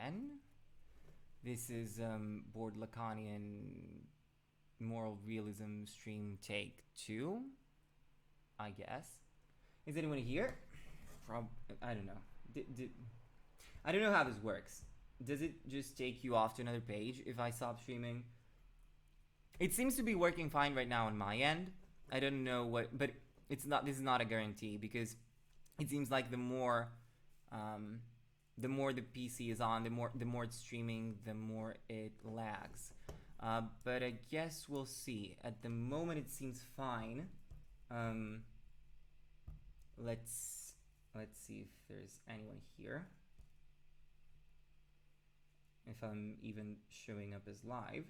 again. This is Board Lacanian Moral Realism Stream Take 2, I guess. Is anyone here? I don't know. I don't know how this works. Does it just take you off to another page if I stop streaming? It seems to be working fine right now on my end. I don't know what, but it's not. This is not a guarantee because it seems like the more the PC is on, the more it's streaming, the more it lags. But I guess we'll see. At the moment, it seems fine. Let's see if there's anyone here. If I'm even showing up as live.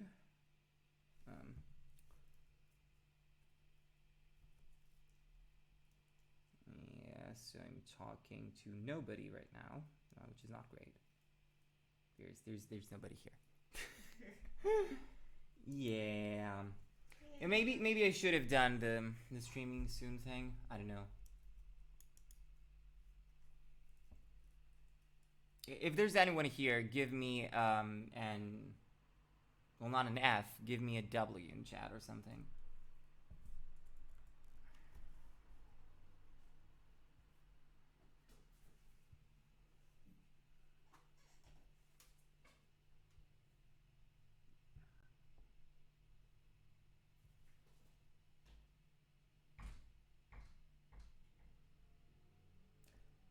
Yeah, so I'm talking to nobody right now, which is not great. There's nobody here. Yeah. And maybe I should have done the streaming soon thing. I don't know. If there's anyone here, give me well, not an F, give me a W in chat or something.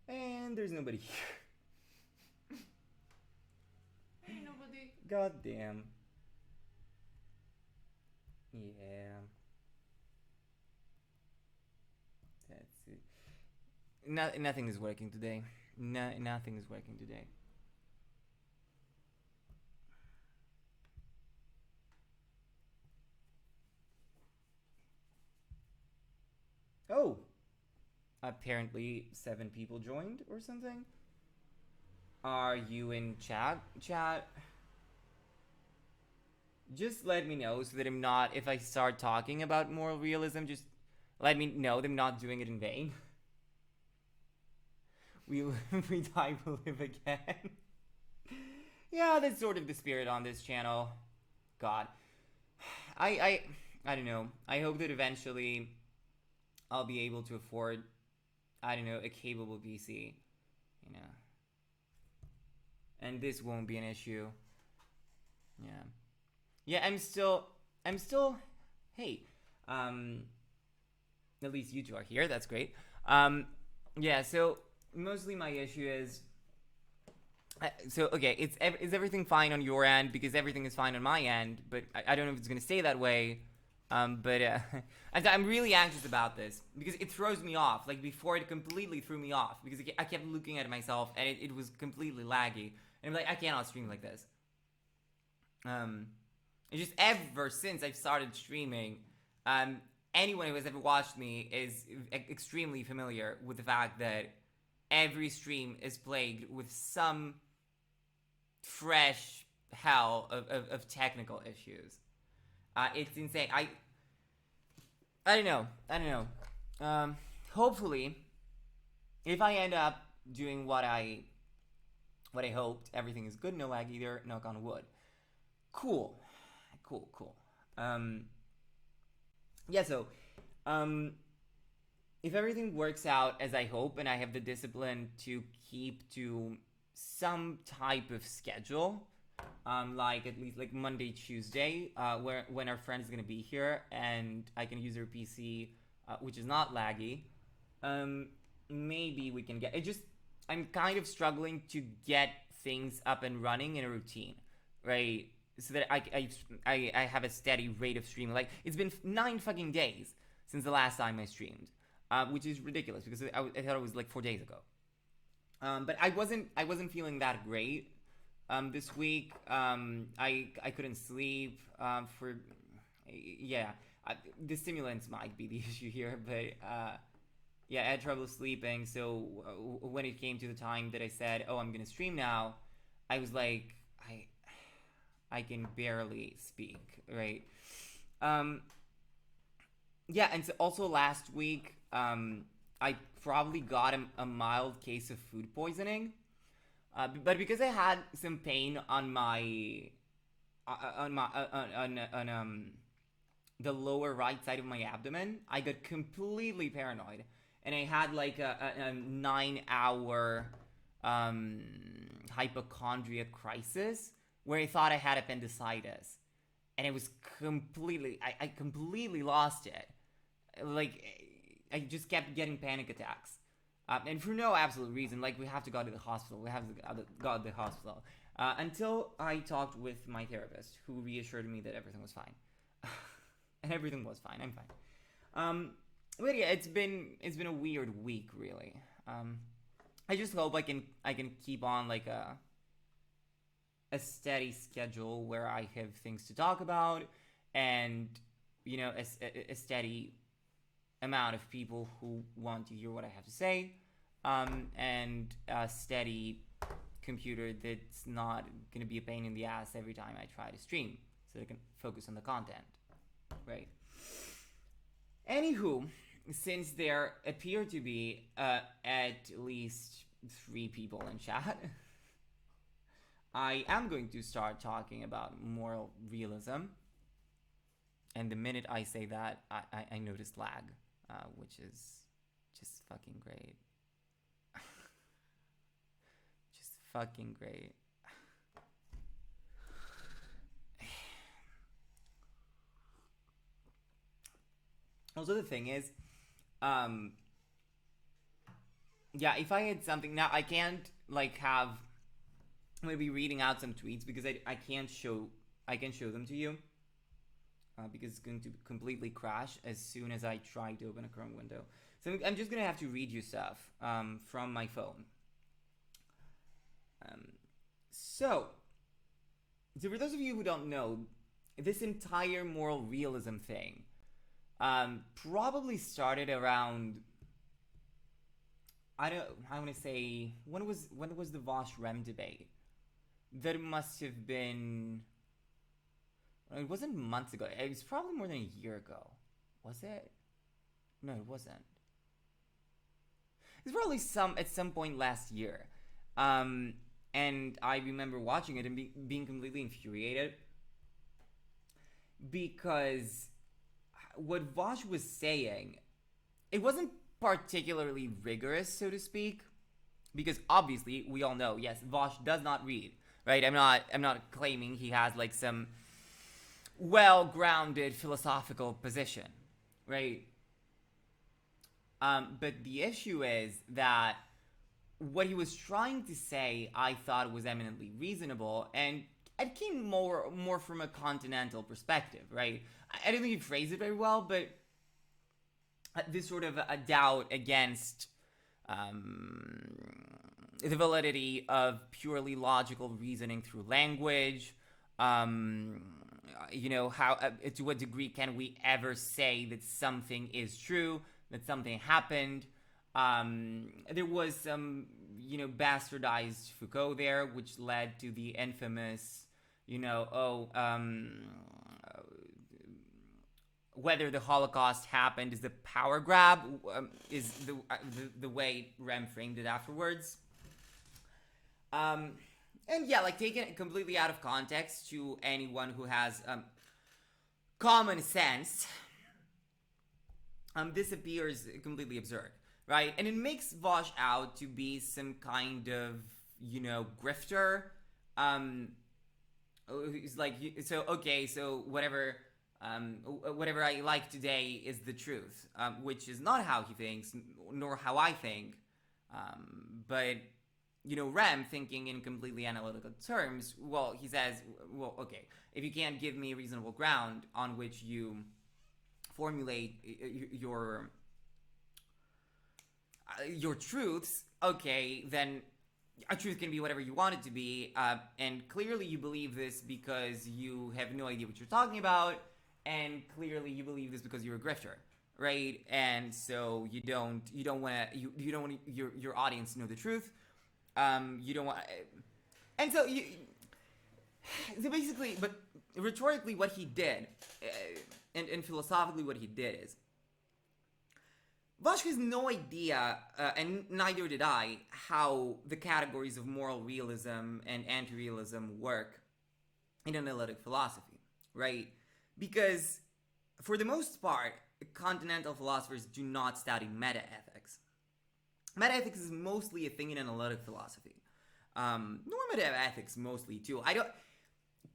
And there's nobody here. Hey, nobody. God damn. Yeah. That's it. Nothing is working today. Nothing is working today. Oh! Apparently 7 people joined or something. Are you in chat? Just let me know so that I'm not, if I start talking about moral realism, just let me know that I'm not doing it in vain. We die, we live again. Yeah, that's sort of the spirit on this channel. God. I don't know. I hope that eventually I'll be able to afford, I don't know, a capable PC. You know. And this won't be an issue. Yeah. Yeah, I'm still hey. At least you two are here, that's great. Yeah, so mostly my issue is okay, is everything fine on your end? Because everything is fine on my end, but I don't know if it's gonna stay that way. But I'm really anxious about this because it throws me off. Like before, it completely threw me off because I kept looking at myself and it was completely laggy. And I'm like, I cannot stream like this. It's just ever since I've started streaming, anyone who has ever watched me is extremely familiar with the fact that every stream is plagued with some fresh hell of technical issues. It's insane. I don't know. Hopefully, if I end up doing what I hoped, everything is good, no lag either, knock on wood. Cool. Yeah, so, if everything works out as I hope and I have the discipline to keep to some type of schedule, like at least like Monday, Tuesday, when our friend is gonna be here and I can use her PC, which is not laggy, maybe we can get it. I'm kind of struggling to get things up and running in a routine, right? So that I have a steady rate of streaming. Like it's been 9 fucking days since the last time I streamed, which is ridiculous because I thought it was like 4 days ago. But I wasn't feeling that great this week. I couldn't sleep for the stimulants might be the issue here, but yeah, I had trouble sleeping. So when it came to the time that I said, "Oh, I'm gonna stream now," I was like, I can barely speak, right? Yeah, and so also last week, I probably got a mild case of food poisoning. But because I had some pain on the lower right side of my abdomen, I got completely paranoid, and I had like a 9 hour hypochondria crisis where I thought I had appendicitis, and it was I completely lost it. Like, I just kept getting panic attacks, and for no absolute reason. Like, we have to go to the hospital. We have to go to the hospital until I talked with my therapist, who reassured me that everything was fine. And everything was fine. I'm fine. But yeah, it's been a weird week, really. I just hope I can keep on like a steady schedule where I have things to talk about, and a steady amount of people who want to hear what I have to say, and a steady computer that's not gonna be a pain in the ass every time I try to stream, so I can focus on the content. Right. Anywho, since there appear to be at least 3 people in chat, I am going to start talking about moral realism. And the minute I say that, I notice lag, which is just fucking great. Just fucking great. Also, the thing is, yeah, if I had something now, I can't like have maybe reading out some tweets because I can't show them to you because it's going to completely crash as soon as I try to open a Chrome window. So I'm just gonna have to read you stuff from my phone. So for those of you who don't know, this entire moral realism thing probably started around, I want to say, when was the Vosh-Rem debate? That must have been, it wasn't months ago. It was probably more than a year ago. Was it? No, it wasn't. It was probably at some point last year. And I remember watching it and being completely infuriated because what Vosh was saying, it wasn't particularly rigorous, so to speak, because obviously we all know, yes, Vosh does not read, right? I'm not claiming he has like some well-grounded philosophical position, right? But the issue is that what he was trying to say, I thought, was eminently reasonable, and it came more from a continental perspective, right? I don't think he phrased it very well, but this sort of a doubt against the validity of purely logical reasoning through language. How to what degree can we ever say that something is true, that something happened? There was some, bastardized Foucault there, which led to the infamous, whether the Holocaust happened is the power grab, is the way Rem framed it afterwards. And yeah, like, taken it completely out of context to anyone who has common sense, this appears completely absurd, right? And it makes Vosh out to be some kind of, grifter. He's like, so whatever I like today is the truth, which is not how he thinks, nor how I think. But, Rem, thinking in completely analytical terms, well, he says, well, okay, if you can't give me a reasonable ground on which you formulate your truths, okay, then a truth can be whatever you want it to be, and clearly you believe this because you have no idea what you're talking about, and clearly you believe this because you're a grifter, right? And so you don't want your audience to know the truth. You don't want, and so basically, but rhetorically, what he did, and philosophically, what he did is, Vosh has no idea, and neither did I, how the categories of moral realism and anti-realism work in analytic philosophy, right? Because, for the most part, continental philosophers do not study metaethics. Metaethics is mostly a thing in analytic philosophy. Normative ethics mostly too. I don't.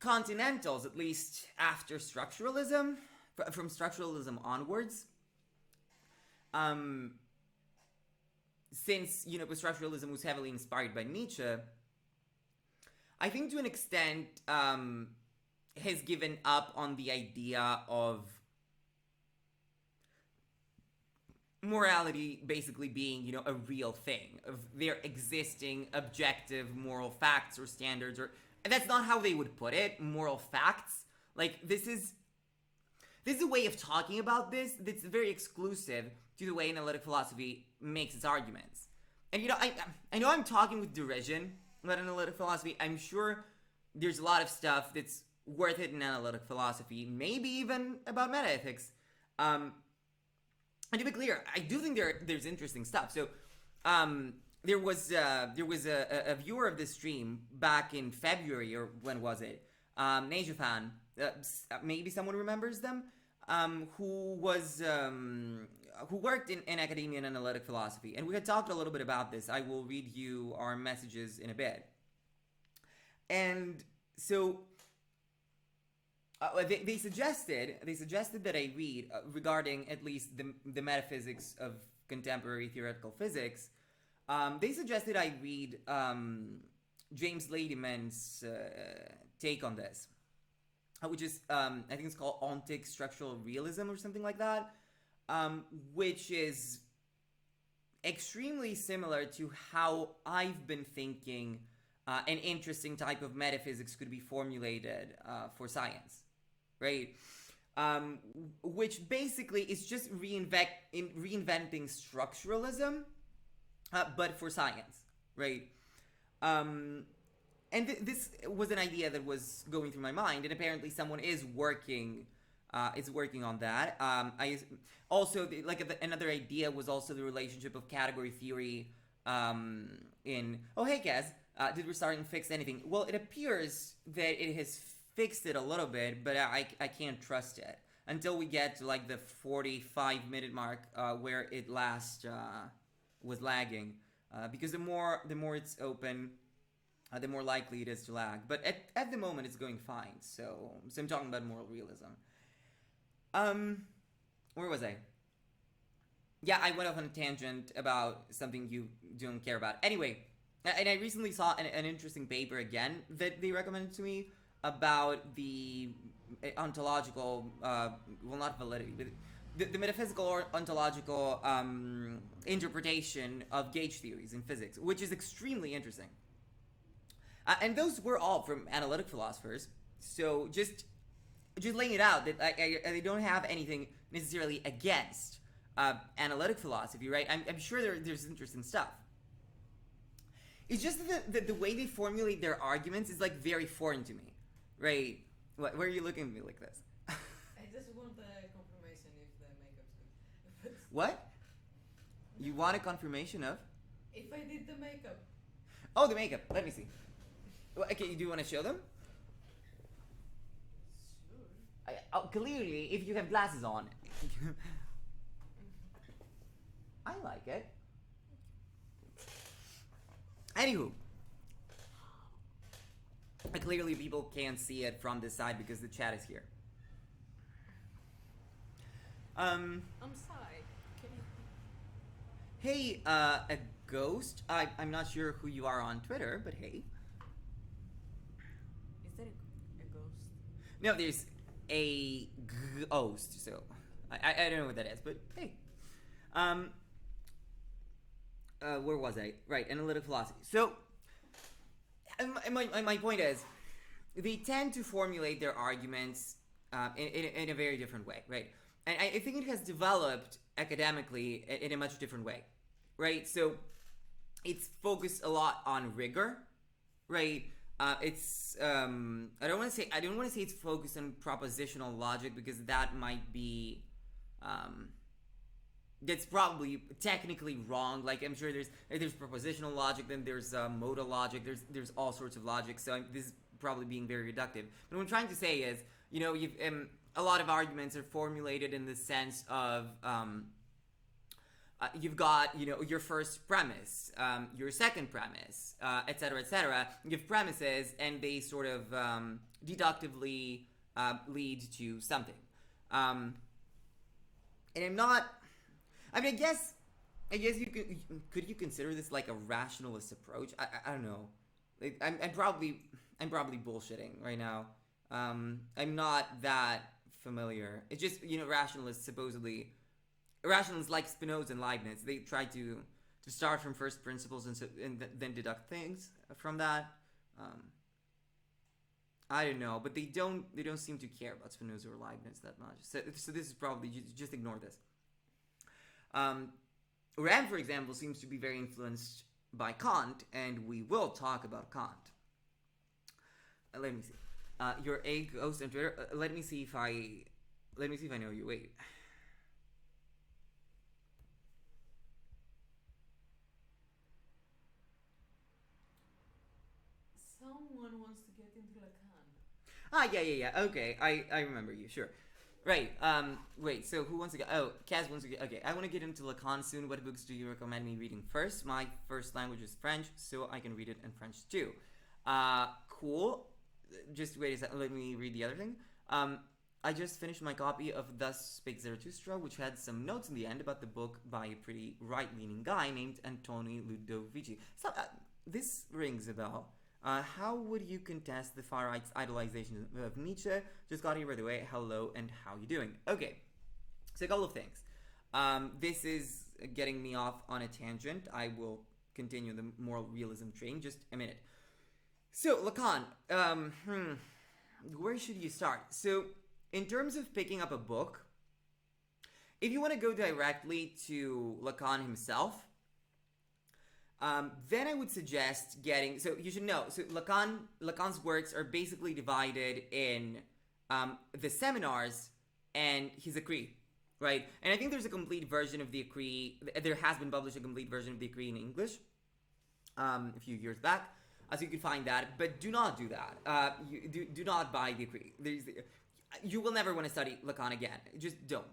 Continentals, at least after structuralism, from structuralism onwards, since structuralism was heavily inspired by Nietzsche, I think to an extent has given up on the idea of morality basically being a real thing, of there existing objective moral facts or standards, or that's not how they would put it, moral facts. Like, this is a way of talking about this that's very exclusive to the way analytic philosophy makes its arguments. And I know I'm talking with derision about analytic philosophy. I'm sure there's a lot of stuff that's worth it in analytic philosophy, maybe even about metaethics. And to be clear, I do think there's interesting stuff. So there was a viewer of this stream back in February, or when was it? Nejafan, maybe someone remembers them, who worked in academia and analytic philosophy, and we had talked a little bit about this. I will read you our messages in a bit. And so they suggested that I read regarding at least the metaphysics of contemporary theoretical physics. They suggested I read James Ladyman's take on this, which is I think it's called Ontic Structural Realism or something like that, which is extremely similar to how I've been thinking an interesting type of metaphysics could be formulated for science. Right, which basically is just reinventing structuralism, but for science, right? And this was an idea that was going through my mind, and apparently someone is working on that. I also another idea was also the relationship of category theory in. Oh, hey, Kaz, did Restart and fix anything? Well, it appears that it has fixed it a little bit, but I can't trust it until we get to like the 45-minute mark where it last was lagging, because the more it's open, the more likely it is to lag. But at the moment it's going fine. So I'm talking about moral realism. Where was I? Yeah, I went off on a tangent about something you don't care about. Anyway, and I recently saw an interesting paper again that they recommended to me about the ontological, well, not validity, but the metaphysical or ontological interpretation of gauge theories in physics, which is extremely interesting. And those were all from analytic philosophers. So just laying it out that I don't have anything necessarily against analytic philosophy, right? I'm sure there's interesting stuff. It's just that the way they formulate their arguments is like very foreign to me. Right. Why are you looking at me like this? I just want a confirmation if the makeup's good. What? You want a confirmation of? If I did the makeup. Oh, the makeup. Let me see. Okay, do you want to show them? Sure. Clearly, if you have glasses on. I like it. Anywho. Clearly people can't see it from this side because the chat is here. I'm sorry. Can you... Hey, a ghost? I'm not sure who you are on Twitter, but hey. Is that a ghost? No, there's a ghost, so I don't know what that is, but hey. Where was I? Right, analytic philosophy. So, my point is, they tend to formulate their arguments in a very different way, right? And I think it has developed academically in a much different way, right? So it's focused a lot on rigor, right? It's I don't want to say it's focused on propositional logic, because that might be that's probably technically wrong. Like I'm sure there's propositional logic, then there's modal logic, there's all sorts of logic. So this is probably being very reductive. But what I'm trying to say is, you've a lot of arguments are formulated in the sense of you've got your first premise, your second premise, etc., etc. You have premises, and they sort of deductively lead to something. And I'm not. I mean, I guess could you consider this like a rationalist approach? I don't know. Like, I'm probably bullshitting right now. I'm not that familiar. It's just rationalists like Spinoza and Leibniz. They try to start from first principles and then deduct things from that. I don't know, but they don't seem to care about Spinoza or Leibniz that much. So this is probably just ignore this. Rand, for example, seems to be very influenced by Kant, and we will talk about Kant. Let me see. Your A ghost on Twitter. Let me see if I know you. Wait. Someone wants to get into Lacan. Yeah. Okay, I remember you. Sure. Right. Wait. So who wants to go? Oh, Kaz wants to go. Okay. I want to get into Lacan soon. What books do you recommend me reading first? My first language is French, so I can read it in French too. Cool. Just wait a second. Let me read the other thing. I just finished my copy of Thus Spake Zarathustra, which had some notes in the end about the book by a pretty right-leaning guy named Antonio Ludovici. So this rings a bell. How would you contest the far right's idolization of Nietzsche? Just got here, by the way. Hello, and how you doing? Okay, so a couple of things. This is getting me off on a tangent. I will continue the moral realism train just a minute. So, Lacan, where should you start? So, in terms of picking up a book, if you want to go directly to Lacan himself, then I would suggest getting. So you should know. So Lacan's works are basically divided in the seminars and his Écrits, right? And I think there's a complete version of the Écrits. There has been published a complete version of the Écrits in English a few years back, so you can find that. But do not do that. You do not buy the Écrits. You will never want to study Lacan again. Just don't.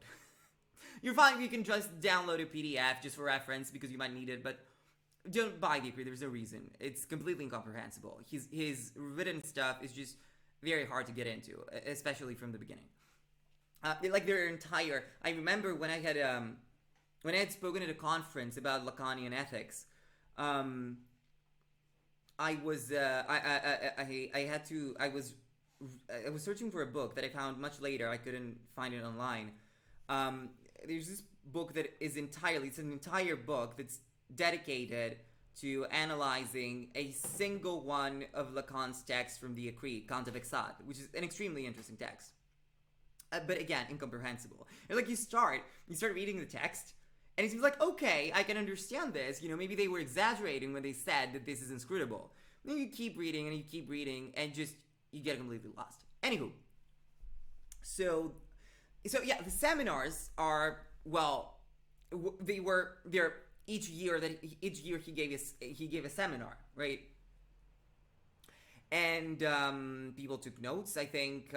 You're fine. You can just download a PDF just for reference because you might need it, but don't buy the Écrits. There's no reason. It's completely incomprehensible. His written stuff is just very hard to get into, especially from the beginning. Like their entire. I remember when I had spoken at a conference about Lacanian ethics. I was searching for a book that I found much later. I couldn't find it online. There's this book that is it's an entire book that's dedicated to analyzing a single one of Lacan's texts from the Écrits, Kant of Exade, which is an extremely interesting text. But again, incomprehensible. And like you start reading the text, and it seems like, okay, I can understand this. Maybe they were exaggerating when they said that this is inscrutable. Then you keep reading, and just you get completely lost. Anywho, so yeah, the seminars are they're each year he gave a seminar, right? And people took notes. I think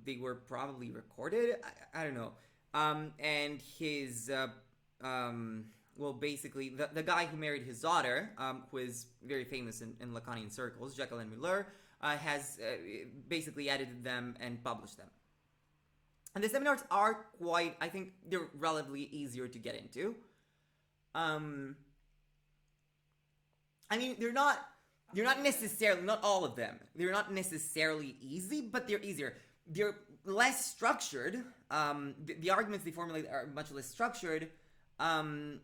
they were probably recorded. I don't know. And his basically the guy who married his daughter, who is very famous in Lacanian circles, Jacqueline Muller, has basically edited them and published them. And the seminars are I think they're relatively easier to get into. I mean, they're not necessarily, not all of them. They're not necessarily easy, but they're easier. They're less structured. The arguments they formulate are much less structured. But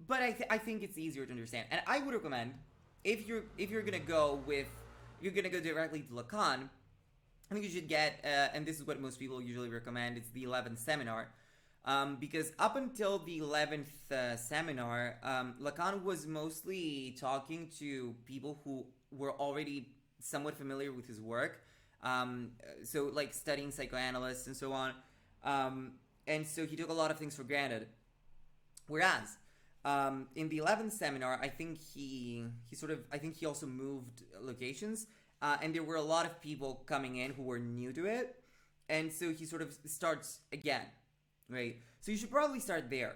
I think it's easier to understand. And I would recommend, if you're gonna go directly to Lacan, I think you should get, and this is what most people usually recommend, it's the 11th seminar. Because up until the 11th seminar, Lacan was mostly talking to people who were already somewhat familiar with his work. So like studying psychoanalysts and so on. and so he took a lot of things for granted. Whereas in the 11th seminar, I think he also moved locations, and there were a lot of people coming in who were new to it, and so he sort of starts again, right? So you should probably start there.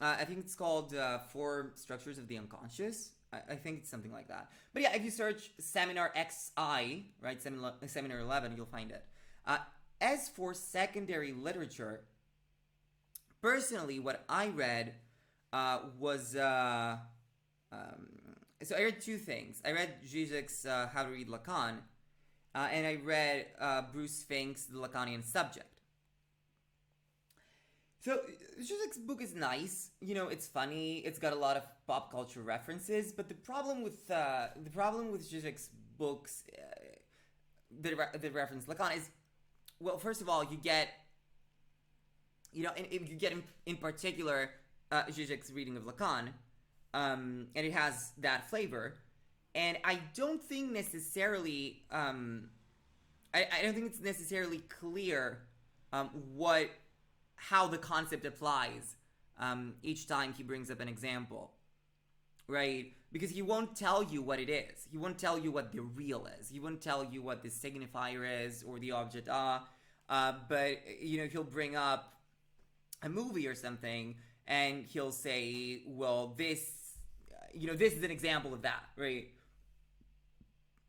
I think it's called Four Structures of the Unconscious. I think it's something like that. But yeah, if you search Seminar XI, right, Seminar 11, you'll find it. As for secondary literature, personally, what I read was so I read two things. I read Zizek's How to Read Lacan, and I read Bruce Fink's The Lacanian Subject. So Zizek's book is nice. You know, it's funny. It's got a lot of pop culture references. But the problem with Zizek's books that reference Lacan is, well, first of all, you get, you know, if you get in particular Zizek's reading of Lacan, and it has that flavor. And I don't think necessarily, I don't think it's necessarily clear how the concept applies each time he brings up an example, right? Because he won't tell you what it is. He won't tell you what the real is. He won't tell you what the signifier is or the object are. But, you know, he'll bring up a movie or something, and he'll say, well, this is an example of that, right?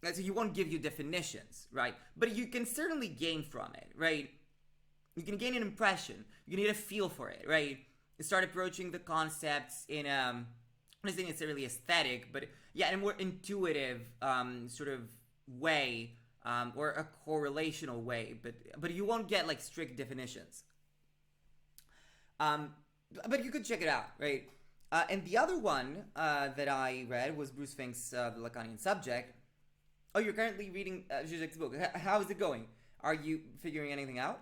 So he won't give you definitions, right? But you can certainly gain from it, right? You can gain an impression. You can get a feel for it, right? You start approaching the concepts in I'm not saying necessarily aesthetic, but yeah, in a more intuitive sort of way, or a correlational way. But you won't get like strict definitions. But you could check it out, right? And the other one that I read was Bruce Fink's The Lacanian Subject. Oh, you're currently reading Zizek's book. How is it going? Are you figuring anything out?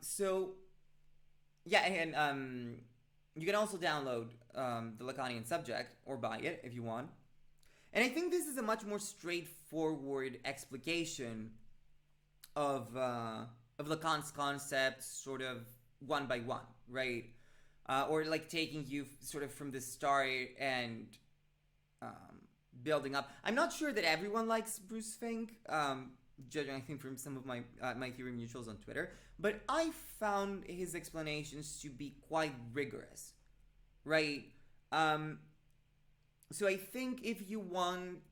So, yeah, and you can also download The Lacanian Subject, or buy it if you want. And I think this is a much more straightforward explication of Lacan's concepts, sort of one by one, right? Or like taking you sort of from the start and building up. I'm not sure that everyone likes Bruce Fink, judging I think from some of my theory mutuals on Twitter, but I found his explanations to be quite rigorous, right? So I think if you want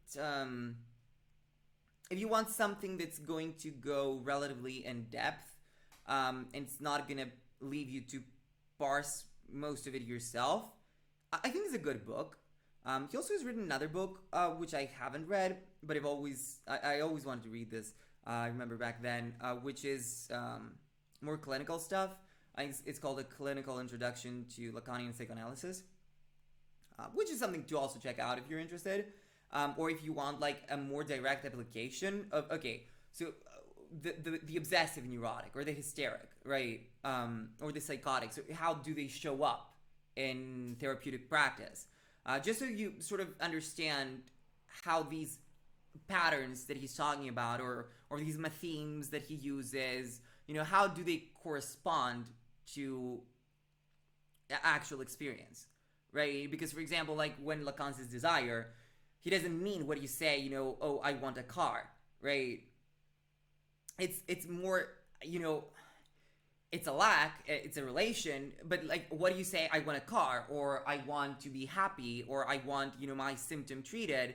something that's going to go relatively in depth, and it's not gonna leave you to parse most of it yourself, I think it's a good book. He also has written another book, which I haven't read, but I always wanted to read this. I remember back then, which is more clinical stuff. It's called A Clinical Introduction to Lacanian Psychoanalysis, which is something to also check out if you're interested, or if you want like a more direct application of the obsessive neurotic or the hysteric, right, or the psychotic. So how do they show up in therapeutic practice? Just so you sort of understand how these patterns that he's talking about, or these themes that he uses, you know, how do they correspond to actual experience, right? Because, for example, like when Lacan says desire, he doesn't mean what you say, you know, oh, I want a car, right? It's more, you know, it's a lack, it's a relation, but like, what do you say? I want a car, or I want to be happy, or I want, you know, my symptom treated.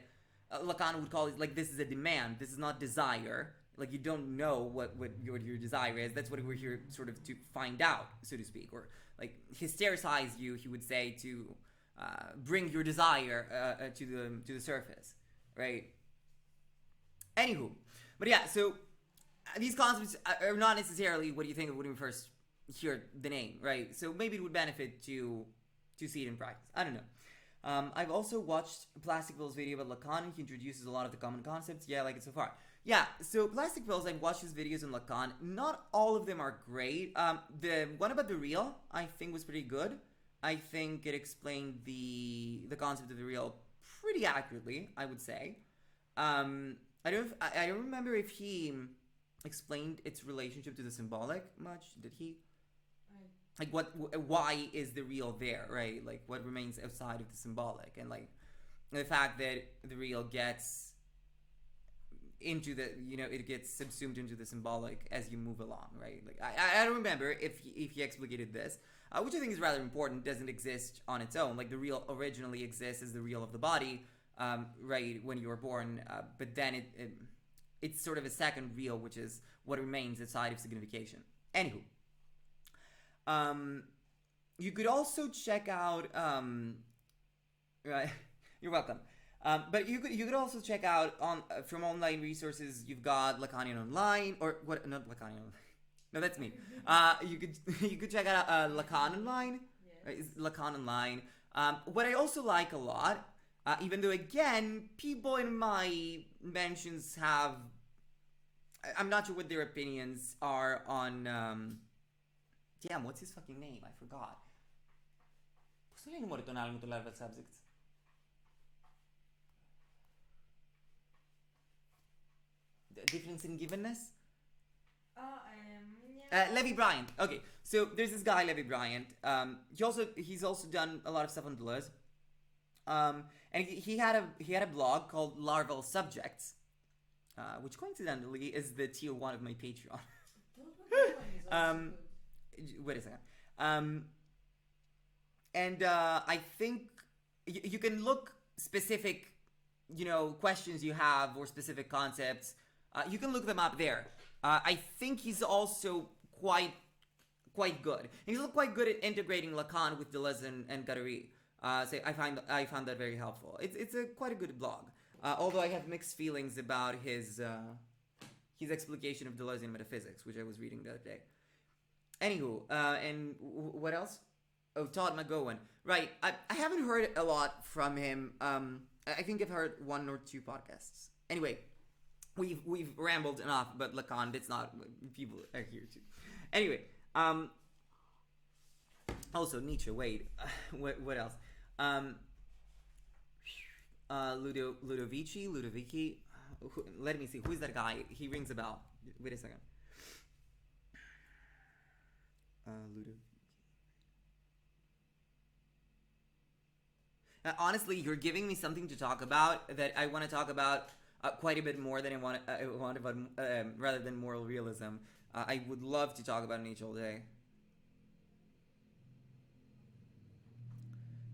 Lacan would call it like, this is a demand. This is not desire. Like, you don't know what your desire is. That's what we're here sort of to find out, so to speak, or like hystericize you. He would say to bring your desire to the surface, right? Anywho, but yeah, so these concepts are not necessarily what you think of when you first hear the name, right? So maybe it would benefit to see it in practice. I don't know. I've also watched Plastic Pill's video about Lacan. He introduces a lot of the common concepts. Yeah, I like it so far. Yeah, so Plastic Pills, I've watched his videos on Lacan. Not all of them are great. The one about the real, I think, was pretty good. I think it explained the concept of the real pretty accurately, I would say. I don't remember if he explained its relationship to the symbolic much. Did he? like why is the real there, right? Like what remains outside of the symbolic, and like the fact that the real gets into the, it gets subsumed into the symbolic as you move along, right? Like I don't remember if he explicated this, which I think is rather important. Doesn't exist on its own. Like the real originally exists as the real of the body, right, when you were born, but then it's sort of a second real, which is what remains outside of signification. Anywho, you could also check out, right, you're welcome. But you could also check out on from online resources. You've got Lacanian online, or what? Not Lacanian. No, that's me. You could you could check out Lacan online. Right? Yes. Lacan online. What I also like a lot, even though again people in my mentions have, I'm not sure what their opinions are on. Damn, what's his fucking name? I forgot. Posso lei numărul tonal mult level subjects? Difference in givenness? Yeah. Levi Bryant. Okay, so there's this guy Levi Bryant. He's also done a lot of stuff on Deleuze. And he had a blog called Larval Subjects, which coincidentally is the tier 1 of my Patreon. Wait a second. And I think you can look specific, questions you have or specific concepts. You can look them up there. I think he's also quite good. He's also quite good at integrating Lacan with Deleuze and Guattari. So I found that very helpful. It's quite a good blog. Although I have mixed feelings about his explication of Deleuzean metaphysics, which I was reading the other day. Anywho, and what else? Oh, Todd McGowan. Right. I haven't heard a lot from him. I think I've heard 1 or 2 podcasts. Anyway, we've rambled enough, but Lacan, it's not, people are here too. Anyway, also Nietzsche. Wait, what else? Ludovici. Let me see. Who's that guy? He rings a bell. Wait a second. Ludovici. Honestly, you're giving me something to talk about that I want to talk about quite a bit more than I want about, rather than moral realism. I would love to talk about Nietzsche all day.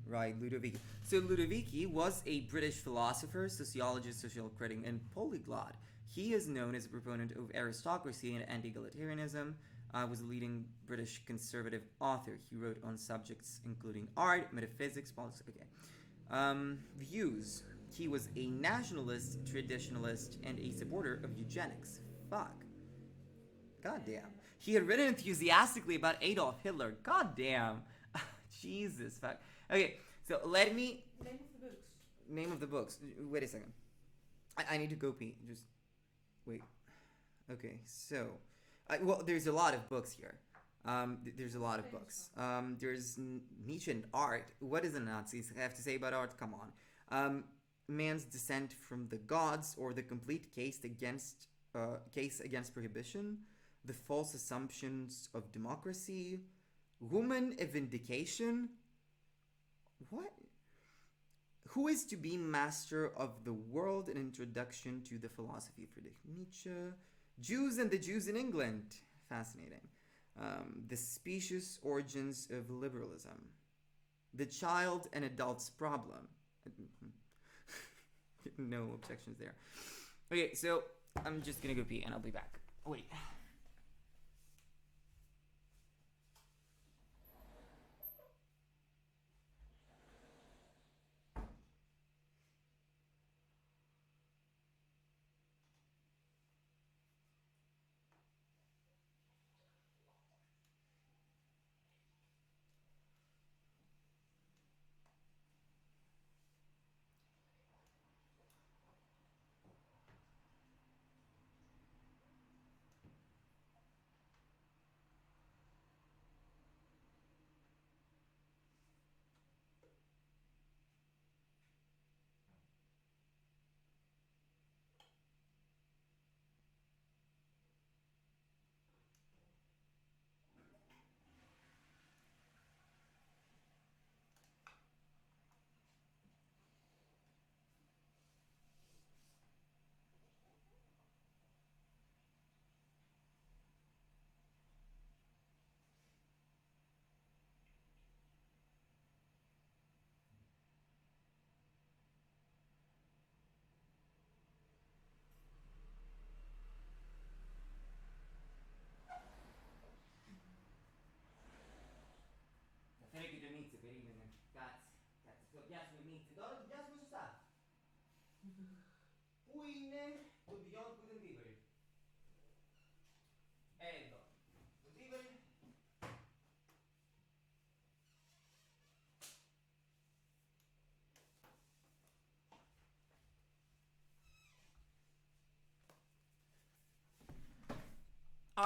Right, Ludovici. So Ludovici was a British philosopher, sociologist, social critic, and polyglot. He is known as a proponent of aristocracy and anti-egalitarianism. Was a leading British conservative author. He wrote on subjects including art, metaphysics, politics. Okay. Views. He was a nationalist, traditionalist, and a supporter of eugenics. Fuck. Goddamn. He had written enthusiastically about Adolf Hitler. Goddamn. Jesus, fuck. Okay, so let me... Name of the books. Wait a second. I need to go pee. Just... Wait. Okay, so... well, there's a lot of books here. There's a lot of books. There's Nietzsche and art. What does the Nazis have to say about art? Come on. Man's descent from the gods, or the complete case against prohibition, the false assumptions of democracy, woman a vindication. What? Who is to be master of the world? An introduction to the philosophy of Friedrich Nietzsche. Jews and the Jews in England. Fascinating. The specious origins of liberalism. The child and adult's problem. No objections there. Okay, so I'm just gonna go pee and I'll be back. Wait.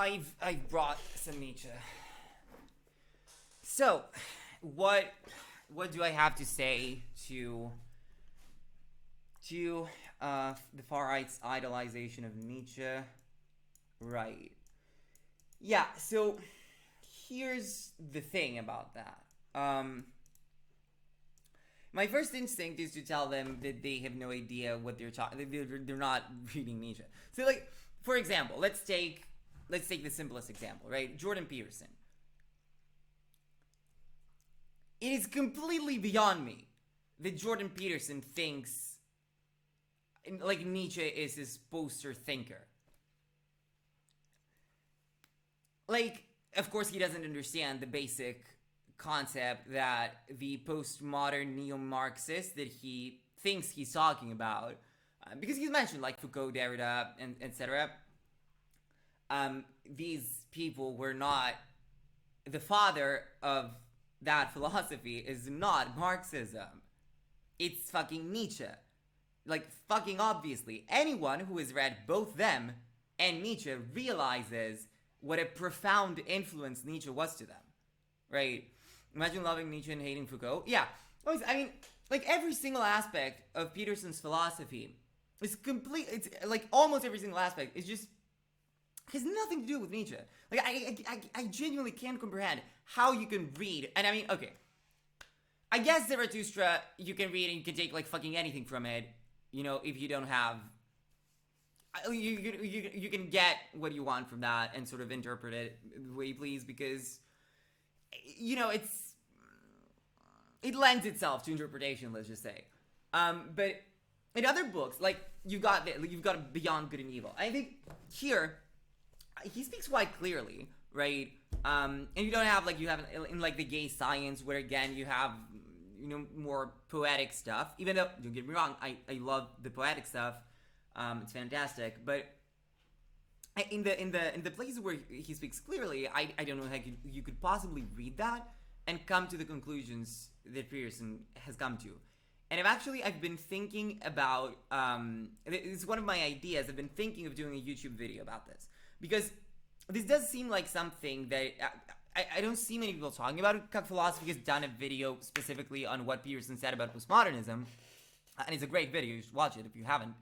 I've brought some Nietzsche. So, what do I have to say to the far right's idolization of Nietzsche? Right. Yeah. So here's the thing about that. My first instinct is to tell them that they have no idea what they're talking. They're not reading Nietzsche. So, like, for example, let's take the simplest example, right? Jordan Peterson. It is completely beyond me that Jordan Peterson thinks like Nietzsche is his poster thinker. Like, of course, he doesn't understand the basic concept that the postmodern neo-Marxist that he thinks he's talking about, because he's mentioned like Foucault, Derrida, and etc. These people were not, the father of that philosophy is not Marxism. It's fucking Nietzsche. Like, fucking obviously. Anyone who has read both them and Nietzsche realizes what a profound influence Nietzsche was to them. Right? Imagine loving Nietzsche and hating Foucault. Yeah. I mean, like, every single aspect of Peterson's philosophy is complete. It's like almost every single aspect is just has nothing to do with Nietzsche. Like, I genuinely can't comprehend how you can read. And I mean, okay, I guess Zarathustra you can read and you can take like fucking anything from it. You know, if you don't have, you can get what you want from that and sort of interpret it the way you please, because, you know, it lends itself to interpretation, let's just say. But in other books, like you've got Beyond Good and Evil. I think here he speaks quite clearly, right? And you don't have like you have in like the gay science, where again you have, you know, more poetic stuff. Even though, don't get me wrong, I love the poetic stuff. It's fantastic. But in the places where he speaks clearly, I don't know how you could possibly read that and come to the conclusions that Peterson has come to. And I've been thinking about, it's one of my ideas. I've been thinking of doing a YouTube video about this, because this does seem like something that I don't see many people talking about. Cuck Philosophy has done a video specifically on what Peterson said about postmodernism, and it's a great video. You should watch it if you haven't.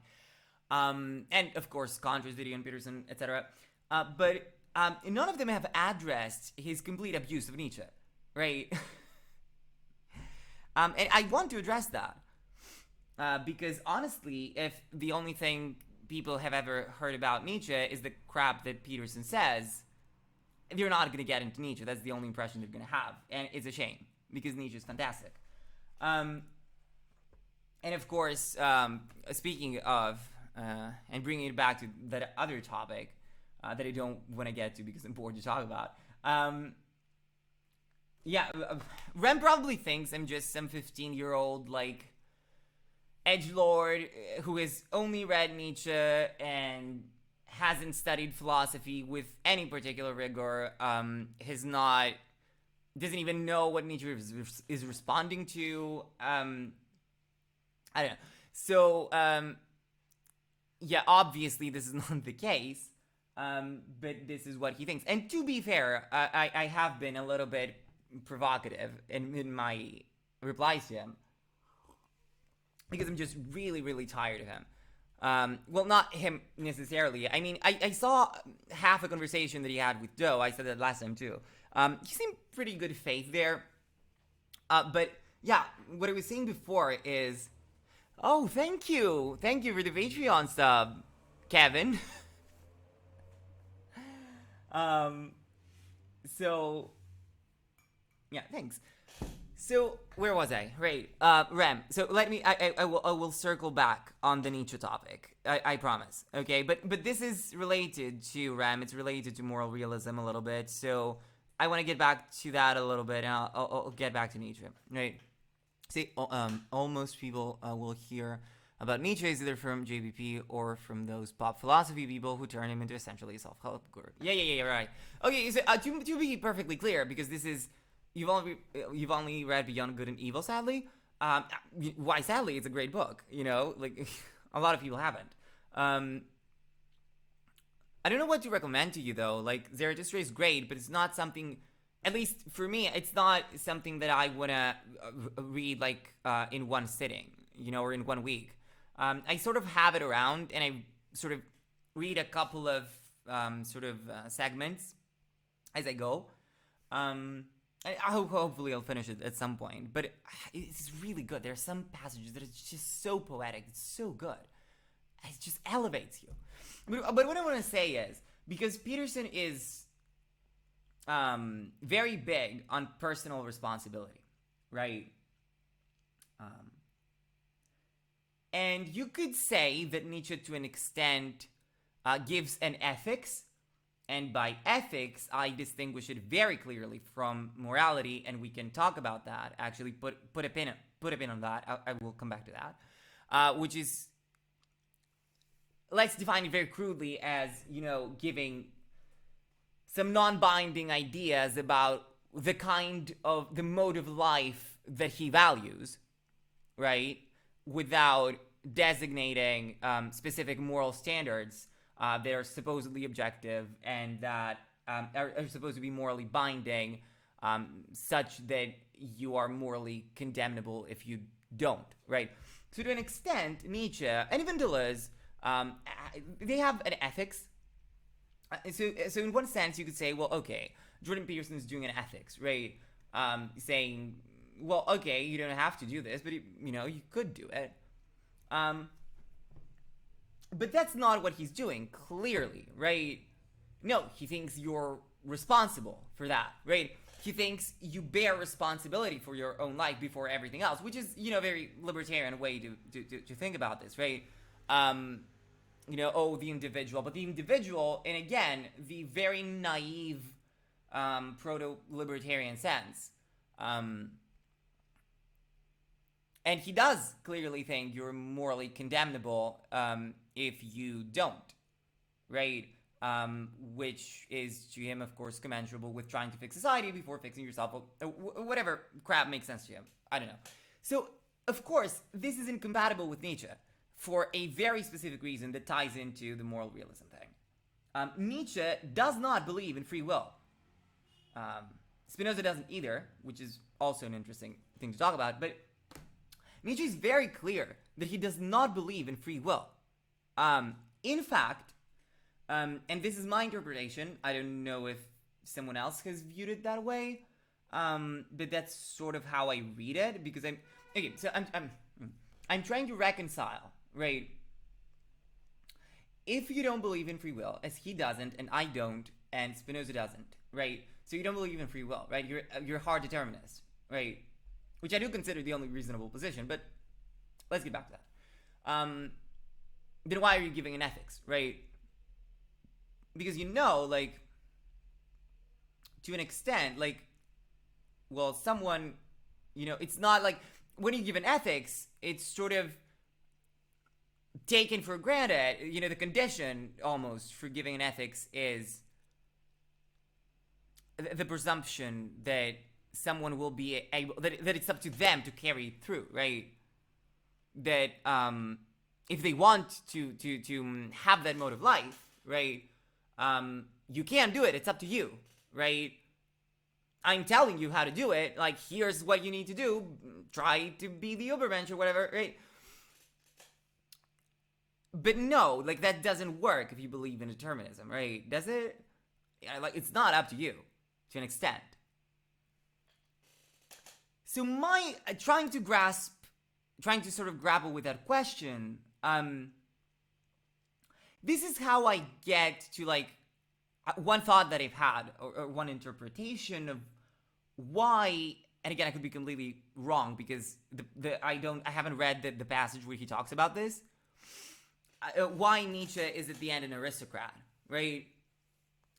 And of course, Condra's video on Peterson, etc. But none of them have addressed his complete abuse of Nietzsche, right? And I want to address that, because honestly, if the only thing people have ever heard about Nietzsche is the crap that Peterson says, they're not going to get into Nietzsche. That's the only impression they're going to have. And it's a shame, because Nietzsche is fantastic. And of course, speaking of, and bringing it back to that other topic that I don't want to get to because I'm bored to talk about. Rem probably thinks I'm just some 15-year-old, like, edgelord who has only read Nietzsche and hasn't studied philosophy with any particular rigor, doesn't even know what Nietzsche is responding to. I don't know. So, obviously this is not the case, but this is what he thinks. And to be fair, I have been a little bit provocative in my replies to him, because I'm just really, really tired of him. Well, not him necessarily. I mean, I saw half a conversation that he had with Doe. I said that last time too. He seemed pretty good faith there. But yeah, what I was saying before is, oh, thank you for the Patreon sub, Kevin. So yeah, thanks. So where was I? Right, Rem. So let me. I will circle back on the Nietzsche topic. I promise. Okay, but this is related to Rem. It's related to moral realism a little bit. So I want to get back to that a little bit, and I'll get back to Nietzsche. Right. See, almost people will hear about Nietzsche is either from JBP or from those pop philosophy people who turn him into essentially a self-help guru. Yeah, right. Okay, so to be perfectly clear, because this is. You've only read Beyond Good and Evil, sadly. Why sadly? It's a great book, you know? Like, a lot of people haven't. I don't know what to recommend to you though. Like Zarathustra is great, but it's not something. At least for me, it's not something that I wanna read like in one sitting, or in one week. I sort of have it around, and I sort of read a couple of segments as I go. Hopefully I'll finish it at some point, but it's really good. There are some passages that are just so poetic. It's so good. It just elevates you. But what I want to say is, because Peterson is very big on personal responsibility, right? And you could say that Nietzsche, to an extent, gives an ethics, and by ethics, I distinguish it very clearly from morality, and we can talk about that. Actually, put a pin on that. I will come back to that, which is, let's define it very crudely as, giving some non-binding ideas about the mode of life that he values, right? Without designating specific moral standards that are supposedly objective and that are supposed to be morally binding, such that you are morally condemnable if you don't, right? So to an extent, Nietzsche, and even Deleuze, they have an ethics. So in one sense, you could say, well, okay, Jordan Peterson is doing an ethics, right? Saying, well, okay, you don't have to do this, but you could do it. But that's not what he's doing, clearly, right? No, he thinks you're responsible for that, right? He thinks you bear responsibility for your own life before everything else, which is, a very libertarian way to think about this, right? The individual, but the individual, and again, the very naive proto-libertarian sense. And he does clearly think you're morally condemnable if you don't, right? Which is, to him, of course, commensurable with trying to fix society before fixing yourself, or whatever crap makes sense to him. I don't know. So, of course, this is incompatible with Nietzsche for a very specific reason that ties into the moral realism thing. Nietzsche does not believe in free will. Spinoza doesn't either, which is also an interesting thing to talk about, but Nietzsche is very clear that he does not believe in free will. In fact, and this is my interpretation, I don't know if someone else has viewed it that way, but that's sort of how I read it, because I'm trying to reconcile, right? If you don't believe in free will, as he doesn't, and I don't, and Spinoza doesn't, right? So you don't believe in free will, right? You're a hard determinist, right? Which I do consider the only reasonable position, but let's get back to that. Then why are you giving an ethics, right? Because like, to an extent, like, well, someone, it's not like, when you give an ethics, it's sort of taken for granted, the condition, almost, for giving an ethics is the presumption that someone will be able, that it's up to them to carry it through, right? That if they want to have that mode of life, right, you can't do it. It's up to you, right? I'm telling you how to do it. Like, here's what you need to do. Try to be the Ubermensch or whatever, right? But no, like, that doesn't work if you believe in determinism, right? Does it? Yeah, like, it's not up to you, to an extent. So my trying to sort of grapple with that question, this is how I get to, like, one thought that I've had, or one interpretation of why, and again, I could be completely wrong because I haven't read the passage where he talks about this. Why Nietzsche is at the end an aristocrat, right?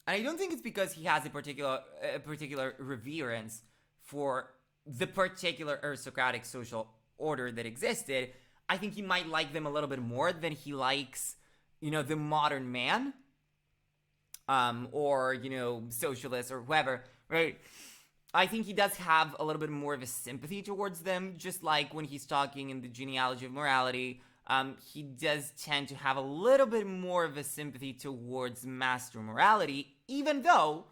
And I don't think it's because he has a particular reverence for the particular aristocratic social order that existed. I think he might like them a little bit more than he likes, the modern man, or, socialists or whoever, right? I think he does have a little bit more of a sympathy towards them, just like when he's talking in the Genealogy of Morality he does tend to have a little bit more of a sympathy towards master morality, even though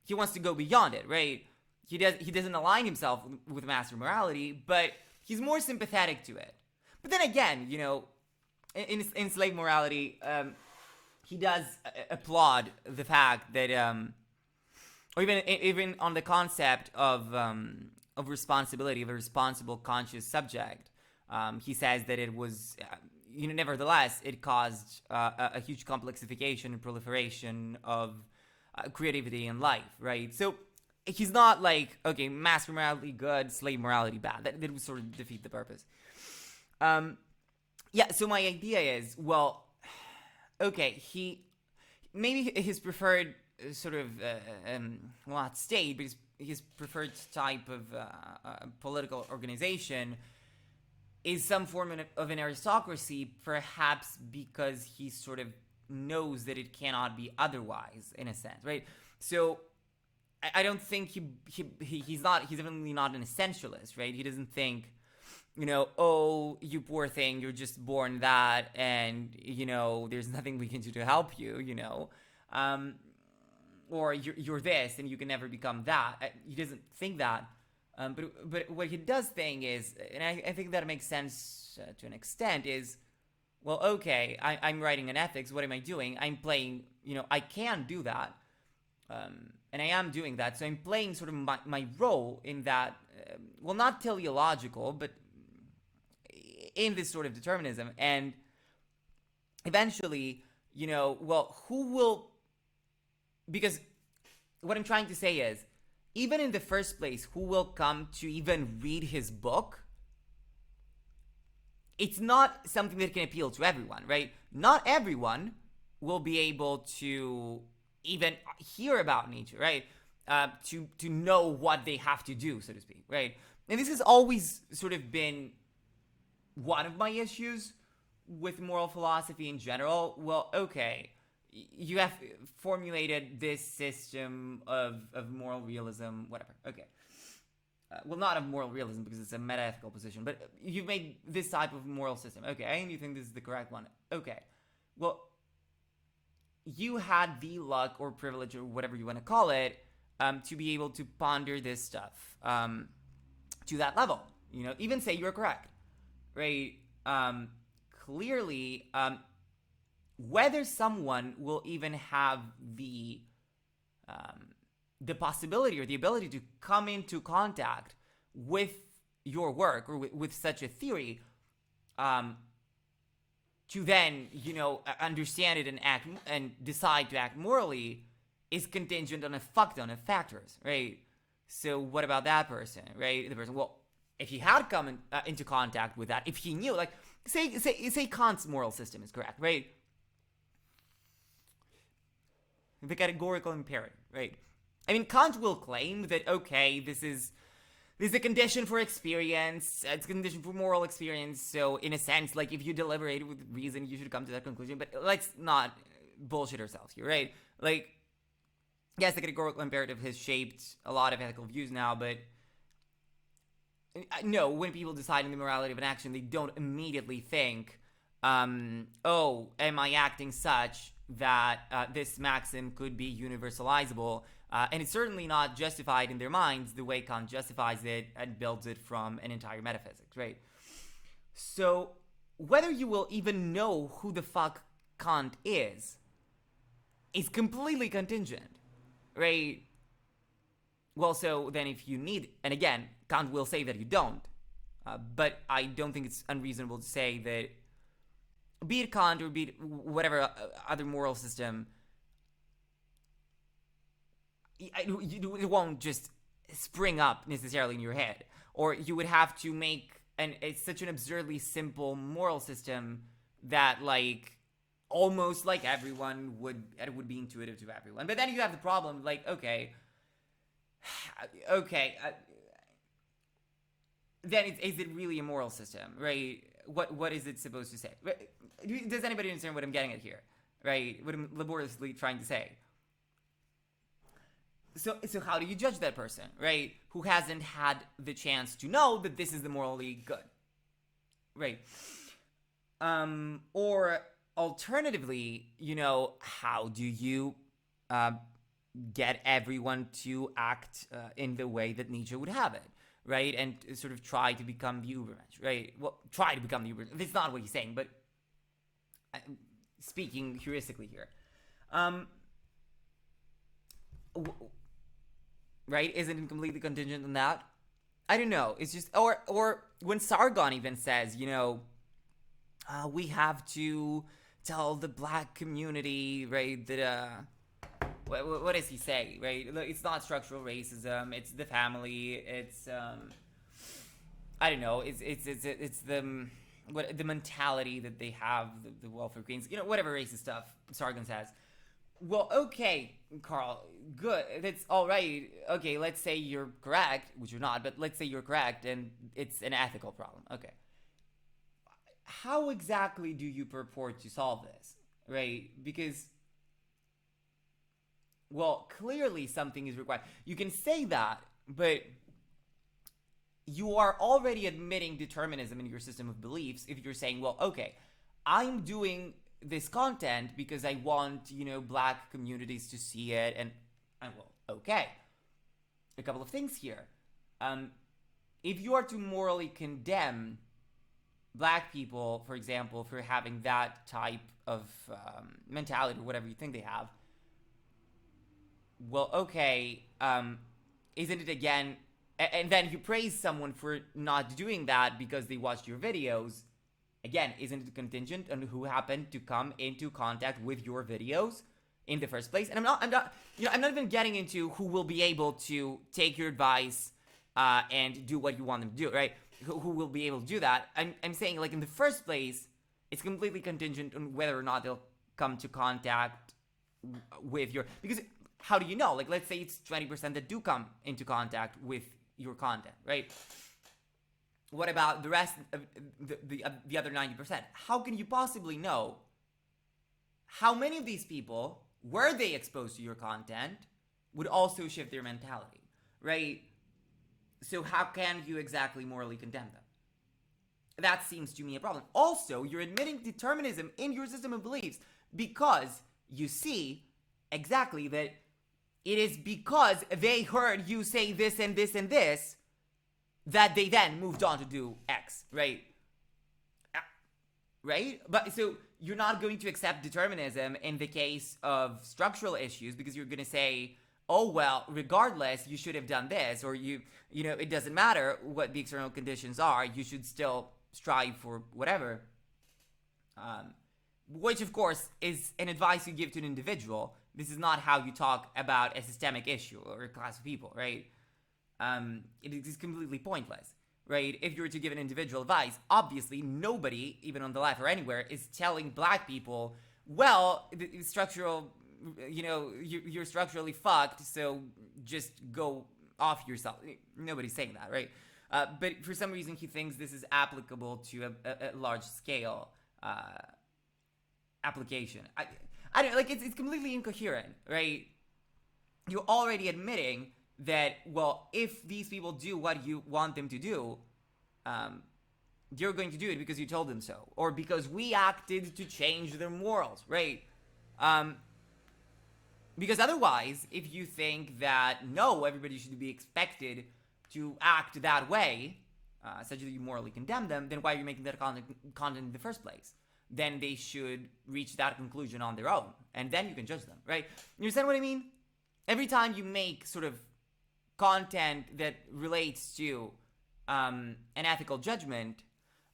he wants to go beyond it, right? He doesn't align himself with master morality, but he's more sympathetic to it. But then again, in slave morality, he does applaud the fact that, or even on the concept of responsibility, of a responsible conscious subject. He says that it was, nevertheless, it caused a huge complexification and proliferation of creativity in life, right? So he's not like, okay, master morality good, slave morality bad. That would sort of defeat the purpose. So my idea is, well, okay, maybe his preferred sort of, not state, but his preferred type of political organization is some form of an aristocracy, perhaps because he sort of knows that it cannot be otherwise, in a sense, right? So I don't think he's definitely not an essentialist, right? He doesn't think, oh, you poor thing, you're just born that, and there's nothing we can do to help you, or you're this and you can never become that. He doesn't think that. But what he does think is, and I think that makes sense to an extent, is, well, okay, I'm writing an ethics. What am I doing? I'm playing, I can do that. And I am doing that. So I'm playing sort of my role in that, not teleological, but in this sort of determinism. And eventually, who will... Because what I'm trying to say is, even in the first place, who will come to even read his book? It's not something that can appeal to everyone, right? Not everyone will be able to even hear about Nietzsche, right? To know what they have to do, so to speak, right? And this has always sort of been one of my issues with moral philosophy in general. Well, okay, you have formulated this system of moral realism, whatever. Okay. Not of moral realism because it's a metaethical position, but you've made this type of moral system. Okay, and you think this is the correct one. Okay. Well, you had the luck or privilege or whatever you want to call it to be able to ponder this stuff to that level. Even say you're correct, right? Clearly, whether someone will even have the possibility or the ability to come into contact with your work or with such a theory, to then, understand it and act and decide to act morally, is contingent on a fuck ton of factors, right? So what about that person, right? The person, well, if he had come into contact with that, if he knew, like, say Kant's moral system is correct, right? The categorical imperative, right? I mean, Kant will claim that, okay, this is a condition for experience, it's a condition for moral experience, so in a sense, like, if you deliberate with reason, you should come to that conclusion, but let's not bullshit ourselves here, right? Like, yes, the categorical imperative has shaped a lot of ethical views now, but no, when people decide on the morality of an action, they don't immediately think, oh, am I acting such that this maxim could be universalizable, and it's certainly not justified in their minds the way Kant justifies it and builds it from an entire metaphysics, right? So whether you will even know who the fuck Kant is completely contingent, right? Well, so then if you need, and again, Kant will say that you don't, but I don't think it's unreasonable to say that be it Kant or be it whatever other moral system, it won't just spring up necessarily in your head. Or you would have to make it's such an absurdly simple moral system that, like, almost like everyone it would be intuitive to everyone. But then you have the problem, like, okay, then is it really a moral system, right? What is it supposed to say? Does anybody understand what I'm getting at here, right? What I'm laboriously trying to say. So how do you judge that person, right? Who hasn't had the chance to know that this is the morally good, right? Or alternatively, how do you get everyone to act in the way that Nietzsche would have it, right? And sort of try to become the Ubermensch, right? Well, try to become the Ubermensch. That's not what he's saying, but speaking heuristically here. Right? Isn't it completely contingent on that? I don't know. It's just, or when Sargon even says, we have to tell the black community, right, that what does he say, right? It's not structural racism. It's the family. It's I don't know. It's the mentality that they have, the welfare queens, whatever racist stuff Sargon says. Well, okay, Carl, good. That's all right. Okay, let's say you're correct, which you're not, but let's say you're correct, and it's an ethical problem. Okay. How exactly do you purport to solve this, right? Because, well, clearly something is required. You can say that, but you are already admitting determinism in your system of beliefs if you're saying, well, okay, I'm doing this content because I want, black communities to see it, and well, okay. A couple of things here. If you are to morally condemn black people, for example, for having that type of mentality or whatever you think they have, well, okay, isn't it again, and then you praise someone for not doing that because they watched your videos. Again, isn't it contingent on who happened to come into contact with your videos in the first place? And I'm not even getting into who will be able to take your advice and do what you want them to do, right? Who will be able to do that? I'm saying, like, in the first place, it's completely contingent on whether or not they'll come to contact with your, because how do you know? Like, let's say it's 20% that do come into contact with your content, right? What about the rest of the other 90%? How can you possibly know how many of these people, were they exposed to your content, would also shift their mentality, right? So how can you exactly morally condemn them? That seems to me a problem. Also, you're admitting determinism in your system of beliefs because you see exactly that it is because they heard you say this and this and this that they then moved on to do X, right? Right? But so you're not going to accept determinism in the case of structural issues because you're going to say, oh, well, regardless, you should have done this, or it doesn't matter what the external conditions are, you should still strive for whatever. Which, of course, is an advice you give to an individual. This is not how you talk about a systemic issue or a class of people, right? It is completely pointless, right? If you were to give an individual advice, obviously nobody, even on the left or anywhere, is telling black people, well, structural, you're structurally fucked, so just go off yourself. Nobody's saying that, right? But for some reason, he thinks this is applicable to a large scale application. I don't like. It's completely incoherent, right? You're already admitting that, well, if these people do what you want them to do, you're going to do it because you told them so, or because we acted to change their morals, right? Because otherwise, if you think that no, everybody should be expected to act that way, such that you morally condemn them, then why are you making that content in the first place? Then they should reach that conclusion on their own, and then you can judge them, right? You understand what I mean? Every time you make sort of content that relates to an ethical judgment,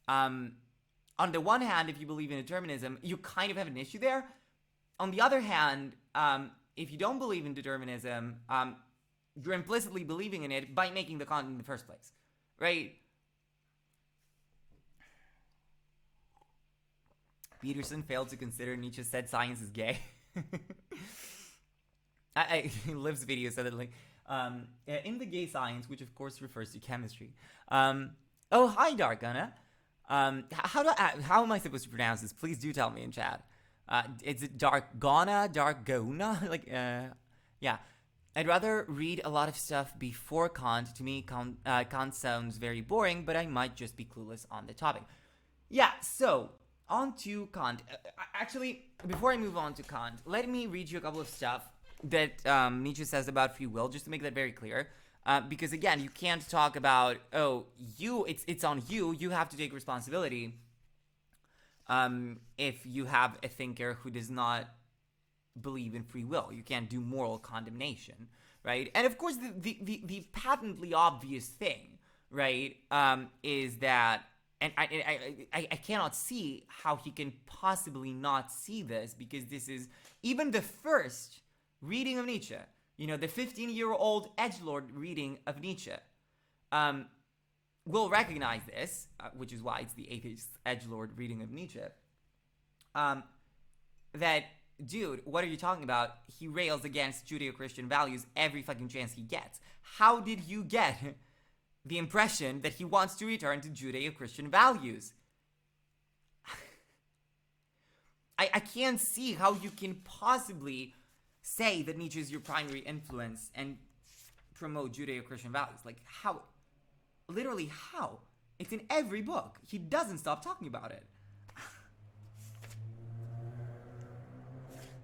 on the one hand, if you believe in determinism, you kind of have an issue there. On the other hand, if you don't believe in determinism, you're implicitly believing in it by making the content in the first place, right? Peterson failed to consider Nietzsche said science is gay. Liv's video said that, like, in the gay science, which of course refers to chemistry. Oh, hi, Darkona. How am I supposed to pronounce this? Please do tell me in chat. Is it Darkgona? Like, yeah. I'd rather read a lot of stuff before Kant. To me, Kant sounds very boring, but I might just be clueless on the topic. Yeah, so, on to Kant. Actually, before I move on to Kant, let me read you a couple of stuff that Nietzsche says about free will, just to make that very clear. Because again, you can't talk about, it's on you. You have to take responsibility. If you have a thinker who does not believe in free will, you can't do moral condemnation, right? And of course, the patently obvious thing, right, is that, and I cannot see how he can possibly not see this, because this is even the first reading of Nietzsche. You know, the 15-year-old edgelord reading of Nietzsche will recognize this, which is why it's the atheist edgelord reading of Nietzsche. That, dude, what are you talking about? He rails against Judeo-Christian values every fucking chance he gets. How did you get the impression that he wants to return to Judeo-Christian values? I can't see how you can possibly say that Nietzsche is your primary influence and promote Judeo-Christian values. Like, how? Literally, how? It's in every book. He doesn't stop talking about it.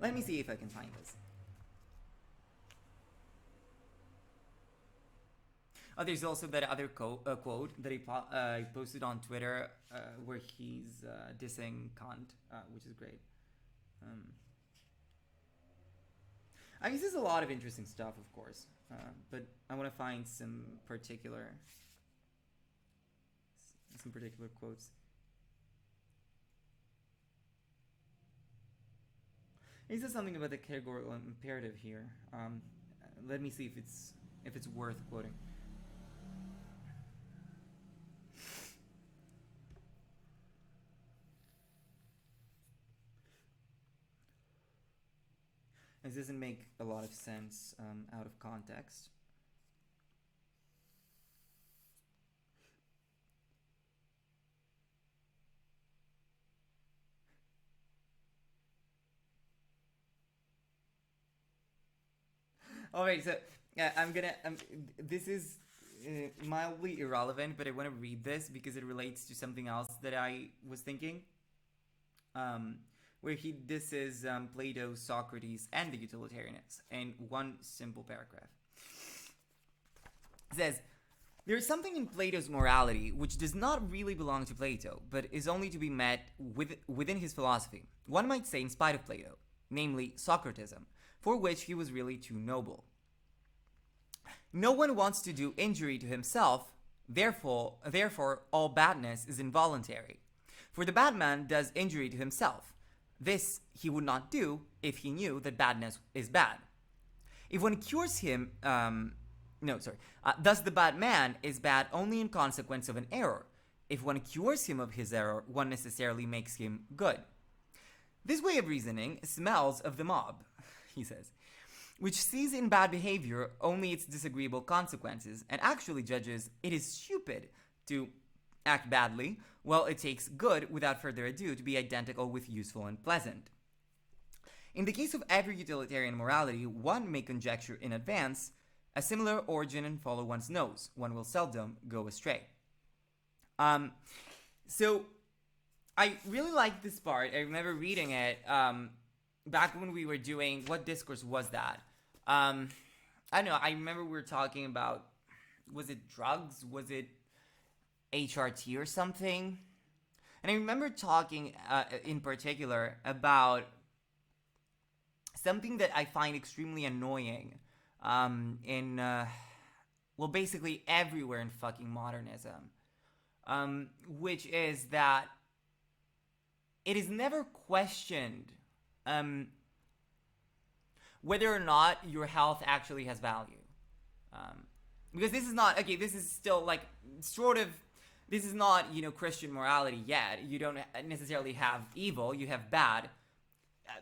Let me see if I can find this. Oh, there's also that other quote that he posted on Twitter where he's dissing Kant, which is great. I guess there's a lot of interesting stuff, of course, but I want to find some particular quotes. He says something about the categorical imperative here. Let me see if it's worth quoting. This doesn't make a lot of sense out of context. Alright, so this is mildly irrelevant, but I want to read this because it relates to something else that I was thinking. Where this is Plato, Socrates, and the utilitarians in one simple paragraph. It says, there is something in Plato's morality which does not really belong to Plato, but is only to be met within his philosophy. One might say in spite of Plato, namely Socratism, for which he was really too noble. No one wants to do injury to himself, therefore all badness is involuntary. For the bad man does injury to himself. This he would not do if he knew that badness is bad. If one cures him, thus the bad man is bad only in consequence of an error. If one cures him of his error, one necessarily makes him good. This way of reasoning smells of the mob, he says, which sees in bad behavior only its disagreeable consequences and actually judges it is stupid to act badly, while it takes good without further ado to be identical with useful and pleasant. In the case of every utilitarian morality, one may conjecture in advance a similar origin and follow one's nose. One will seldom go astray. So I really like this part. I remember reading it back when we were doing, what discourse was that? I don't know. I remember we were talking about, was it drugs? Was it HRT or something? And I remember talking in particular about something that I find extremely annoying basically everywhere in fucking modernism, which is that it is never questioned whether or not your health actually has value. Because this is not, okay, this is still like sort of, this is not, Christian morality yet. You don't necessarily have evil, you have bad.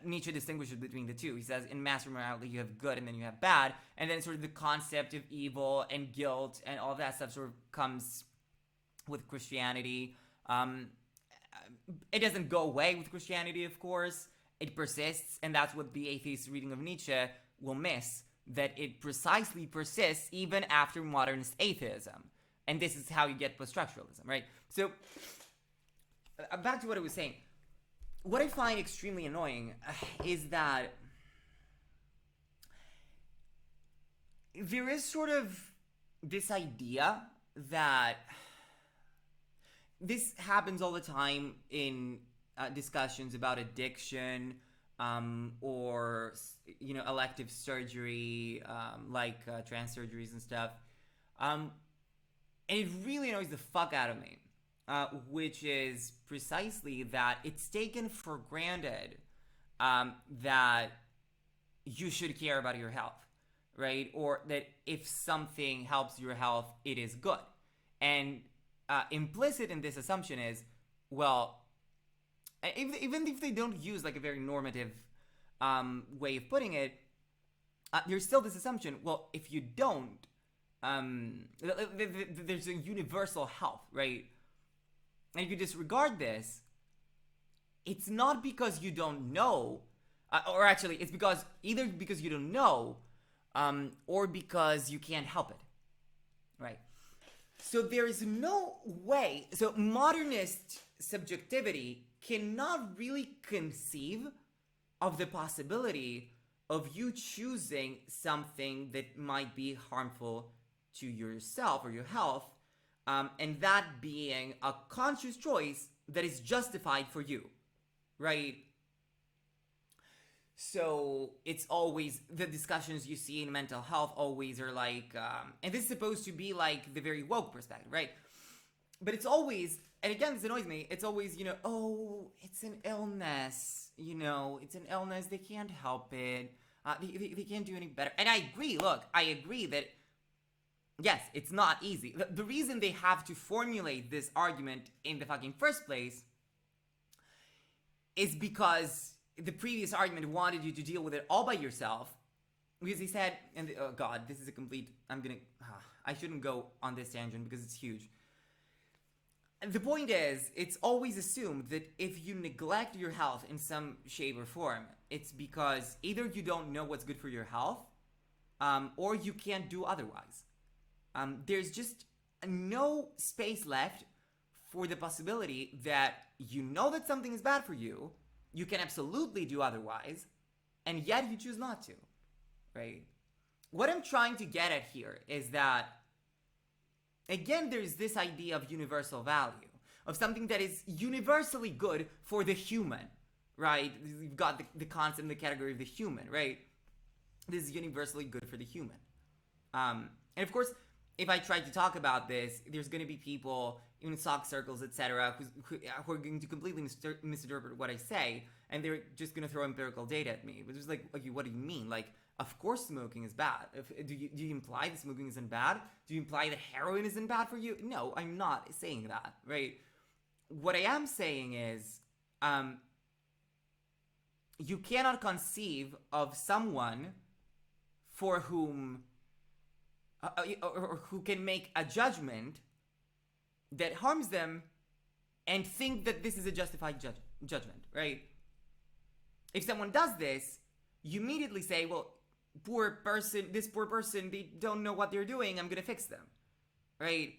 Nietzsche distinguishes between the two. He says in mass morality you have good and then you have bad. And then sort of the concept of evil and guilt and all that stuff sort of comes with Christianity. It doesn't go away with Christianity, of course. It persists, and that's what the atheist reading of Nietzsche will miss, that it precisely persists even after modernist atheism. And this is how you get post-structuralism, right? So, back to what I was saying. what I find extremely annoying is that there is sort of this idea that this happens all the time in discussions about addiction, or elective surgery, like trans surgeries and stuff, and it really annoys the fuck out of me, which is precisely that it's taken for granted that you should care about your health, right? Or that if something helps your health, it is good. And implicit in this assumption is, well, even if they don't use like a very normative way of putting it, there's still this assumption, well, if you don't, there's a universal health, right? And if you disregard this, it's not because you don't know, or actually, it's either because you don't know, or because you can't help it, right? So there is no way. So modernist subjectivity cannot really conceive of the possibility of you choosing something that might be harmful to yourself or your health, and that being a conscious choice that is justified for you, right? So it's always, the discussions you see in mental health always are like, and this is supposed to be like the very woke perspective, right? But it's always, and again, this annoys me, it's always, oh, it's an illness, it's an illness, they can't help it, they can't do any better. And I agree that, yes, it's not easy. The reason they have to formulate this argument in the fucking first place is because the previous argument wanted you to deal with it all by yourself, because he said, and oh god, this is a complete, I shouldn't go on this tangent because it's huge. The point is, it's always assumed that if you neglect your health in some shape or form, it's because either you don't know what's good for your health, or you can't do otherwise. There's just no space left for the possibility that you know that something is bad for you, you can absolutely do otherwise, and yet you choose not to, right? What I'm trying to get at here is that, again, there's this idea of universal value, of something that is universally good for the human, right? You've got the concept, the category of the human, right? This is universally good for the human. And of course, if I try to talk about this, there's going to be people in sock circles, etc., who are going to completely misinterpret what I say, and they're just going to throw empirical data at me. But it's like, okay, what do you mean? Like, of course smoking is bad. Do you imply that smoking isn't bad? Do you imply that heroin isn't bad for you? No, I'm not saying that, right? What I am saying is, you cannot conceive of someone for whom, or who can make a judgment that harms them and think that this is a justified judgment, right? If someone does this, you immediately say, well, this poor person, they don't know what they're doing, I'm gonna fix them, right?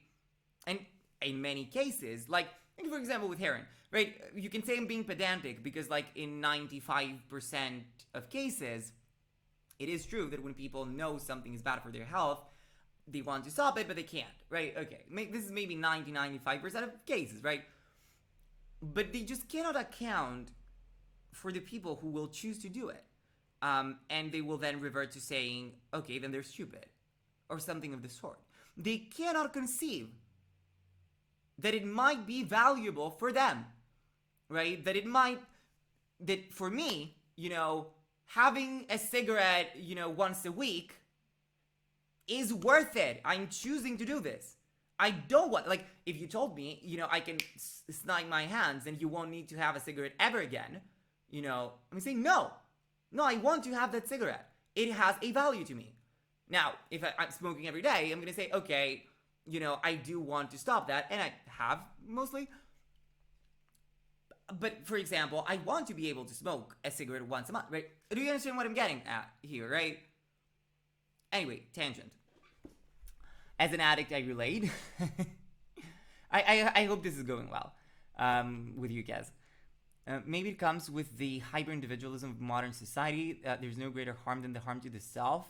And in many cases, like, for example, with heroin, right? You can say I'm being pedantic because, like, in 95% of cases, it is true that when people know something is bad for their health, they want to stop it, but they can't, right? Okay, this is maybe 95% of cases, right? But they just cannot account for the people who will choose to do it. And they will then revert to saying, okay, then they're stupid, or something of the sort. They cannot conceive that it might be valuable for them, right? That for me, having a cigarette, once a week is worth it. I'm choosing to do this. I don't want, like, if you told me, I can snag my hands and you won't need to have a cigarette ever again, I'm saying no, I want to have that cigarette. It has a value to me. Now, if I'm smoking every day, I'm going to say, okay, I do want to stop that, and I have, mostly. But, for example, I want to be able to smoke a cigarette once a month, right? Do you understand what I'm getting at here, right? Anyway, tangent. As an addict, I relate. I hope this is going well with you guys. Maybe it comes with the hyper-individualism of modern society. There's no greater harm than the harm to the self.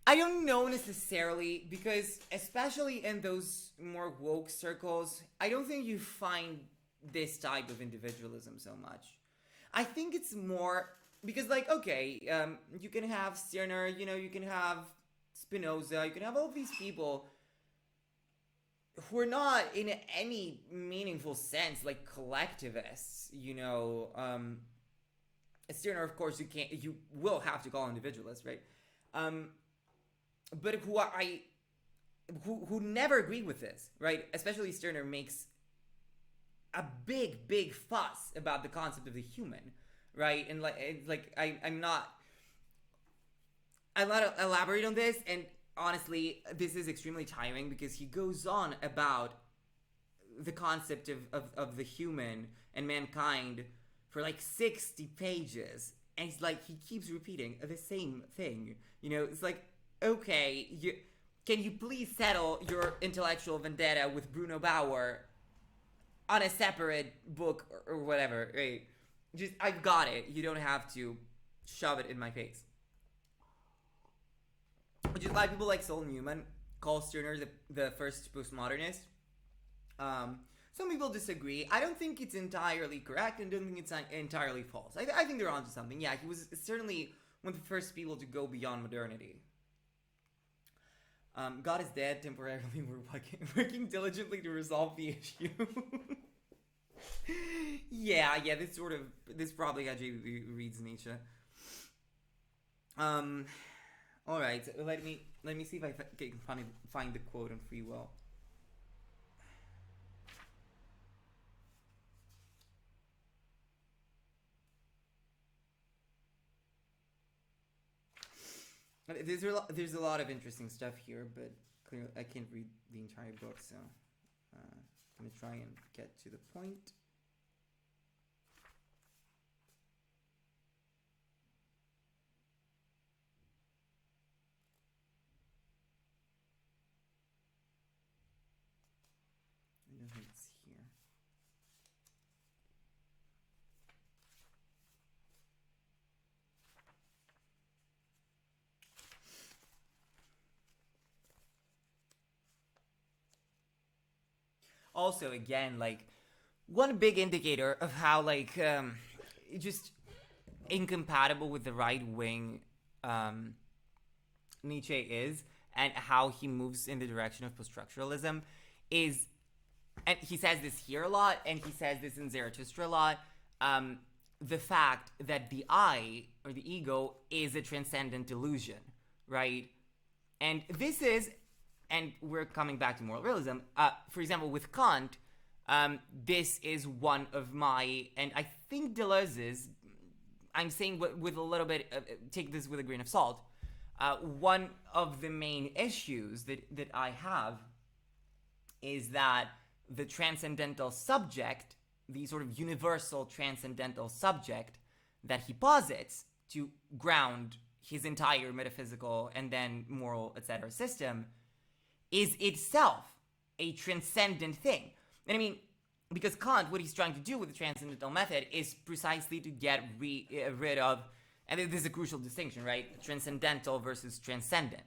I don't know necessarily, because especially in those more woke circles, I don't think you find this type of individualism so much. I think it's more because, like, okay, you can have Stirner, you can have Spinoza, you can have all of these people who are not in any meaningful sense like collectivists. Stirner, of course, you will have to call individualists, right? But who never agree with this, right? Especially Stirner makes a big fuss about the concept of the human, right? And I'm not elaborate on this, and honestly, this is extremely tiring because he goes on about the concept of the human and mankind for like 60 pages, and he's like, he keeps repeating the same thing. It's like, okay, can you please settle your intellectual vendetta with Bruno Bauer on a separate book or whatever, right? Just, I've got it. You don't have to shove it in my face. Which is why people like Sol Newman call Stirner the first postmodernist. Some people disagree. I don't think it's entirely correct, and don't think it's entirely false. I think they're onto something. Yeah, he was certainly one of the first people to go beyond modernity. God is dead. Temporarily, we're working diligently to resolve the issue. yeah. This probably actually reads Nietzsche. All right. So let me see if I can find the quote on free will. There's a lot of interesting stuff here, but clearly I can't read the entire book, so I'm gonna try and get to the point. I don't think it's here. Also, again, like, one big indicator of how, like, just incompatible with the right wing Nietzsche is, and how he moves in the direction of post-structuralism is, and he says this here a lot, and he says this in Zarathustra a lot, the fact that the I, or the ego, is a transcendent illusion, right? And this is, and we're coming back to moral realism, for example, with Kant, this is one of my, and I think Deleuze's, I'm saying with a little bit, take this with a grain of salt, one of the main issues that I have is that the transcendental subject, the sort of universal transcendental subject that he posits to ground his entire metaphysical and then moral, etc. system, is itself a transcendent thing. And I mean, because Kant, what he's trying to do with the Transcendental Method is precisely to get rid of, and this is a crucial distinction, right? Transcendental versus transcendent,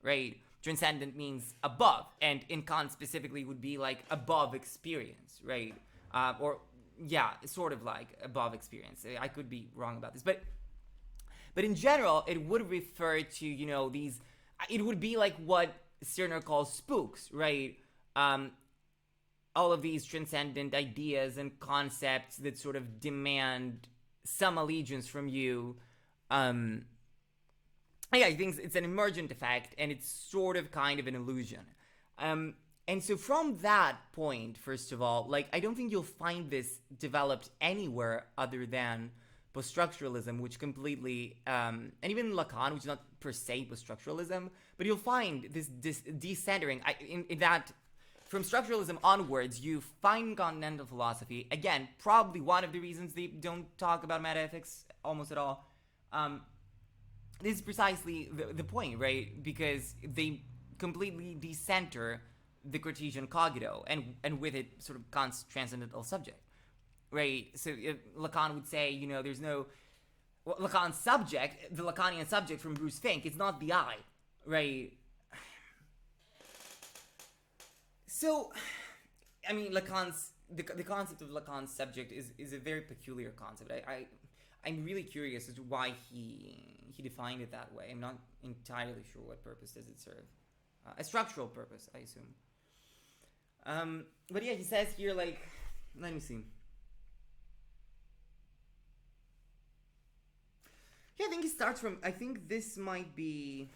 right? Transcendent means above, and in Kant specifically would be like above experience, right? Or, yeah, sort of like above experience. I could be wrong about this, but in general, it would refer to, these, it would be like what Stirner calls spooks, right? All of these transcendent ideas and concepts that sort of demand some allegiance from you. I think it's an emergent effect, and it's sort of kind of an illusion. And so from that point, first of all, like, I don't think you'll find this developed anywhere other than post-structuralism, which completely, and even Lacan, which is not per se post-structuralism, but you'll find this decentering, in that from structuralism onwards, you find continental philosophy, again, probably one of the reasons they don't talk about metaethics almost at all. This is precisely the point, right? Because they completely decenter the Cartesian cogito, and with it, sort of Kant's transcendental subject. right? So Lacan would say, there's no Lacan's subject, the Lacanian subject from Bruce Fink, it's not the I, right? So, I mean, the concept of Lacan's subject is a very peculiar concept. I'm really curious as to why he defined it that way. I'm not entirely sure what purpose does it serve. A structural purpose, I assume. But yeah, he says here, like, let me see. Yeah, I think he starts from, I think this might be...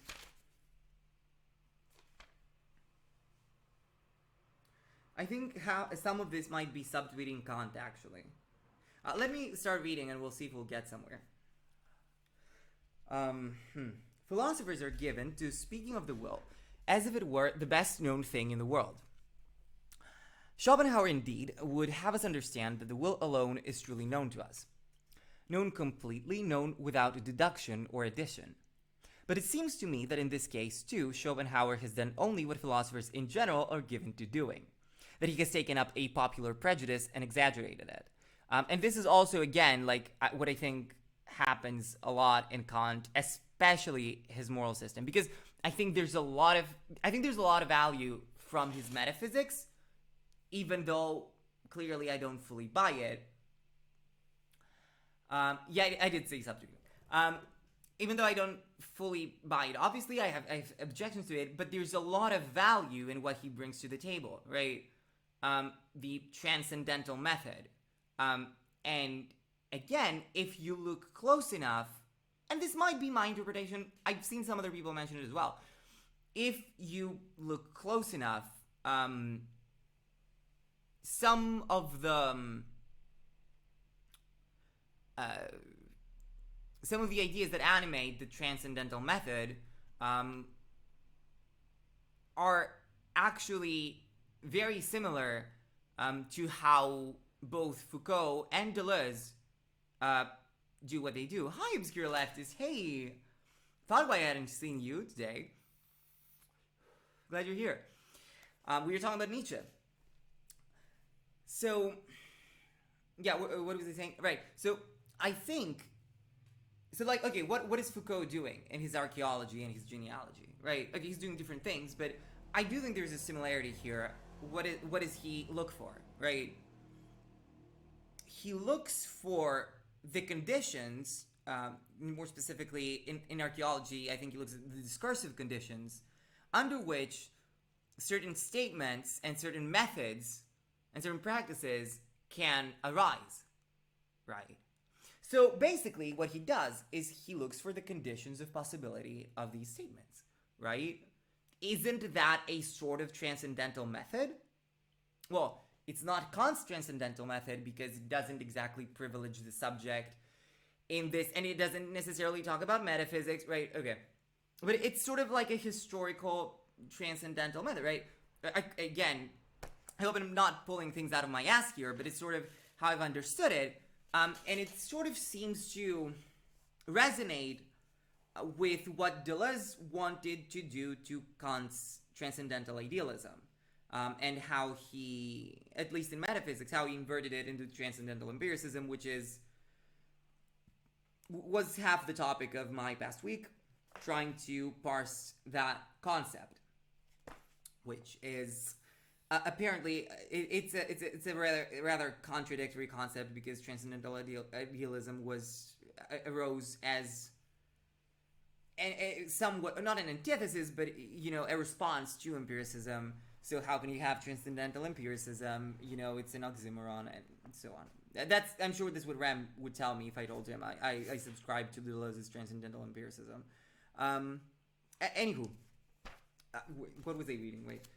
I think how some of this might be subtweeting Kant, actually. Let me start reading and we'll see if we'll get somewhere. Philosophers are given to speaking of the will as if it were the best known thing in the world. Schopenhauer, indeed, would have us understand that the will alone is truly known to us. Known completely, known without deduction or addition. But it seems to me that in this case, too, Schopenhauer has done only what philosophers in general are given to doing. That he has taken up a popular prejudice and exaggerated it. And this is also, again, like what I think happens a lot in Kant, especially his moral system, because I think there's a lot of value from his metaphysics, even though clearly I don't fully buy it. Yeah, I did say subject. Even though I don't fully buy it, obviously I have objections to it, but there's a lot of value in what he brings to the table, right? The Transcendental Method. And again, if you look close enough, and this might be my interpretation, I've seen some other people mention it as well. If you look close enough, some of the ideas that animate the Transcendental Method are actually very similar to how both Foucault and Deleuze do what they do. Hi, Obscure Leftist. Hey, thought I hadn't seen you today. Glad you're here. We were talking about Nietzsche. So, yeah, what was I saying? Right, so I think, so like, okay, what is Foucault doing in his archaeology and his genealogy, right? Okay, he's doing different things, but I do think there's a similarity here. What does he look for, right? He looks for the conditions, more specifically in archaeology, I think he looks at the discursive conditions under which certain statements and certain methods and certain practices can arise, right? So basically what he does is he looks for the conditions of possibility of these statements, right? Isn't that a sort of transcendental method? Well, it's not Kant's transcendental method because it doesn't exactly privilege the subject in this, and it doesn't necessarily talk about metaphysics, right? Okay. But it's sort of like a historical transcendental method, right? Again, I hope I'm not pulling things out of my ass here, but it's sort of how I've understood it. And it sort of seems to resonate with what Deleuze wanted to do to Kant's transcendental idealism. And how he, at least in metaphysics, how he inverted it into transcendental empiricism, which was half the topic of my past week, trying to parse that concept, which is apparently it's a rather contradictory concept, because transcendental idealism arose as somewhat, not an antithesis, but a response to empiricism. So how can you have transcendental empiricism? It's an oxymoron, and so on. I'm sure this Ram would tell me if I told him I subscribe to Deleuze's transcendental empiricism. Anywho, what was I reading? Wait.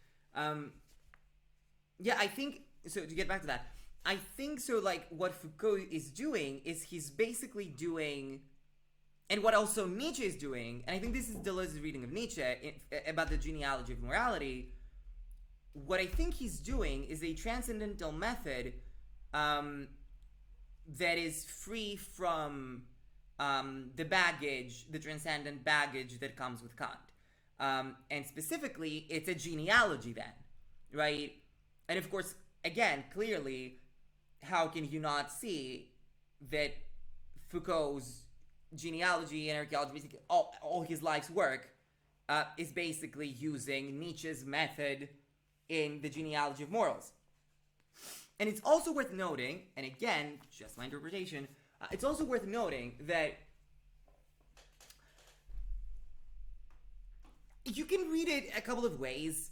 Yeah, I think, so to get back to that, I think so, like, what Foucault is doing is he's basically doing, and what also Nietzsche is doing, and I think this is Deleuze's reading of Nietzsche about the genealogy of morality. What I think he's doing is a transcendental method that is free from the transcendent baggage that comes with Kant. And specifically, it's a genealogy then, right? And of course, again, clearly, how can you not see that Foucault's genealogy and archaeology, basically all his life's work, is basically using Nietzsche's method in the genealogy of morals. And it's also worth noting, and again, just my interpretation, it's also worth noting that you can read it a couple of ways.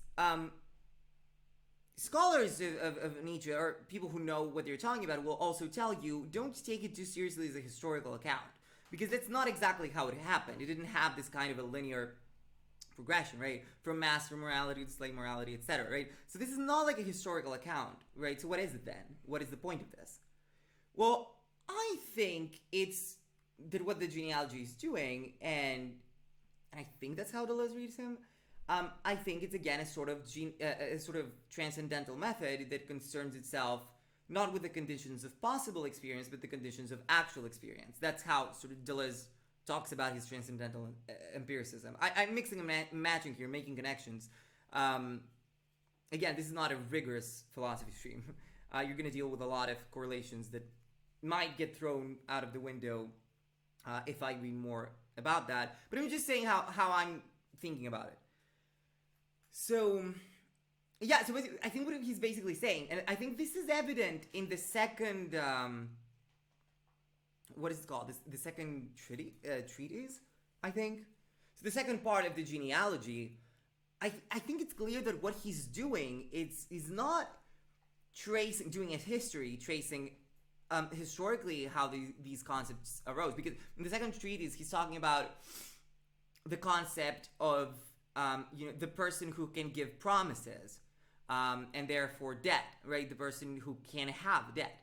Scholars of Nietzsche, or people who know what they're talking about, will also tell you, don't take it too seriously as a historical account. Because that's not exactly how it happened. It didn't have this kind of a linear progression, right? From master morality to slave morality, etc., right? So this is not like a historical account, right? So what is it then? What is the point of this? Well, I think it's that what the genealogy is doing, and I think that's how Deleuze reads him. I think it's again a sort of transcendental method that concerns itself not with the conditions of possible experience, but the conditions of actual experience. That's how sort of Deleuze talks about his transcendental empiricism. I'm mixing and matching here, making connections. Again, this is not a rigorous philosophy stream. You're going to deal with a lot of correlations that might get thrown out of the window if I read more about that. But I'm just saying how I'm thinking about it. So, yeah, so I think what he's basically saying, and I think this is evident in the second, what is it called? The second treatise, I think. So the second part of the genealogy, I think it's clear that what he's doing is not doing a history, tracing historically how these concepts arose. Because in the second treatise, he's talking about the concept of the person who can give promises, and therefore debt, right? The person who can have debt.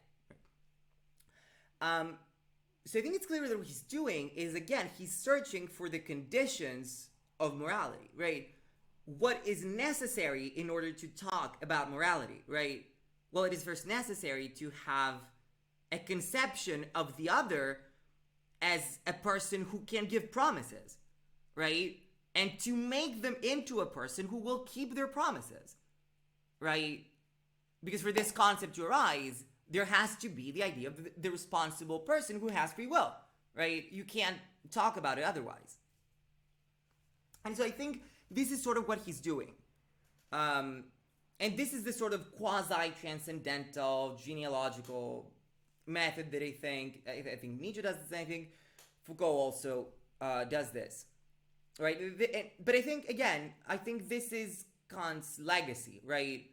So I think it's clear that what he's doing is, again, he's searching for the conditions of morality, right? What is necessary in order to talk about morality, right? Well, it is first necessary to have a conception of the other as a person who can give promises, right? And to make them into a person who will keep their promises, right? Because for this concept to arise, there has to be the idea of the responsible person who has free will, right? You can't talk about it otherwise. And so I think this is sort of what he's doing. And this is the sort of quasi-transcendental, genealogical method that I think Nietzsche does this, and I think Foucault also does this. Right, but I think again, this is Kant's legacy, right?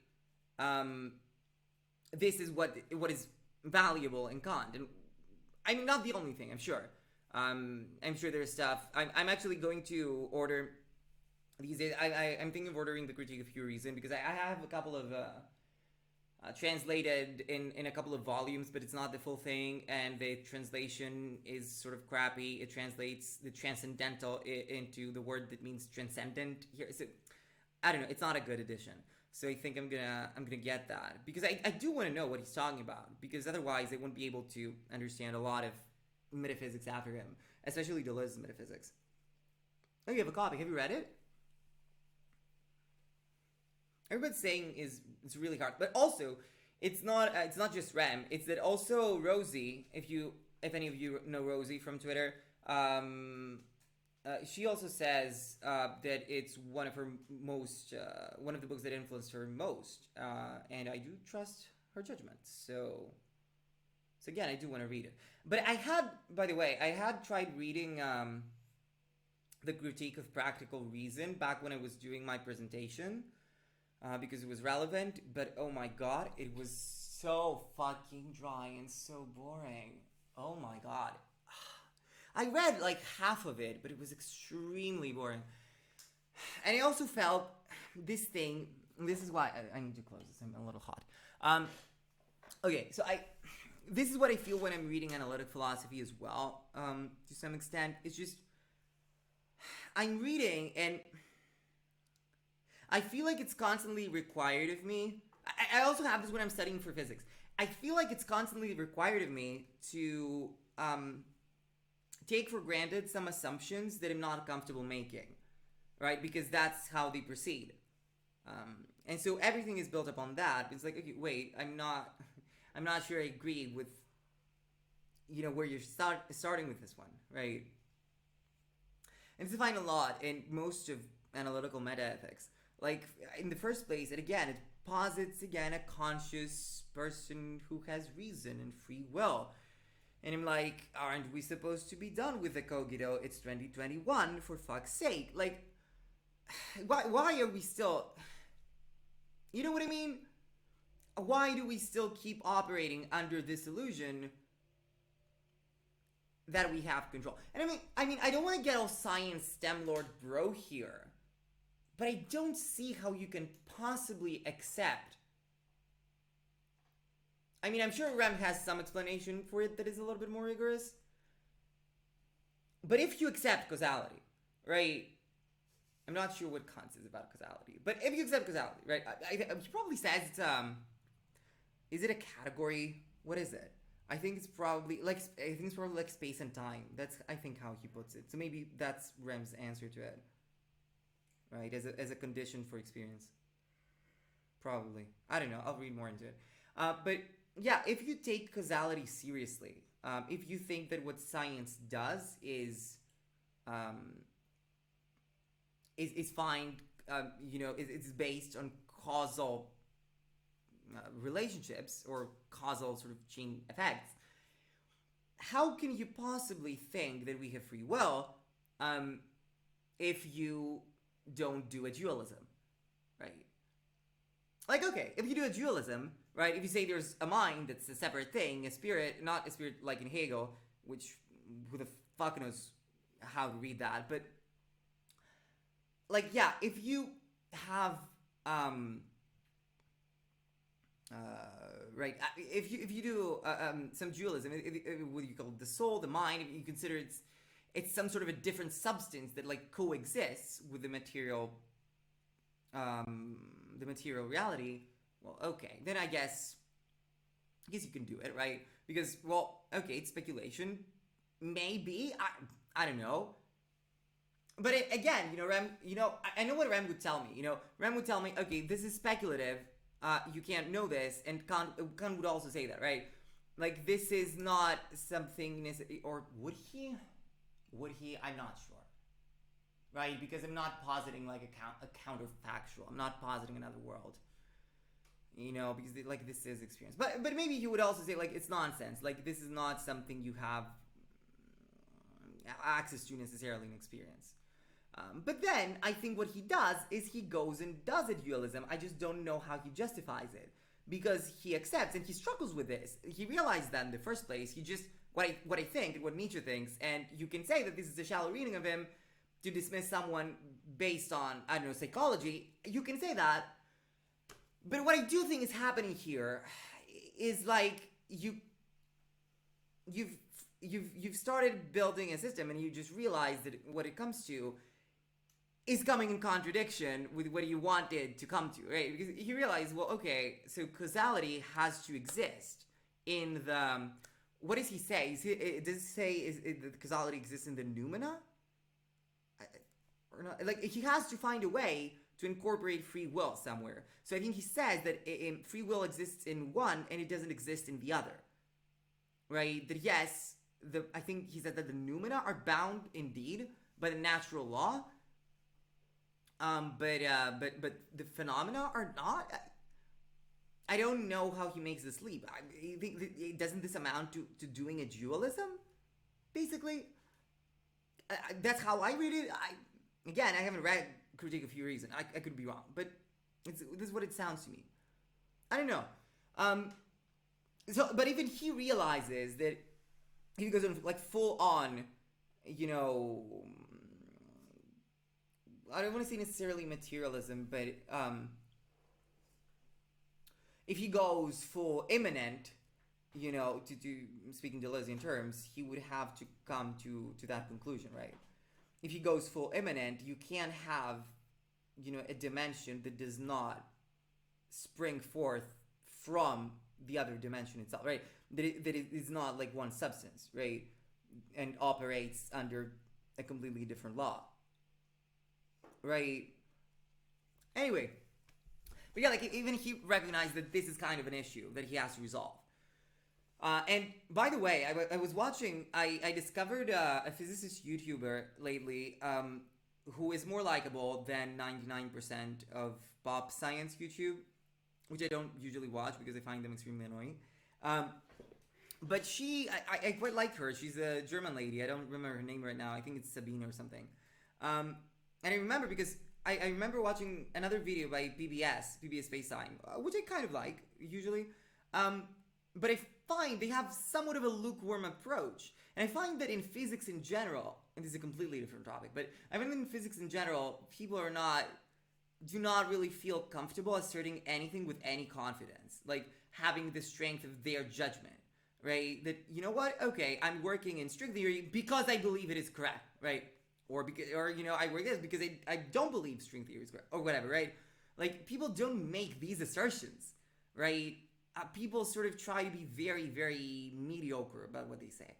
This is what is valuable in Kant, and I mean not the only thing. I'm sure. I'm sure there's stuff. I'm actually going to order these days. I'm thinking of ordering the Critique of Pure Reason because I have a couple of translated in a couple of volumes, but it's not the full thing, and the translation is sort of crappy. It translates the transcendental into the word that means transcendent here. So I don't know. It's not a good edition. So I think I'm gonna get that because I do want to know what he's talking about, because otherwise I wouldn't be able to understand a lot of metaphysics after him, especially Deleuze's metaphysics. Oh, you have a copy. Have you read it? Everybody's saying it's really hard, but also it's not just Rem. It's that also Rosie, if any of you know Rosie from Twitter, she also says that it's one of the books that influenced her most, and I do trust her judgment. So again, I do want to read it. But I had tried reading the Critique of Practical Reason back when I was doing my presentation. Because it was relevant, but oh my god, it was so fucking dry and so boring. Oh my god. I read like half of it, but it was extremely boring. And I also felt this is why I need to close this, I'm a little hot. Okay, so this is what I feel when I'm reading analytic philosophy as well, to some extent. It's just, I'm reading and I feel like it's constantly required of me. I also have this when I'm studying for physics. I feel like it's constantly required of me to take for granted some assumptions that I'm not comfortable making, right? Because that's how they proceed. And so everything is built upon that. It's like, okay, wait, I'm not I'm not sure I agree with, where you're starting with this one, right? And it's defined a lot in most of analytical metaethics. Like, in the first place, it posits, again, a conscious person who has reason and free will. And I'm like, aren't we supposed to be done with the cogito? It's 2021, for fuck's sake. Like, why are we still... You know what I mean? Why do we still keep operating under this illusion that we have control? And I mean, I don't want to get all science STEM Lord bro here, but I don't see how you can possibly accept. I mean, I'm sure Rem has some explanation for it that is a little bit more rigorous. But if you accept causality, right? I'm not sure what Kant says about causality, but if you accept causality, right? He probably says it's is it a category? What is it? I think it's probably like space and time. That's, I think, how he puts it. So maybe that's Rem's answer to it, right? As a condition for experience. Probably. I don't know. I'll read more into it. But yeah, if you take causality seriously, if you think that what science does is find, it's based on causal relationships or causal sort of chain effects, how can you possibly think that we have free will if you don't do a dualism, right? Like, okay, if you do a dualism, right, if you say there's a mind that's a separate thing, a spirit, not a spirit like in Hegel, which who the fuck knows how to read that, but like, yeah, if you have right, if you do some dualism, what do you call it, the soul, the mind, if you consider it's some sort of a different substance that like coexists with the material reality, well, okay, then I guess you can do it, right? Because, well, okay, it's speculation, maybe, I don't know. But again, Rem, I know what Rem would tell me. Rem would tell me, okay, this is speculative. You can't know this, and Kant would also say that, right? Like, this is not something or would he? I'm not sure, right? Because I'm not positing like a counterfactual. I'm not positing another world, because like this is experience. But maybe he would also say like it's nonsense. Like this is not something you have access to necessarily in experience. But then I think what he does is he goes and does a dualism. I just don't know how he justifies it, because he accepts and he struggles with this. He realized that in the first place. He just what I think and what Nietzsche thinks, and you can say that this is a shallow reading of him to dismiss someone based on, I don't know, psychology. You can say that, but what I do think is happening here is like you've started building a system and you just realize that what it comes to is coming in contradiction with what you wanted to come to, right? Because you realize, well, okay, so causality has to exist in the... What does he say? Does he say that causality exists in the noumena? Or not? Like, he has to find a way to incorporate free will somewhere. So I think he says that free will exists in one and it doesn't exist in the other, right? That yes, I think he said that the noumena are bound indeed by the natural law, but the phenomena are not. I don't know how he makes this leap. I think doesn't this amount to doing a dualism, basically? That's how I read it. I haven't read Critique of Free Reason. I could be wrong, but this is what it sounds to me. I don't know. But even he realizes that he goes on like full on, I don't want to say necessarily materialism, but if he goes full immanent, to speaking Deleuzean terms, he would have to come to that conclusion, right? If he goes full immanent, you can't have, a dimension that does not spring forth from the other dimension itself, right? That it is not like one substance, right? And operates under a completely different law, right? Anyway, but yeah, like even he recognized that this is kind of an issue that he has to resolve. And by the way, I was watching. I discovered a physicist YouTuber lately, who is more likable than 99% of pop science YouTube, which I don't usually watch because I find them extremely annoying. Um, but I quite like her. She's a German lady. I don't remember her name right now. I think it's Sabine or something. Um, and I remember because I remember watching another video by PBS Space Time, which I kind of like usually. Um, but I find they have somewhat of a lukewarm approach. And I find that in physics in general, and this is a completely different topic, but I find that in physics in general, people do not really feel comfortable asserting anything with any confidence. Like having the strength of their judgment, right? That, you know what? Okay, I'm working in string theory because I believe it is correct, right? Or because, or I work this because I don't believe string theory is correct, or whatever, right? Like people don't make these assertions, right? People sort of try to be very, very mediocre about what they say.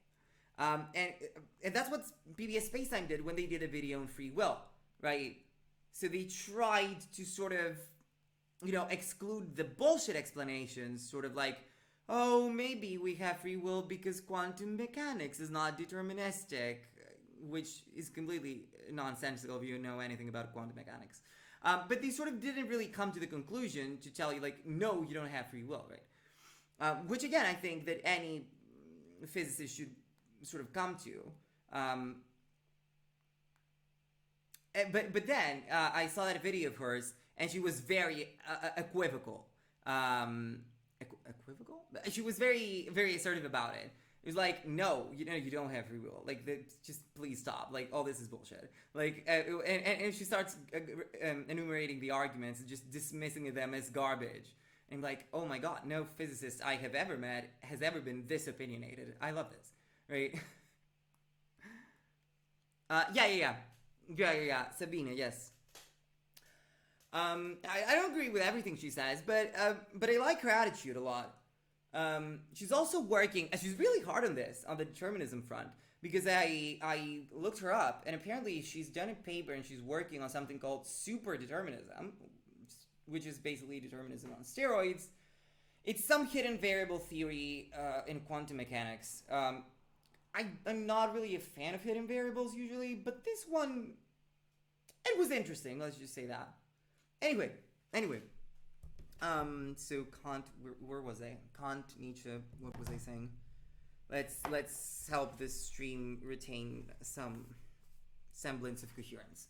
And that's what PBS Spacetime did when they did a video on free will, right? So they tried to sort of, exclude the bullshit explanations, sort of like, oh, maybe we have free will because quantum mechanics is not deterministic, which is completely nonsensical if you know anything about quantum mechanics. But they sort of didn't really come to the conclusion to tell you, like, no, you don't have free will, right? Which, again, I think that any physicist should sort of come to. But then I saw that video of hers, and she was very equivocal. Equivocal? She was very, very assertive about it. It was like, no, you don't have free will. Like, just please stop. Like, all this is bullshit. Like, and she starts enumerating the arguments and just dismissing them as garbage. And I'm like, oh my god, no physicist I have ever met has ever been this opinionated. I love this, right? Yeah. Sabine, yes. I don't agree with everything she says, but I like her attitude a lot. She's also working, and she's really hard on this, on the determinism front, because I looked her up, and apparently she's done a paper and she's working on something called super determinism, which is basically determinism on steroids. It's some hidden variable theory in quantum mechanics. I'm not really a fan of hidden variables usually, but this one, it was interesting, let's just say that. Anyway. So Kant, where was I? Kant, Nietzsche, what was I saying? Let's help this stream retain some semblance of coherence.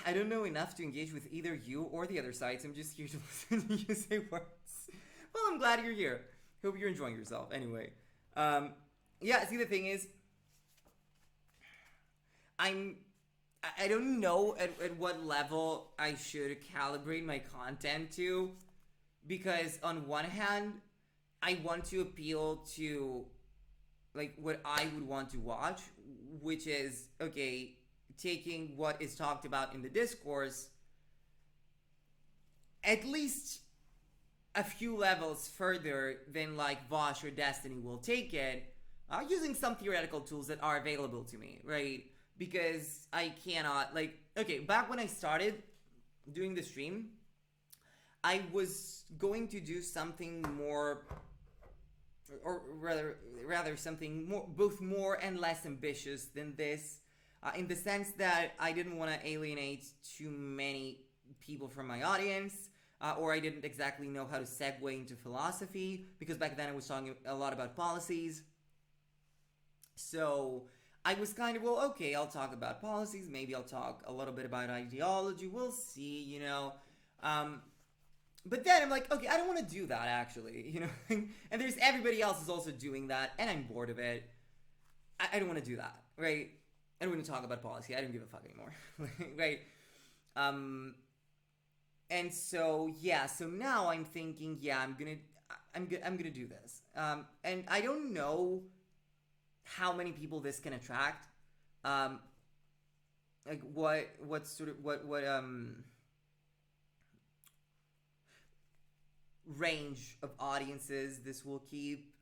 I don't know enough to engage with either you or the other sides. I'm just here to listen to you say words. Well, I'm glad you're here. Hope you're enjoying yourself. Anyway, see, the thing is, I don't know at what level I should calibrate my content to, because on one hand, I want to appeal to, like, what I would want to watch, which is, okay, taking what is talked about in the discourse at least a few levels further than, like, Vosh or Destiny will take it, using some theoretical tools that are available to me, right? Because I cannot, like, okay, back when I started doing the stream, I was going to do something more, or rather something more, both more and less ambitious than this, in the sense that I didn't want to alienate too many people from my audience, or I didn't exactly know how to segue into philosophy, because back then I was talking a lot about policies. So I was kind of, well, okay, I'll talk about policies, maybe I'll talk a little bit about ideology, we'll see, but then I'm like, okay, I don't want to do that, actually, and there's everybody else is also doing that, and I'm bored of it. I don't want to do that, right? I don't want to talk about policy, I don't give a fuck anymore, right? And so, so now I'm thinking, I'm gonna do this, and I don't know how many people this can attract, like what range of audiences this will keep,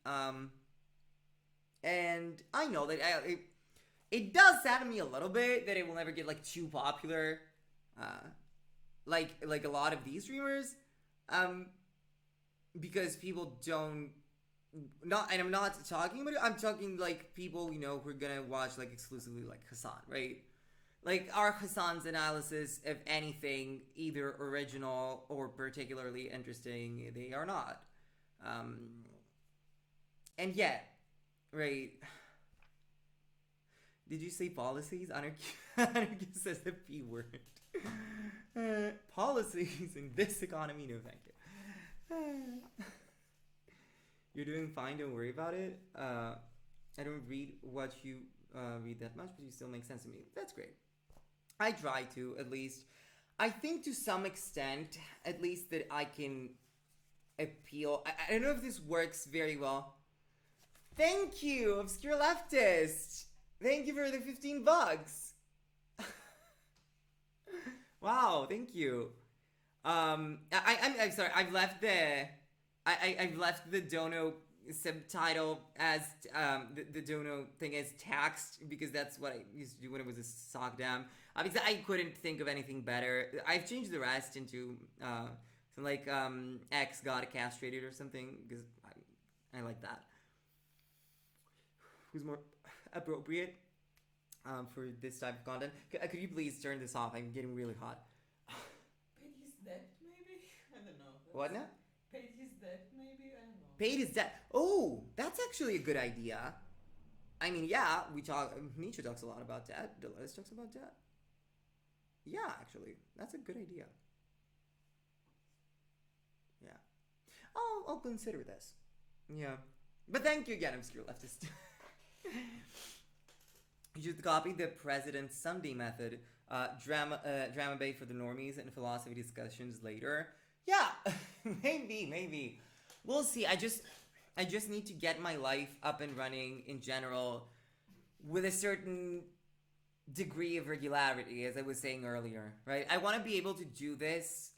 and I know that it does sadden me a little bit that it will never get, like, too popular, like a lot of these streamers, because people don't not, and I'm not talking about it. I'm talking like people, you know, who are gonna watch like exclusively like Hassan, right? Like, are Hassan's analysis of anything either original or particularly interesting? They are not. Um, and yet, right? Did you say policies? Anarchy says the P word. Policies in this economy, no thank you. You're doing fine, don't worry about it. I don't read what you read that much, but you still make sense to me. That's great. I try to, at least. I think to some extent, at least, that I can appeal. I don't know if this works very well. Thank you, Obscure Leftist. Thank you for the $15. Wow, thank you. I'm sorry. I've left the Dono subtitle as the Dono thing as text because that's what I used to do when it was a sock dam. Because I couldn't think of anything better. I've changed the rest into something like X got castrated or something because I like that. Who's more appropriate for this type of content? Could you please turn this off? I'm getting really hot. Paid his debt, maybe? I don't know. What now? Paid his debt, maybe? I don't know. Paid his debt. Oh, that's actually a good idea. I mean, yeah, Nietzsche talks a lot about debt. Deleuze talks about debt. Yeah, actually, that's a good idea. Yeah. I'll consider this. Yeah. But thank you again, Obscure Leftist. You should copy the President's Sunday Method, drama bay for the normies and philosophy discussions later. Yeah, maybe. We'll see. I just need to get my life up and running in general with a certain degree of regularity, as I was saying earlier, right? I want to be able to do this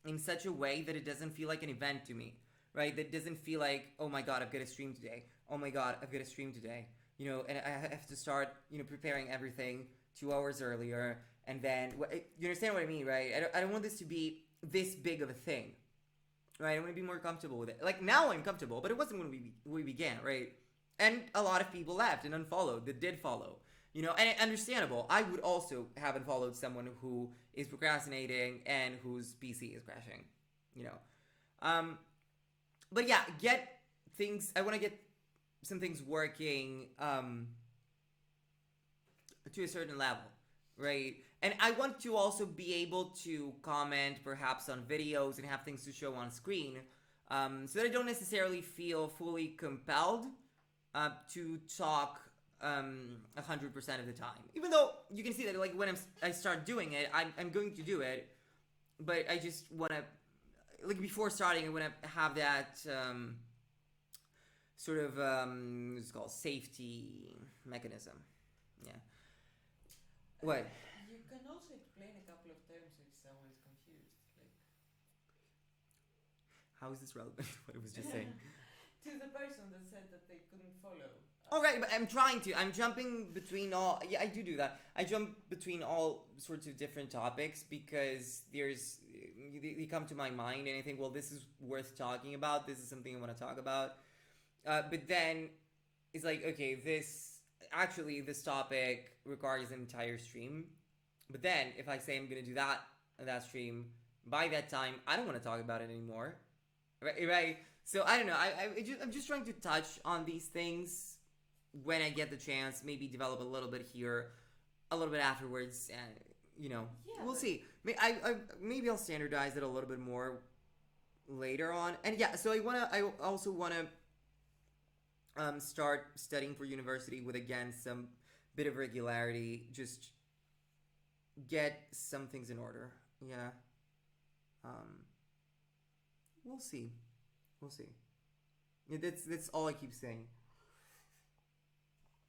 in such a way that it doesn't feel like an event to me, right? That doesn't feel like, oh my god, I've got to stream today. Oh my god, I've got to stream today. You know, and I have to start, you know, preparing everything 2 hours earlier, and then you understand what I mean, right? I don't want this to be this big of a thing, right? I want to be more comfortable with it. Like now, I'm comfortable, but it wasn't when we began, right? And a lot of people left and unfollowed that did follow, you know, and understandable. I would also have unfollowed someone who is procrastinating and whose PC is crashing, you know. But yeah, I want to get some things working to a certain level, right? And I want to also be able to comment perhaps on videos and have things to show on screen, so that I don't necessarily feel fully compelled to talk 100% of the time. Even though you can see that, like, when I start doing it, I'm going to do it, but I just want to, like, before starting, I want to have that sort of what's it called, safety mechanism. Yeah. What? You can also explain a couple of terms if someone is confused. Like, how is this relevant to what I was just saying? to the person that said that they couldn't follow. All right, but I'm trying to. I'm jumping between all. Yeah, I do that. I jump between all sorts of different topics because they come to my mind and I think, well, this is worth talking about. This is something I want to talk about. But then it's like, okay, this topic requires an entire stream. But then if I say I'm going to do that stream, by that time, I don't want to talk about it anymore. Right? So I don't know. I'm just trying to touch on these things when I get the chance, maybe develop a little bit here, a little bit afterwards, and, you know, we'll see. Maybe I'll standardize it a little bit more later on. And yeah, so I also want to start studying for university with, again, some bit of regularity, just get some things in order. Yeah. We'll see. Yeah, that's all I keep saying.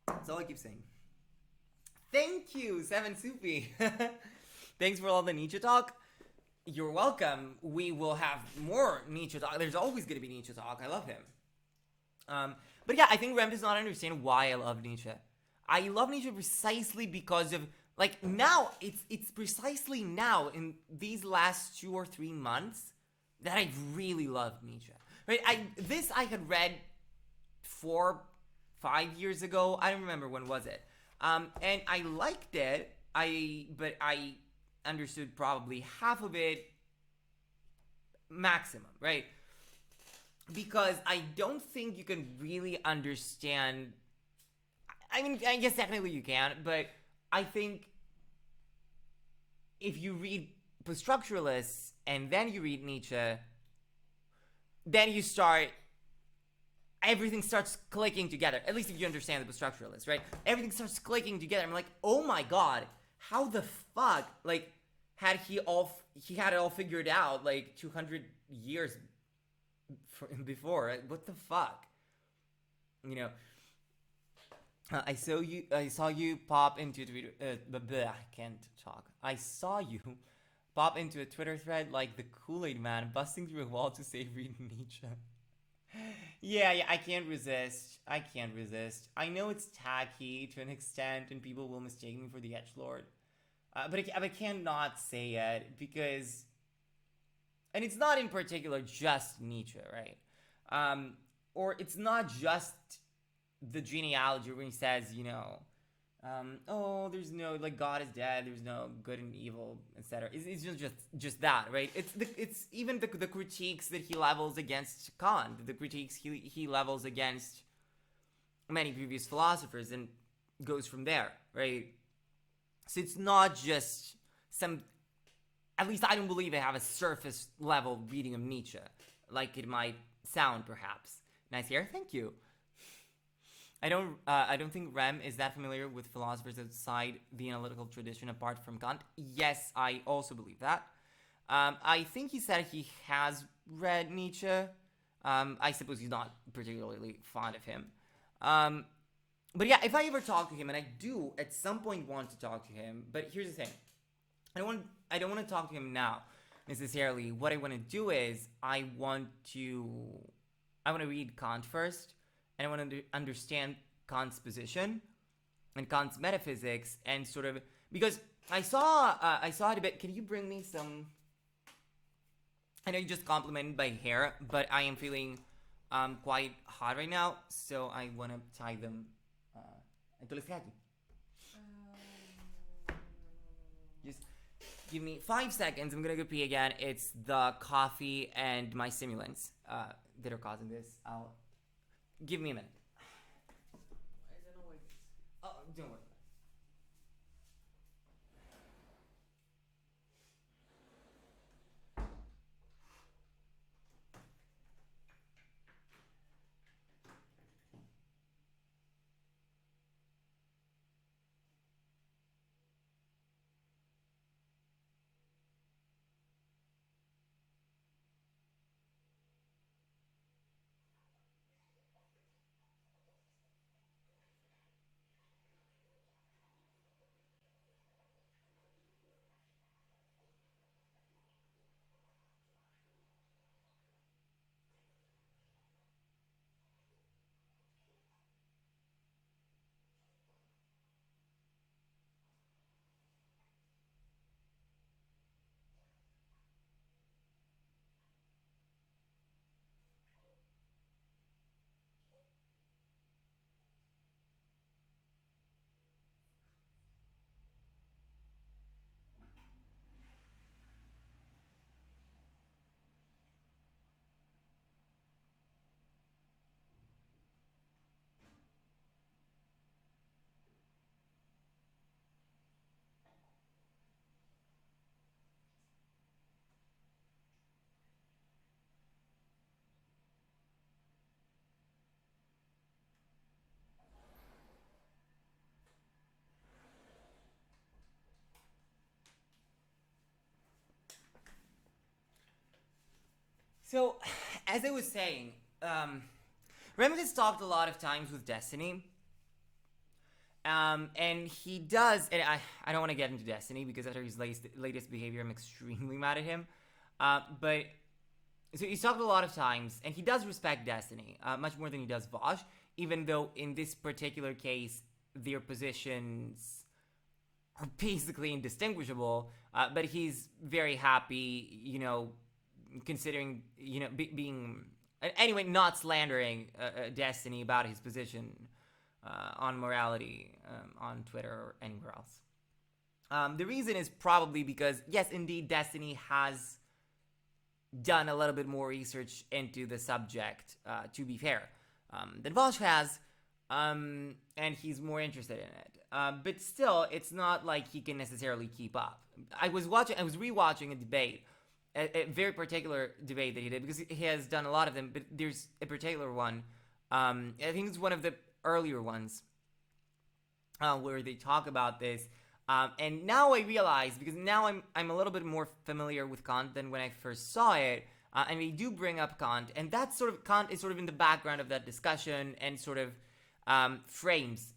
That's all I keep saying. Thank you, Seven Soupy. Thanks for all the Nietzsche talk. You're welcome. We will have more Nietzsche talk. There's always going to be Nietzsche talk. I love him. But yeah, I think Rem does not understand why I love Nietzsche. I love Nietzsche precisely because of, like, now, it's precisely now, in these last 2 or 3 months, that I really loved Nietzsche. Right? I had read 4, 5 years ago. I don't remember when was it. And I liked it. But I understood probably half of it maximum, right? Because I don't think you can really understand. I mean, I guess technically you can, but I think if you read post-structuralists and then you read Nietzsche, then you start. Everything starts clicking together. At least if you understand the post-structuralists, right? Everything starts clicking together. I'm like, oh my god, how the fuck? Like, he had it all figured out like 200 years before. Right? What the fuck? You know. I saw you pop into a Twitter. I can't talk. I saw you pop into a Twitter thread like the Kool-Aid man busting through a wall to say read Nietzsche. Yeah, I can't resist. I can't resist. I know it's tacky to an extent, and people will mistake me for the edgelord. But I cannot say it because, and it's not in particular just Nietzsche, right? Or it's not just the genealogy when he says, oh, there's no, like, God is dead, there's no good and evil, etc. It's just that, right? It's even the critiques that he levels against Kant, the critiques he levels against many previous philosophers, and goes from there, right? So it's not just some, at least I don't believe I have a surface level reading of Nietzsche, like it might sound, perhaps. Nice hair, thank you. I don't think Rem is that familiar with philosophers outside the analytical tradition apart from Kant. Yes, I also believe that. I think he said he has read Nietzsche. I suppose he's not particularly fond of him. But yeah, if I ever talk to him, and I do at some point want to talk to him, but here's the thing. I don't want to talk to him now necessarily. What I want to do is I want to read Kant first, and I want to understand Kant's position and Kant's metaphysics, and sort of, because I saw it a bit. Can you bring me some? I know you just complimented my hair, but I am feeling quite hot right now, so I want to tie them. Just give me 5 seconds. I'm gonna go pee again. It's the coffee and my stimulants that are causing this. Give me a minute. I don't know what it is. Oh, don't worry. So, as I was saying, Rem has talked a lot of times with Destiny. And he does, and I don't want to get into Destiny because after his latest behavior, I'm extremely mad at him. But so he's talked a lot of times, and he does respect Destiny much more than he does Vosh, even though in this particular case, their positions are basically indistinguishable. But he's very happy, considering, being Anyway, not slandering Destiny about his position on morality on Twitter or anywhere else. The reason is probably because, yes, indeed, Destiny has done a little bit more research into the subject, to be fair, than Vosh has, and he's more interested in it. But still, it's not like he can necessarily keep up. I was rewatching a debate, a very particular debate that he did, because he has done a lot of them, but there's a particular one, I think it's one of the earlier ones, where they talk about this. And now I realize, because now I'm a little bit more familiar with Kant than when I first saw it, and they do bring up Kant, and that sort of Kant is sort of in the background of that discussion and sort of frames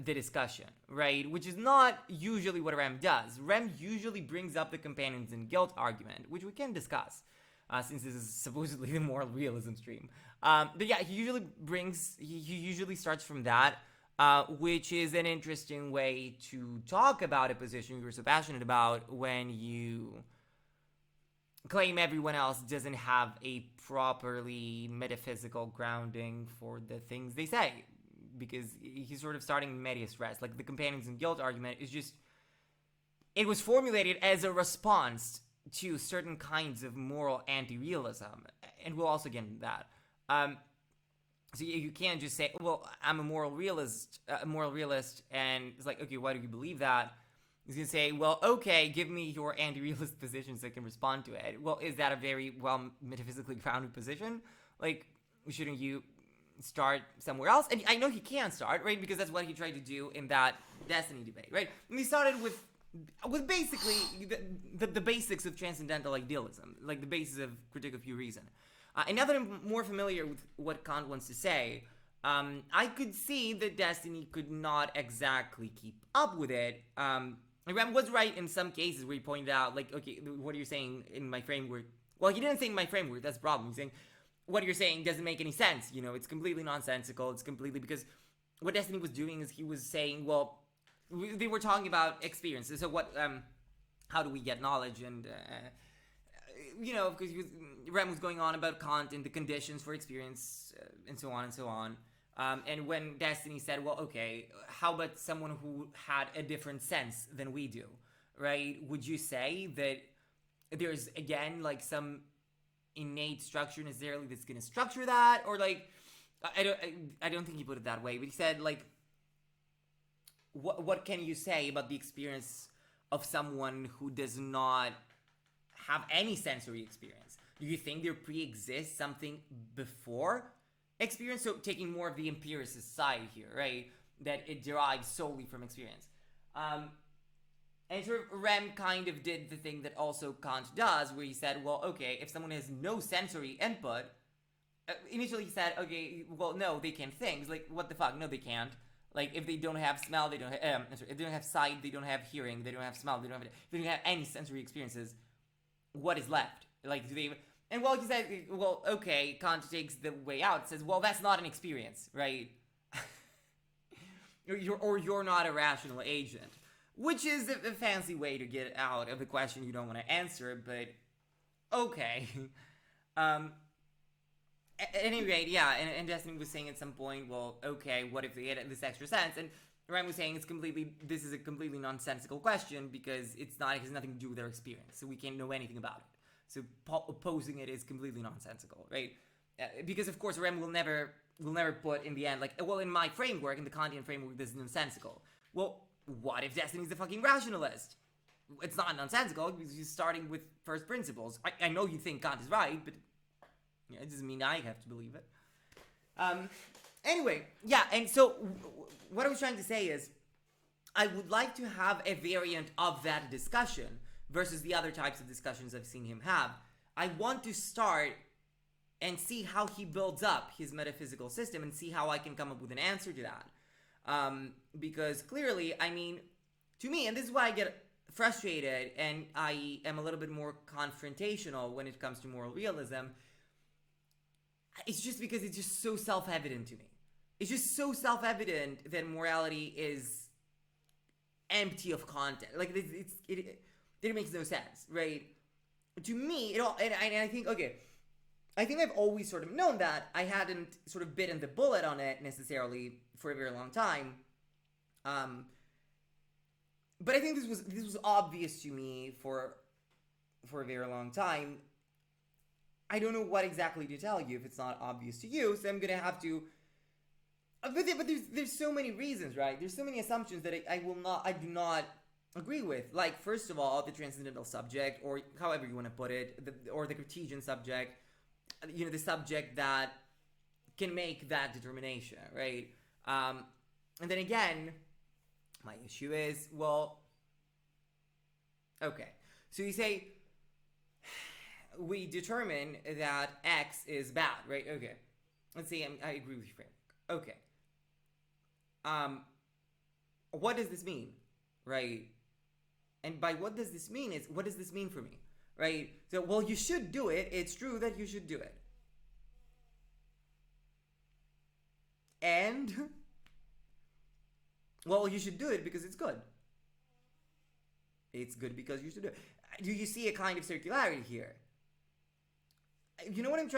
the discussion, right? Which is not usually what Rem does. Rem usually brings up the companions in guilt argument, which we can discuss, since this is supposedly the moral realism stream. But yeah, he usually starts from that. Which is an interesting way to talk about a position you're so passionate about when you claim everyone else doesn't have a properly metaphysical grounding for the things they say. Because he's sort of starting medias res. Like the companions in guilt argument is just, it was formulated as a response to certain kinds of moral anti-realism. And we'll also get into that. So you can't just say, well, I'm a moral realist, and it's like, okay, why do you believe that? He's going to say, well, okay, give me your anti-realist position so I can respond to it. Well, is that a very well metaphysically grounded position? Like, shouldn't you start somewhere else? And I know he can start, right? Because that's what he tried to do in that Destiny debate, right? And he started with basically the basics of transcendental idealism, like the basis of critique of pure reason. And now that I'm more familiar with what Kant wants to say, I could see that Destiny could not exactly keep up with it. Rem was right in some cases where he pointed out, like, okay, what you're saying in my framework. Well, he didn't say in my framework, that's the problem. He's saying, what you're saying doesn't make any sense. You know, it's completely nonsensical. It's completely, because what Destiny was doing is he was saying, well, they were talking about experiences. So what, how do we get knowledge? And, you know, because Rem was going on about Kant and the conditions for experience, and so on and so on. And when Destiny said, well, okay, how about someone who had a different sense than we do, right? Would you say that there's, again, like some innate structure necessarily that's going to structure that? Or like, I don't think he put it that way, but he said, like, what can you say about the experience of someone who does not have any sensory experience? Do you think there pre-exists something before experience? So taking more of the empiricist side here, right? That it derives solely from experience. And sort of Rem kind of did the thing that also Kant does, where he said, well, okay, if someone has no sensory input, initially he said, okay, well, no, they can think. It's like, what the fuck? No, they can't. Like, if they don't have smell, they don't have, if they don't have sight, they don't have hearing, they don't have smell, if they don't have any sensory experiences, what is left? Like, do they... And well, he said, well, okay, Kant takes the way out, says, well, that's not an experience, right? You're not a rational agent. Which is a fancy way to get out of the question you don't want to answer, but okay. At any rate, yeah, and Destiny was saying at some point, well, okay, what if they had this extra sense? And Ryan was saying this is a completely nonsensical question because it has nothing to do with their experience, so we can't know anything about it. So opposing it is completely nonsensical, right? Because of course Rem will never put in the end, like, well, in my framework, in the Kantian framework, this is nonsensical. Well, what if Destiny's the fucking rationalist? It's not nonsensical because he's starting with first principles. I know you think Kant is right, but yeah, it doesn't mean I have to believe it. Anyway, yeah, and so what I was trying to say is I would like to have a variant of that discussion versus the other types of discussions I've seen him have. I want to start and see how he builds up his metaphysical system and see how I can come up with an answer to that. Because clearly, I mean, to me, and this is why I get frustrated and I am a little bit more confrontational when it comes to moral realism, it's just because it's just so self-evident to me. It's just so self-evident that morality is empty of content. Like, it makes no sense, right? To me, and I think, okay, I think I've always sort of known that. I hadn't sort of bitten the bullet on it necessarily for a very long time. But I think this was obvious to me for a very long time. I don't know what exactly to tell you if it's not obvious to you, so I'm gonna have to. But there's so many reasons, right? There's so many assumptions that I do not agree with. Like, first of all, the transcendental subject, or however you want to put it, or the Cartesian subject, the subject that can make that determination, right? And then again, my issue is, well, okay, so you say we determine that X is bad, right? Okay, let's say I agree with your framework. Okay. What does this mean, right? And by what does this mean is, what does this mean for me, right? So, well, you should do it. It's true that you should do it. And, well, you should do it because it's good. It's good because you should do it. Do you see a kind of circularity here? You know what I'm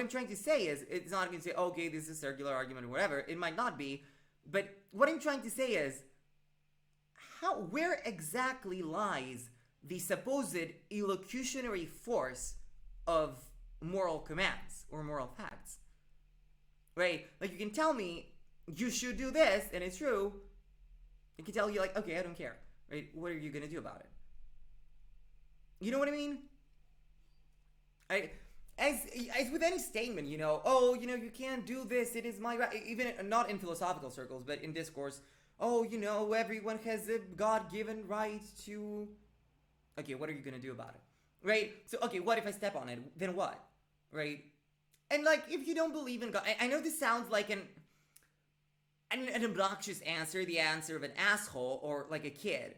trying to say is, it's not going to say, okay, this is a circular argument or whatever. It might not be. But what I'm trying to say is, where exactly lies the supposed illocutionary force of moral commands or moral facts? Right? Like, you can tell me, you should do this, and it's true. I can tell you, like, okay, I don't care. Right? What are you going to do about it? You know what I mean? As with any statement, you can't do this, it is my right, even not in philosophical circles, but in discourse, everyone has a God-given right to, okay, what are you going to do about it, right? So, okay, what if I step on it, then what, right? And, like, if you don't believe in God, I know this sounds like an obnoxious answer, the answer of an asshole or, like, a kid.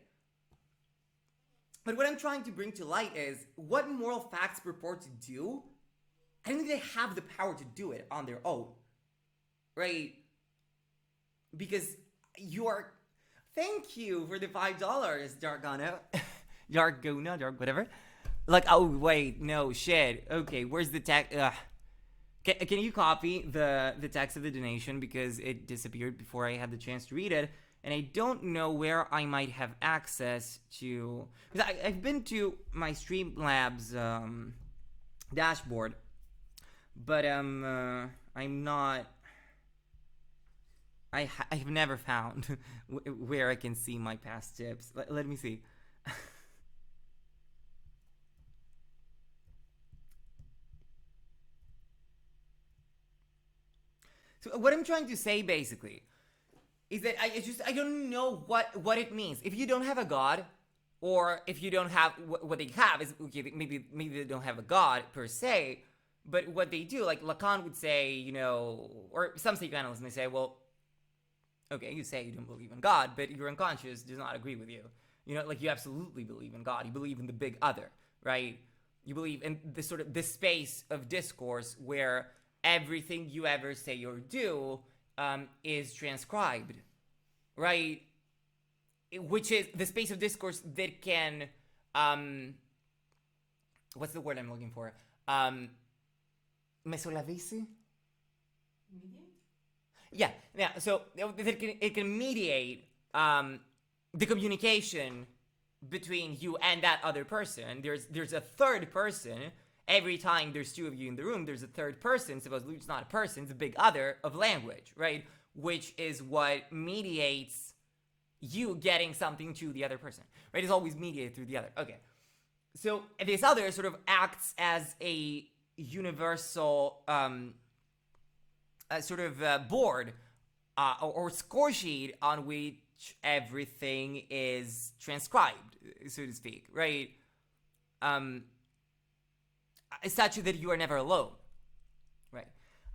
But what I'm trying to bring to light is, what moral facts purport to do, I don't think they have the power to do it on their own, right? Because thank you for the $5, Dargona, whatever. Like, oh, wait, no, shit. Okay, where's the text? Can you copy the text of the donation, because it disappeared before I had the chance to read it, and I don't know where I might have access to, because I've been to my Streamlabs dashboard, but I'm not. I have never found where I can see my past tips. Let me see. So what I'm trying to say basically is that I don't know what it means. If you don't have a God, or if you don't have what they have is, okay, maybe they don't have a God per se. But what they do, like Lacan would say, or some psychoanalysts may say, well, okay, you say you don't believe in God, but your unconscious does not agree with you. Like, you absolutely believe in God. You believe in the big other, right? You believe in this sort of this space of discourse where everything you ever say or do is transcribed, right? Which is the space of discourse that can, what's the word I'm looking for? Mesolavisi? Mediate? Yeah. So it can mediate the communication between you and that other person. There's a third person. Every time there's two of you in the room, there's a third person. Supposedly it's not a person, it's a big other of language, right? Which is what mediates you getting something to the other person, right? It's always mediated through the other. Okay. So this other sort of acts as a universal sort of board or score sheet on which everything is transcribed, so to speak, right? Such that you are never alone, right?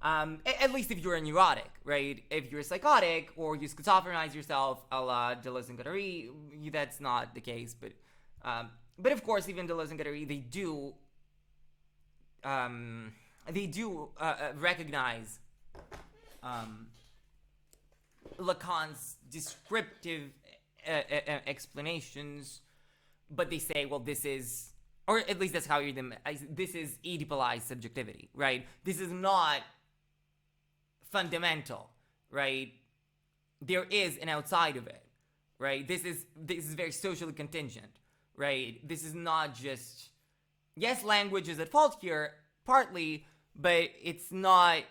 At least if you're a neurotic, right? If you're psychotic or you schizophrenize yourself, a la Deleuze and Guattari, that's not the case. But of course, even Deleuze and Guattari, they do recognize Lacan's descriptive explanations, but they say, well, this is or at least that's how you read them. This is Oedipalized subjectivity, right? This is not fundamental, right? There is an outside of it, right? This is very socially contingent, right? This is not just, yes, language is at fault here partly, but it's not.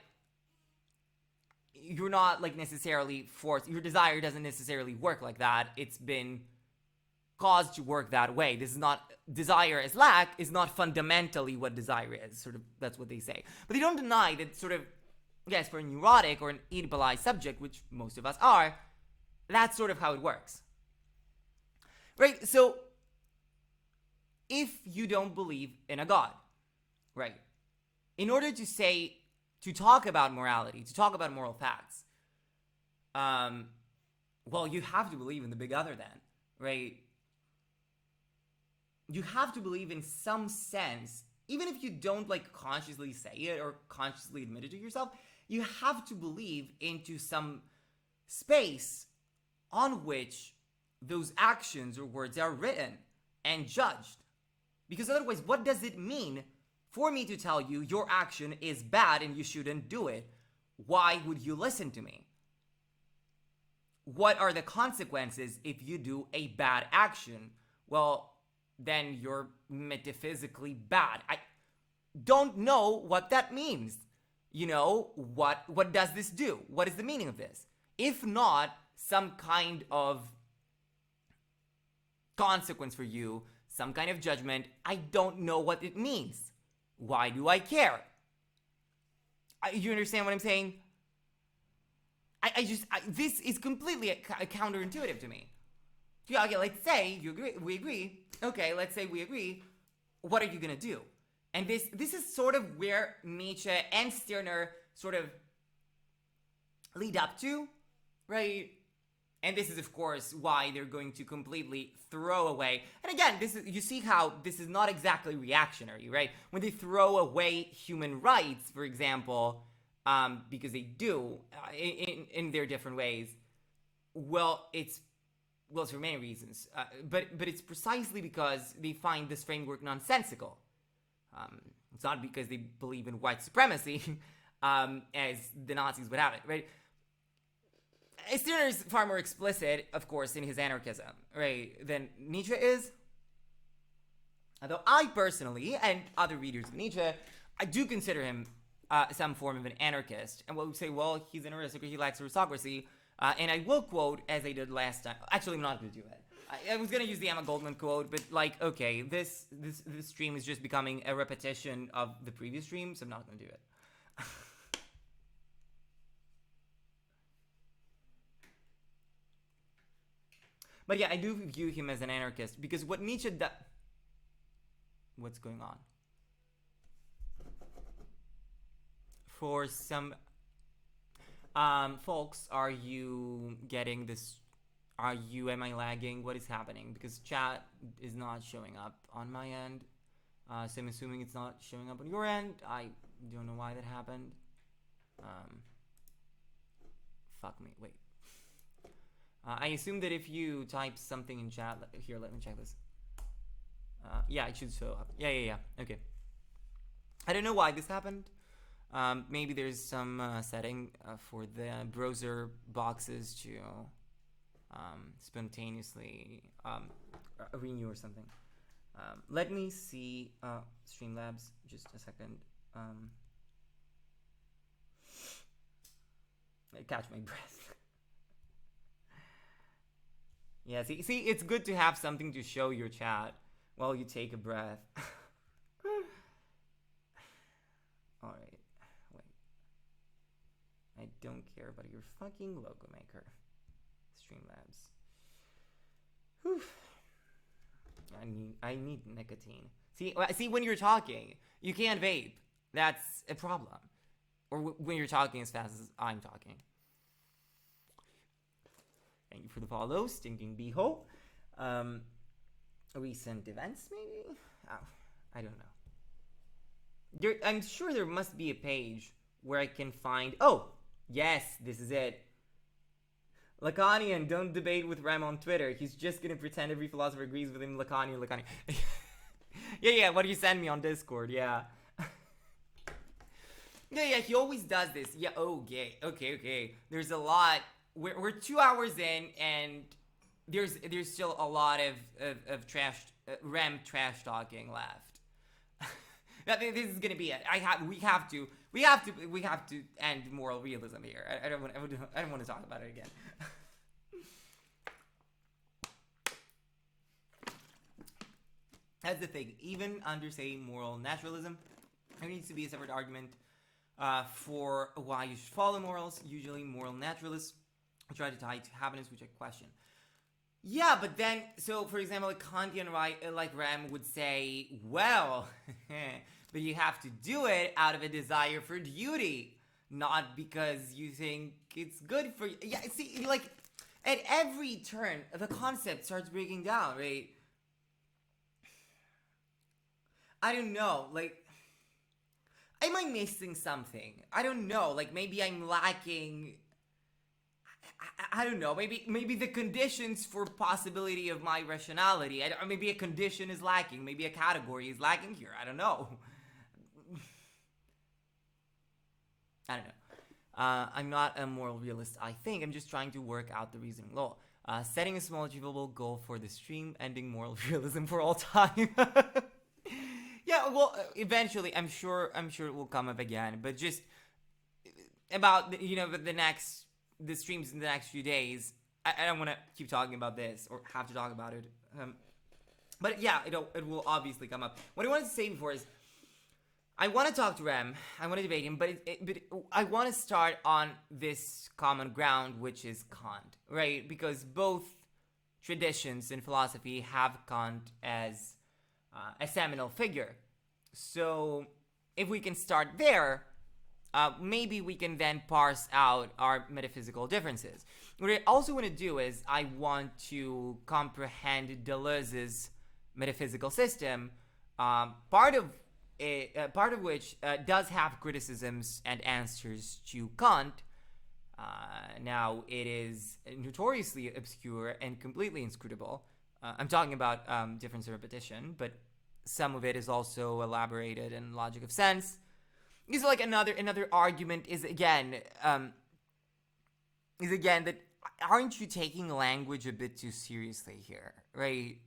You're not like necessarily forced. Your desire doesn't necessarily work like that. It's been caused to work that way. This is not desire as lack is not fundamentally what desire is. Sort of that's what they say, but they don't deny that. Sort of, yes, for a neurotic or an Oedipalized subject, which most of us are, that's sort of how it works, right? So, if you don't believe in a God, right, in order to talk about morality, to talk about moral facts, well, you have to believe in the big other then, right? You have to believe in some sense, even if you don't like consciously say it or consciously admit it to yourself, you have to believe into some space on which those actions or words are written and judged. Because otherwise, what does it mean for me to tell you your action is bad and you shouldn't do it? Why would you listen to me? What are the consequences if you do a bad action? Well, then you're metaphysically bad. I don't know what that means. You know, what does this do? What is the meaning of this? If not some kind of consequence for you, some kind of judgment, I don't know what it means. Why do I care? You understand what I'm saying? This is completely counterintuitive to me. Yeah, okay, let's say we agree. Okay, let's say we agree. What are you gonna do? And this is sort of where Nietzsche and Stirner sort of lead up to, right? And this is, of course, why they're going to completely throw away. And again, you see how this is not exactly reactionary, right? When they throw away human rights, for example, because they do in their different ways. Well, it's for many reasons, but it's precisely because they find this framework nonsensical. It's not because they believe in white supremacy, as the Nazis would have it, right? Stirner is far more explicit, of course, in his anarchism, right, than Nietzsche is. Although I personally, and other readers of Nietzsche, I do consider him some form of an anarchist. And we'll say, well, he's an aristocrat, he lacks aristocracy. And I will quote, as I did last time. Actually, I'm not going to do it. I was going to use the Emma Goldman quote, but like, okay, this stream is just becoming a repetition of the previous stream, so I'm not going to do it. But yeah, I do view him as an anarchist, because what Nietzsche does... What's going on? For some... folks, are you getting this? Am I lagging? What is happening? Because chat is not showing up on my end. So I'm assuming it's not showing up on your end. I don't know why that happened. Fuck me. Wait. I assume that if you type something in chat, here, let me check this. Yeah, it should show up. Yeah. Okay. I don't know why this happened. Maybe there's some setting for the browser boxes to spontaneously renew or something. Let me see Streamlabs, just a second. I catch my breath. Yeah, see, it's good to have something to show your chat while you take a breath. Alright, wait. I don't care about your fucking logo maker. Streamlabs. Whew. I need nicotine. See, when you're talking, you can't vape. That's a problem. Or when you're talking as fast as I'm talking. Thank you for the follow, Stinking Beehole. Recent events, maybe? Oh, I don't know. I'm sure there must be a page where I can find... Oh, yes, this is it. Lacanian, don't debate with Rem on Twitter. He's just gonna pretend every philosopher agrees with him. Lacanian. Yeah, what you send me on Discord, yeah. Yeah, he always does this. Yeah, okay. There's a lot. We're 2 hours in, and there's still a lot of trash, Rem trash talking left. This is gonna be it. We have to end moral realism here. I don't want to talk about it again. That's the thing. Even under, say, moral naturalism, there needs to be a separate argument for why you should follow morals. Usually, moral naturalists try to tie it to happiness, which I question. Yeah, but then, so for example, a Kantian like Rem would say, well, but you have to do it out of a desire for duty, not because you think it's good for you. Yeah, see, like, at every turn, the concept starts breaking down, right? I don't know, like, am I missing something? I don't know, like, maybe I'm lacking... I don't know. Maybe the conditions for possibility of my rationality. Maybe a condition is lacking. Maybe a category is lacking here. I don't know. I don't know. I'm not a moral realist. I think I'm just trying to work out the reasoning law. Setting a small achievable goal for the stream, ending moral realism for all time. Yeah. Well, eventually, I'm sure it will come up again. But just about the streams in the next few days. I don't want to keep talking about this or have to talk about it. But yeah, it will obviously come up. What I wanted to say before is, I want to talk to Rem. I want to debate him, but I want to start on this common ground, which is Kant, right? Because both traditions in philosophy have Kant as a seminal figure. So if we can start there, maybe we can then parse out our metaphysical differences. What I also want to do is I want to comprehend Deleuze's metaphysical system, part of which does have criticisms and answers to Kant. Now, it is notoriously obscure and completely inscrutable. I'm talking about difference and repetition, but some of it is also elaborated in logic of sense. Is like another argument is again that aren't you taking language a bit too seriously here, right?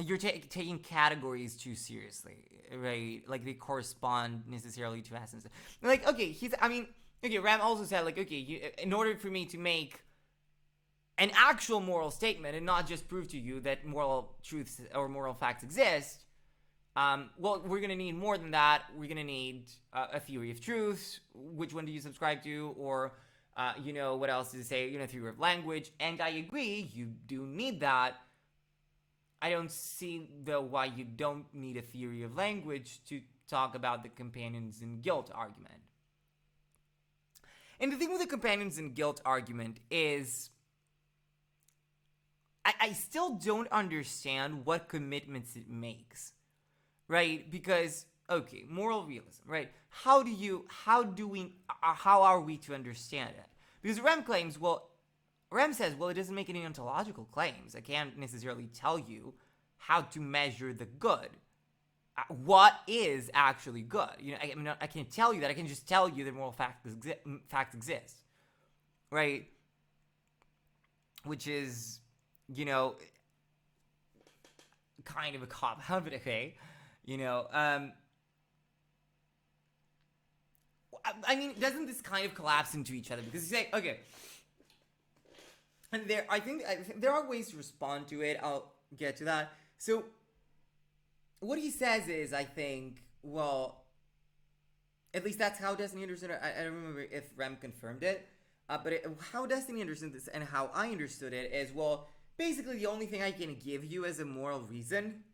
You're taking categories too seriously, right? Like they correspond necessarily to essence. Like Ram also said like in order for me to make an actual moral statement and not just prove to you that moral truths or moral facts exist. Well, we're going to need more than that. We're going to need a theory of truth. Which one do you subscribe to? Or, what else does it say? Theory of language. And I agree, you do need that. I don't see, though, why you don't need a theory of language to talk about the companions in guilt argument. And the thing with the companions in guilt argument is... I still don't understand what commitments it makes. Right? Because, moral realism, right? How are we to understand it? Because Rem says, it doesn't make any ontological claims. I can't necessarily tell you how to measure the good. What is actually good? I can't tell you that. I can just tell you that moral facts exist. Right? Which is, kind of a cop-out, but okay. Doesn't this kind of collapse into each other? Because you say, and I think there are ways to respond to it. I'll get to that. So, what he says is, I think, well, at least that's how Destiny understood it. I don't remember if Rem confirmed it, but how Destiny understood this and how I understood it is, well, basically the only thing I can give you as a moral reason,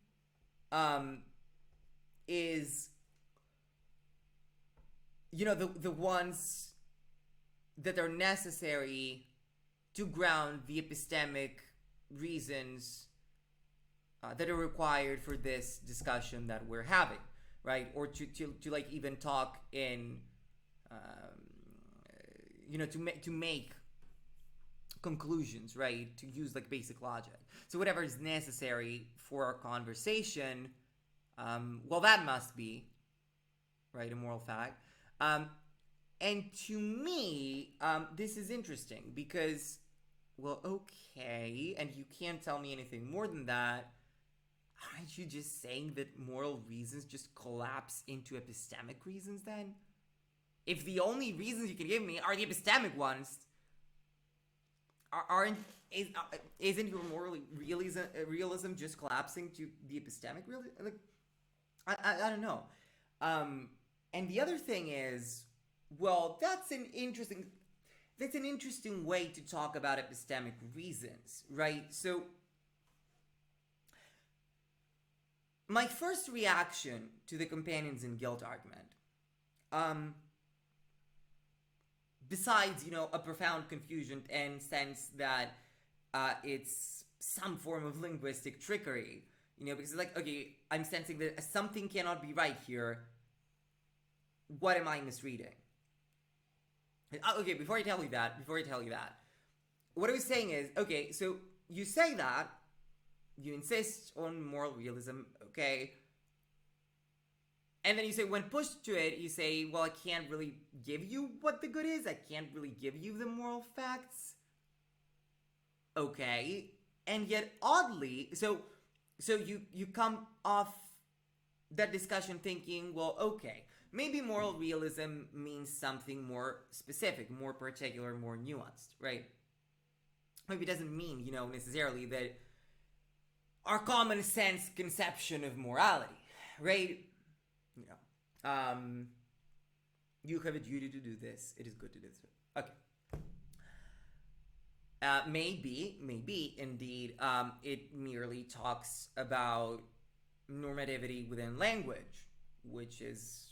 is, the ones that are necessary to ground the epistemic reasons that are required for this discussion that we're having, right? Or to like even talk in, to make conclusions, right? To use like basic logic. So whatever is necessary for our conversation, well, that must be, right, a moral fact. And to me, this is interesting because, well, okay, and you can't tell me anything more than that. Aren't you just saying that moral reasons just collapse into epistemic reasons then? If the only reasons you can give me are the epistemic ones, isn't your moral realism just collapsing to the epistemic realism? Like, I don't know. And the other thing is, well, that's an interesting way to talk about epistemic reasons, right? So my first reaction to the companions in guilt argument, besides, a profound confusion and sense that it's some form of linguistic trickery, because it's like, okay, I'm sensing that something cannot be right here. What am I misreading? Okay, before I tell you that, what I was saying is, okay, so you say that, you insist on moral realism, okay, and then you say, when pushed to it, you say, well, I can't really give you what the good is, I can't really give you the moral facts, okay, and yet oddly, so you come off that discussion thinking, well, okay, maybe moral realism means something more specific, more particular, more nuanced, right? Maybe it doesn't mean, necessarily that our common sense conception of morality, right? You have a duty to do this. It is good to do this. Okay. Maybe, indeed, it merely talks about normativity within language, which is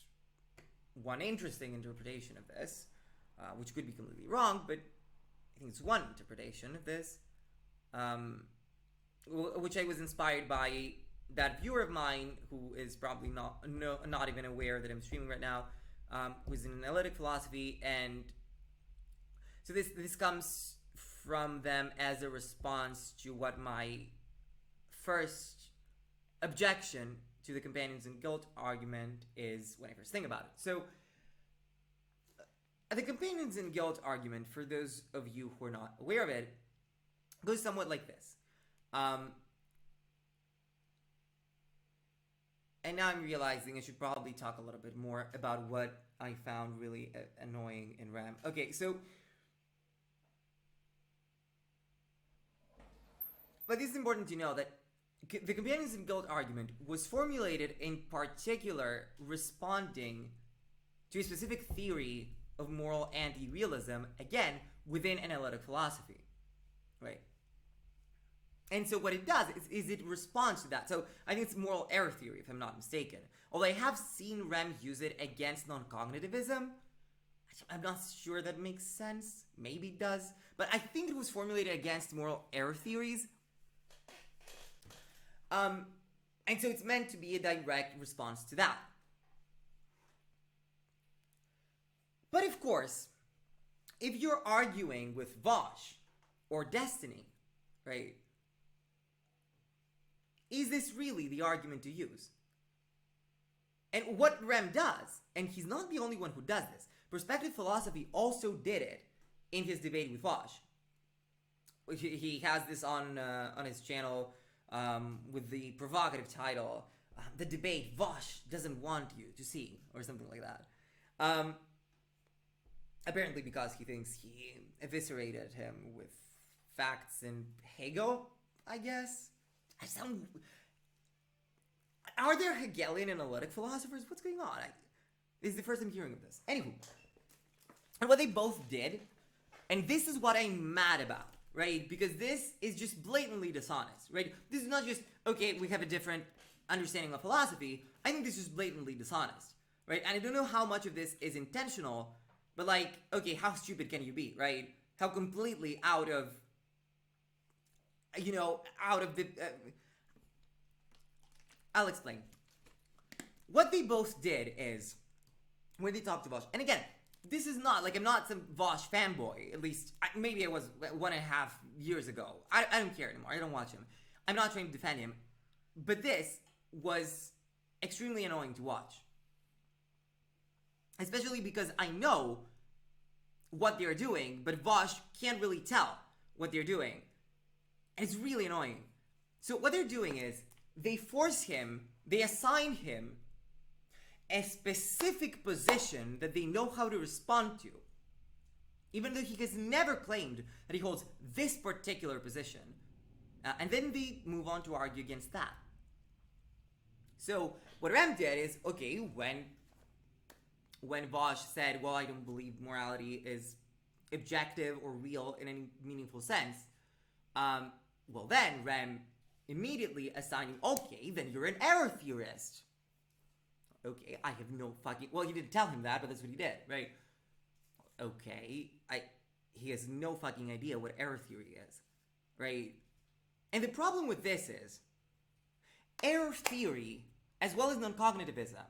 one interesting interpretation of this, which could be completely wrong, but I think it's one interpretation of this, which I was inspired by that viewer of mine who is probably not even aware that I'm streaming right now, who's in analytic philosophy, and so this comes from them as a response to what my first objection to the companions in guilt argument is when I first think about it. So the companions in guilt argument, for those of you who are not aware of it, goes somewhat like this. And now I'm realizing I should probably talk a little bit more about what I found really annoying in RAM. Okay, so, but this is important to know that the companions in guilt argument was formulated in particular responding to a specific theory of moral anti-realism, again, within analytic philosophy, right? And so what it does is it responds to that. So I think it's moral error theory, if I'm not mistaken. Although I have seen Rem use it against non-cognitivism, I'm not sure that makes sense. Maybe it does. But I think it was formulated against moral error theories. And so it's meant to be a direct response to that. But of course, if you're arguing with Vosh or Destiny, right, is this really the argument to use? And what Rem does, and he's not the only one who does this, perspective philosophy also did it in his debate with Vosh. He has this on his channel with the provocative title, The Debate Vosh Doesn't Want You to See, or something like that. Apparently because he thinks he eviscerated him with facts and Hegel, I guess. Are there Hegelian analytic philosophers? What's going on? This is the first I'm hearing of this. Anywho, and what they both did, and this is what I'm mad about, right? Because this is just blatantly dishonest, right? This is not just, okay, we have a different understanding of philosophy. I think this is blatantly dishonest, right? And I don't know how much of this is intentional, but like, okay, how stupid can you be, right? How completely out of the... I'll explain. What they both did is, when they talked to Vosh, and again, this is not, like, I'm not some Vosh fanboy. At least, maybe I was 1.5 years ago. I don't care anymore. I don't watch him. I'm not trying to defend him. But this was extremely annoying to watch. Especially because I know what they're doing, but Vosh can't really tell what they're doing. And it's really annoying. So what they're doing is, they assign him a specific position that they know how to respond to. Even though he has never claimed that he holds this particular position. And then they move on to argue against that. So what Rem did is, okay, when Vosh said, well, I don't believe morality is objective or real in any meaningful sense, well then Rem immediately assigned him, okay, then you're an error theorist. Okay, I have no fucking... Well, you didn't tell him that, but that's what he did, right? Okay, he has no fucking idea what error theory is, right? And the problem with this is, error theory, as well as non-cognitivism,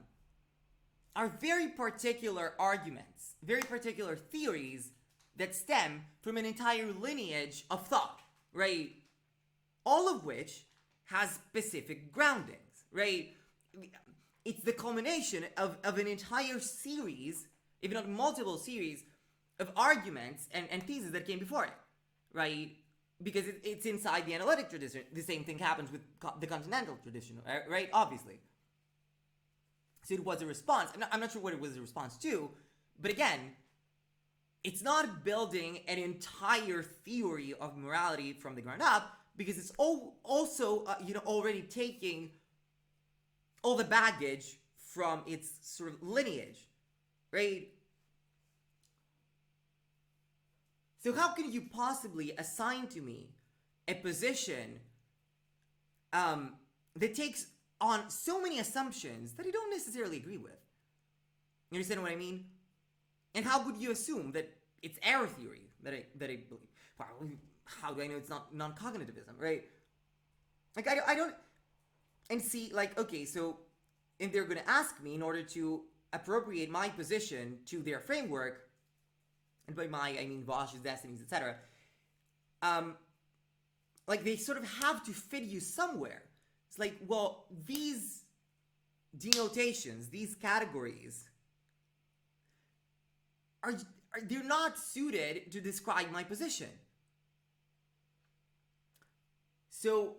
are very particular arguments, very particular theories that stem from an entire lineage of thought, right? All of which has specific groundings, right? It's the culmination of an entire series, if not multiple series, of arguments and theses that came before it, right? Because it's inside the analytic tradition. The same thing happens with the Continental tradition, right? Obviously. So it was a response. I'm not sure what it was a response to, but again, it's not building an entire theory of morality from the ground up, because it's also already taking all the baggage from its sort of lineage, right? So how can you possibly assign to me a position that takes on so many assumptions that I don't necessarily agree with? You understand what I mean? And how could you assume that it's error theory that I believe? Well, how do I know it's not non-cognitivism, right? Like, I don't... And see, like, okay, so if they're going to ask me in order to appropriate my position to their framework, and by my, I mean Vosh's destinies, etc., like, they sort of have to fit you somewhere. It's like, well, these denotations, these categories, they're not suited to describe my position. So,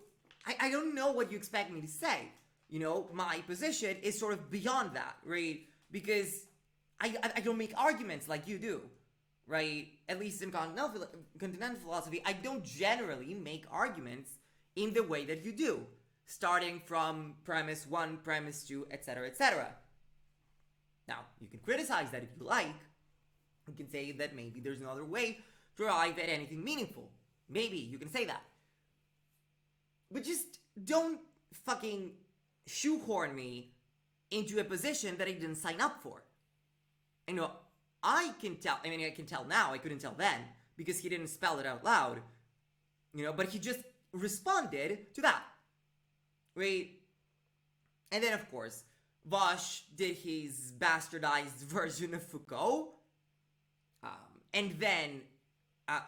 I don't know what you expect me to say. You know, my position is sort of beyond that, right? Because I don't make arguments like you do, right? At least in continental philosophy, I don't generally make arguments in the way that you do, starting from premise 1, premise 2, etc., etc. Now, you can criticize that if you like. You can say that maybe there's another way to arrive at anything meaningful. Maybe you can say that. But just don't fucking shoehorn me into a position that I didn't sign up for. You know, I can tell now, I couldn't tell then, because he didn't spell it out loud. You know, but he just responded to that. Right? And then, of course, Vosh did his bastardized version of Foucault. And then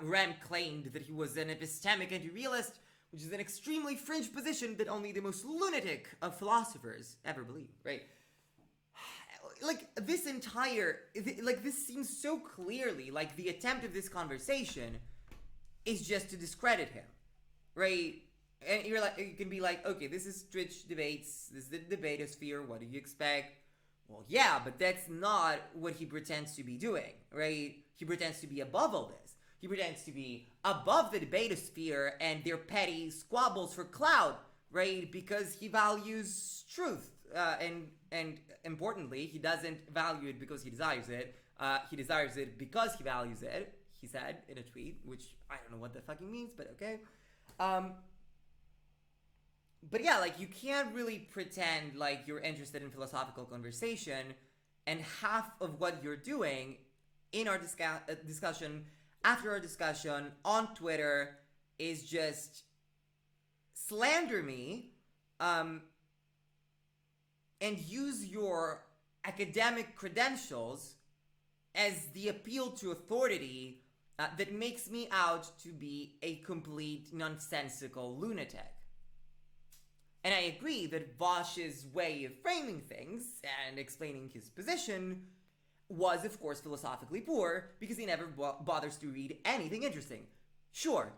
Rem claimed that he was an epistemic anti-realist, which is an extremely fringe position that only the most lunatic of philosophers ever believe, right? Like, this seems so clearly like the attempt of this conversation is just to discredit him, right? And you can be like, okay, this is Twitch debates, this is the debatosphere, what do you expect? Well, yeah, but that's not what he pretends to be doing, right? He pretends to be above all this. He pretends to be above the debatosphere and their petty squabbles for clout, right? Because he values truth. And importantly, he doesn't value it because he desires it. He desires it because he values it, he said in a tweet, which I don't know what that fucking means, but okay. But yeah, like, you can't really pretend like you're interested in philosophical conversation and half of what you're doing in our discussion, after our discussion on Twitter, is just slander me and use your academic credentials as the appeal to authority that makes me out to be a complete nonsensical lunatic. And I agree that Bosch's way of framing things and explaining his position was, of course, philosophically poor because he never bothers to read anything interesting. Sure.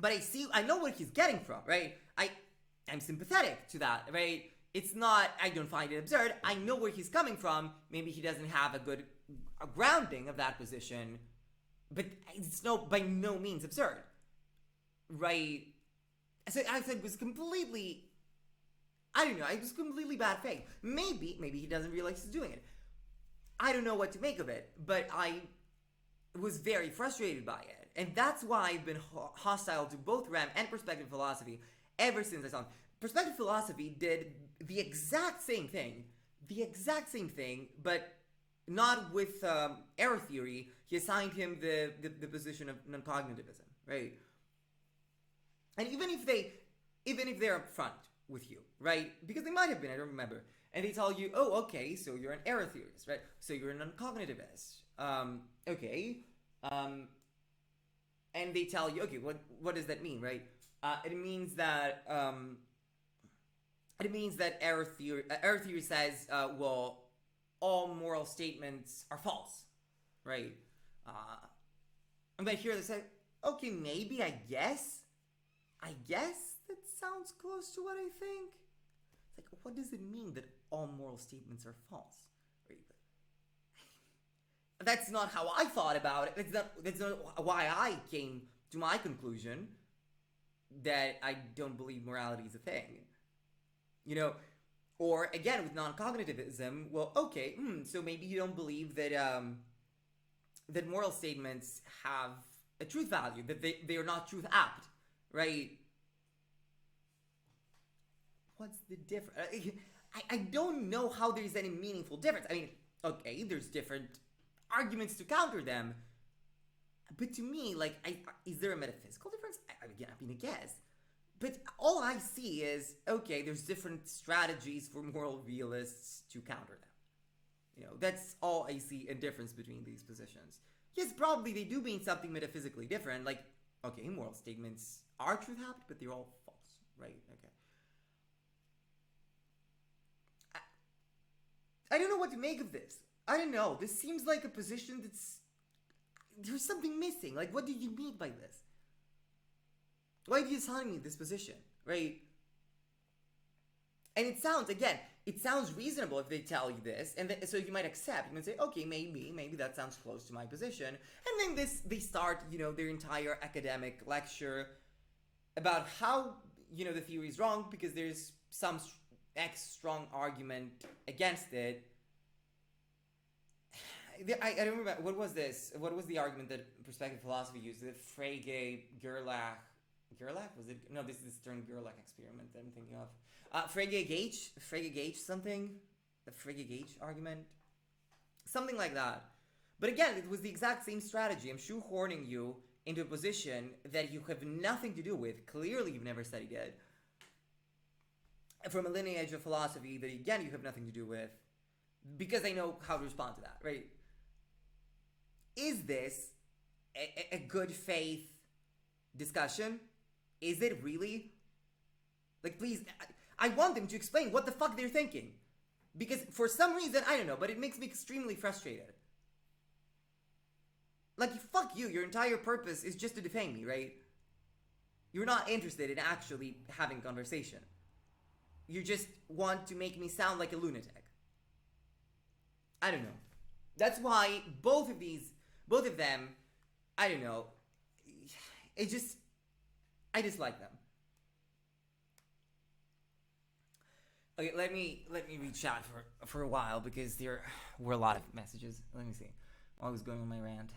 But I know what he's getting from, right? I'm sympathetic to that, right? It's not, I don't find it absurd. I know where he's coming from. Maybe he doesn't have a good grounding of that position, but it's by no means absurd, right? So I said it was completely, I don't know, it was completely bad faith. Maybe he doesn't realize he's doing it. I don't know what to make of it, but I was very frustrated by it. And that's why I've been hostile to both REM and perspective philosophy ever since I saw him. Perspective philosophy did the exact same thing, but not with error theory. He assigned him the position of non-cognitivism, right? And even if they're upfront with you, right? Because they might have been, I don't remember. And they tell you, oh, okay, so you're an error theorist, right? So you're a non-cognitivist. Okay. And they tell you, okay, what does that mean, right? It means that error theory says, well, all moral statements are false, right? And then here they say, okay, maybe, I guess that sounds close to what I think. It's like, what does it mean that all moral statements are false? Right? That's not how I thought about it. That's not why I came to my conclusion that I don't believe morality is a thing. You know, or again with non-cognitivism, well, okay, so maybe you don't believe that that moral statements have a truth value, that they are not truth apt, right? What's the difference? I don't know how there's any meaningful difference. I mean, okay, there's different arguments to counter them, but to me, like, is there a metaphysical difference? I guess. But all I see is, okay, there's different strategies for moral realists to counter them. You know, that's all I see a difference between these positions. Yes, probably they do mean something metaphysically different, like, okay, moral statements are truth apt, but they're all false, right? Okay. I don't know what to make of this. I don't know. This seems like a position there's something missing. Like, what do you mean by this? Why do you assign me this position, right? And it sounds reasonable if they tell you this, and so you might accept. You might say, okay, maybe that sounds close to my position. And then they start, their entire academic lecture about how, the theory is wrong because there's some strong argument against it. I don't remember, what was this? What was the argument that perspective philosophy used? The Frege, Gerlach, was it? No, this is the Stern-Gerlach experiment that I'm thinking of. Frege Gage something? The Frege Gage argument? Something like that. But again, it was the exact same strategy. I'm shoehorning you into a position that you have nothing to do with. Clearly, you've never studied it. From a lineage of philosophy that, again, you have nothing to do with. Because I know how to respond to that, right? Is this a good faith discussion? Is it really? Like, please, I want them to explain what the fuck they're thinking. Because for some reason, I don't know, but it makes me extremely frustrated. Like, fuck you, your entire purpose is just to defame me, right? You're not interested in actually having a conversation. You just want to make me sound like a lunatic. I don't know. That's why both of them, I don't know, I dislike them. Okay, let me read chat for a while because there were a lot of messages. Let me see. While I was going on my rant.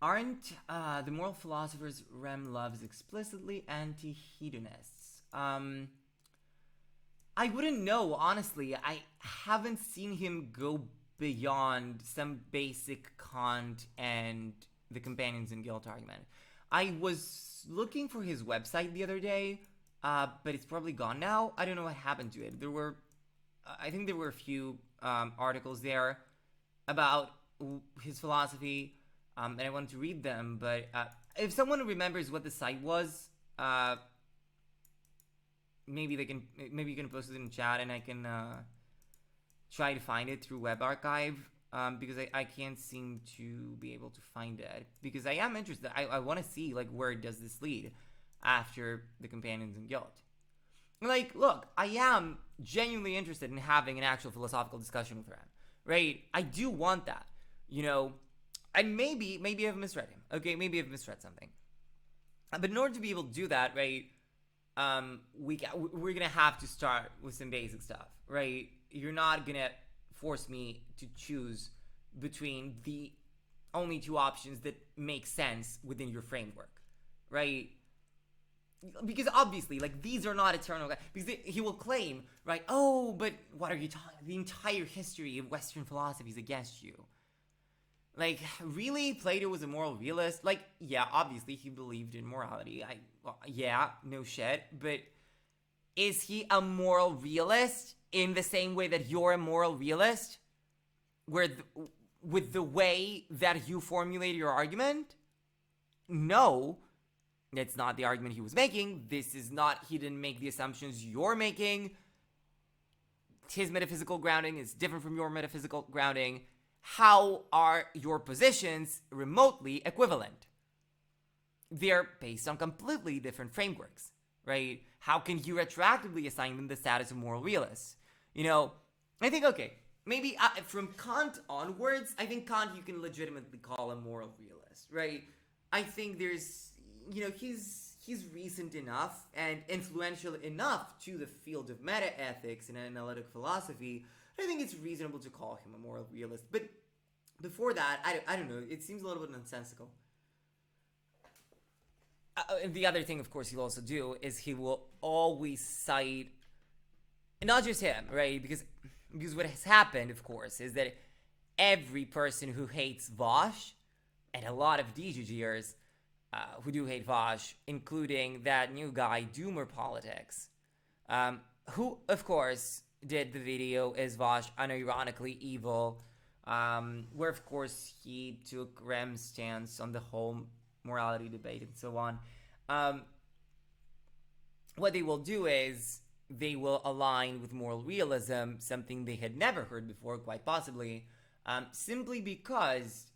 Aren't the moral philosophers Rem loves explicitly anti-hedonists? I wouldn't know, honestly. I haven't seen him go beyond some basic Kant and the companions in guilt argument. I was looking for his website the other day, but it's probably gone now. I don't know what happened to it. I think there were a few articles there about his philosophy, and I wanted to read them. But if someone remembers what the site was, maybe you can post it in chat, and I can try to find it through Web Archive. Because I can't seem to be able to find it, because I am interested. I want to see like where does this lead after the Companions in Guilt. Like, look, I am genuinely interested in having an actual philosophical discussion with him, right? I do want that, and maybe I've misread him. Okay, maybe I've misread something. But in order to be able to do that, right, we're gonna have to start with some basic stuff, right? You're not gonna force me to choose between the only two options that make sense within your framework, right? Because obviously, like, these are not eternal. Because he will claim, right? Oh, but what are you talking? The entire history of Western philosophy is against you. Like, really, Plato was a moral realist? Like, yeah, obviously he believed in morality. Yeah, no shit. But is he a moral realist in the same way that you're a moral realist? With the way that you formulate your argument? No, that's not the argument he was making. This is not, he didn't make the assumptions you're making. His metaphysical grounding is different from your metaphysical grounding. How are your positions remotely equivalent? They're based on completely different frameworks, right? How can you retroactively assign them the status of moral realists? I think, okay, maybe from Kant onwards, I think Kant you can legitimately call a moral realist, right? I think there's, he's recent enough and influential enough to the field of meta-ethics and analytic philosophy. I think it's reasonable to call him a moral realist. But before that, I don't know, it seems a little bit nonsensical. The other thing, of course, he'll also do is he will always cite, not just him, right? Because what has happened, of course, is that every person who hates Vosh, and a lot of DGGers who do hate Vosh, including that new guy, Doomer Politics, who, of course, did the video Is Vosh Unironically Evil, where, of course, he took Rem's stance on the whole morality debate and so on. What they will do is they will align with moral realism, something they had never heard before, quite possibly, simply because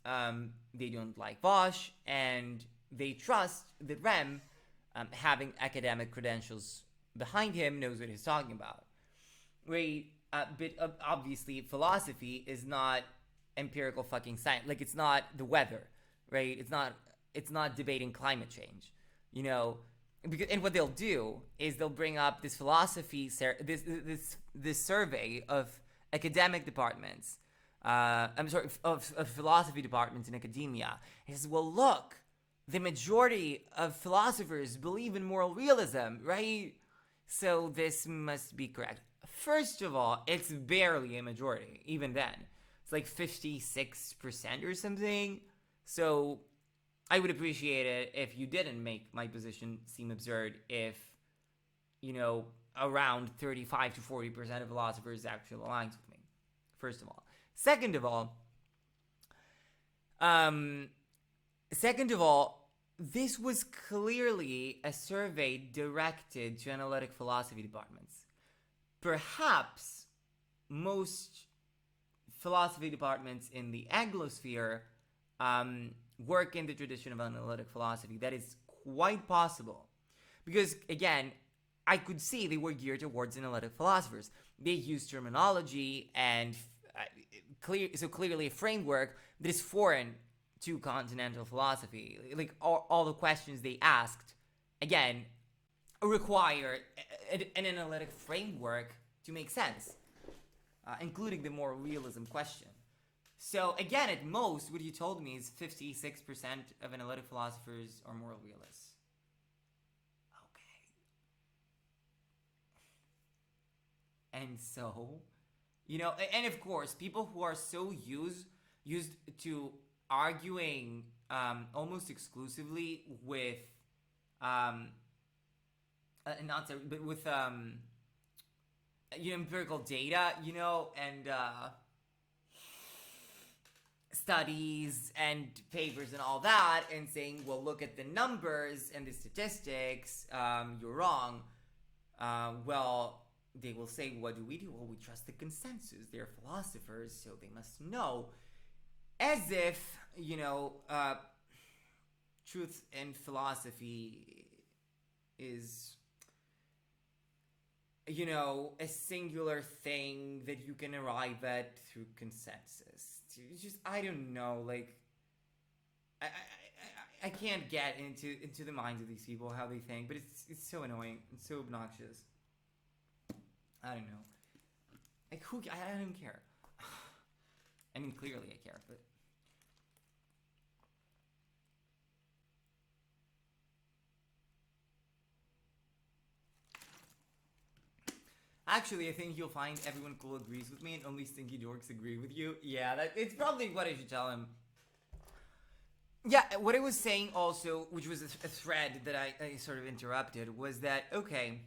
they don't like Vosh and they trust that Rem, having academic credentials behind him, knows what he's talking about. Right? But obviously, philosophy is not empirical fucking science. Like, it's not the weather, right? It's not debating climate change, and what they'll do is they'll bring up this philosophy, this survey of academic departments. Of philosophy departments in academia. He says, well, look, the majority of philosophers believe in moral realism, right? So this must be correct. First of all, it's barely a majority, even then. It's like 56% or something. So I would appreciate it if you didn't make my position seem absurd if, around 35 to 40% of philosophers actually aligns with me, first of all. Second of all, this was clearly a survey directed to analytic philosophy departments. Perhaps most philosophy departments in the Anglosphere work in the tradition of analytic philosophy. That is quite possible. Because, again, I could see they were geared towards analytic philosophers. They use terminology and clearly a framework that is foreign to continental philosophy. Like, all the questions they asked, again, require an analytic framework to make sense, including the moral realism question. So, again, at most, what you told me is 56% of analytic philosophers are moral realists. Okay. And so, and of course, people who are so used to arguing almost exclusively with not so, but with empirical data, and studies and papers and all that, and saying, well, look at the numbers and the statistics, you're wrong. Well, they will say, what do? Well, we trust the consensus. They're philosophers, so they must know. As if, truth in philosophy is, a singular thing that you can arrive at through consensus. It's just, I don't know, like, I can't get into the minds of these people, how they think, but it's so annoying, it's so obnoxious. I don't know. Like, I don't care. I mean, clearly I care, but... Actually, I think you'll find everyone cool agrees with me and only stinky dorks agree with you. Yeah, it's probably what I should tell him. Yeah, what I was saying also, which was a thread that I sort of interrupted, was that, okay,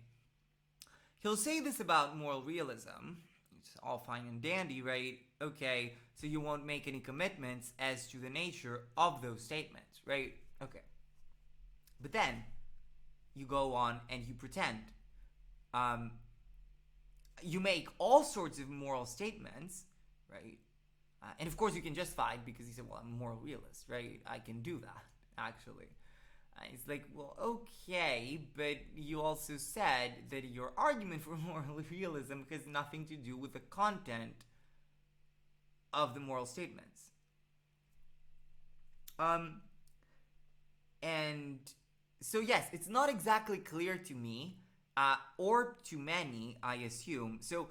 he'll say this about moral realism. It's all fine and dandy, right? Okay, so you won't make any commitments as to the nature of those statements, right? Okay. But then, you go on and you pretend. You make all sorts of moral statements, right? And of course you can justify it because he said, well, I'm a moral realist, right? I can do that, actually. It's like, well, okay, but you also said that your argument for moral realism has nothing to do with the content of the moral statements. And so yes, it's not exactly clear to me, or to many, I assume. So,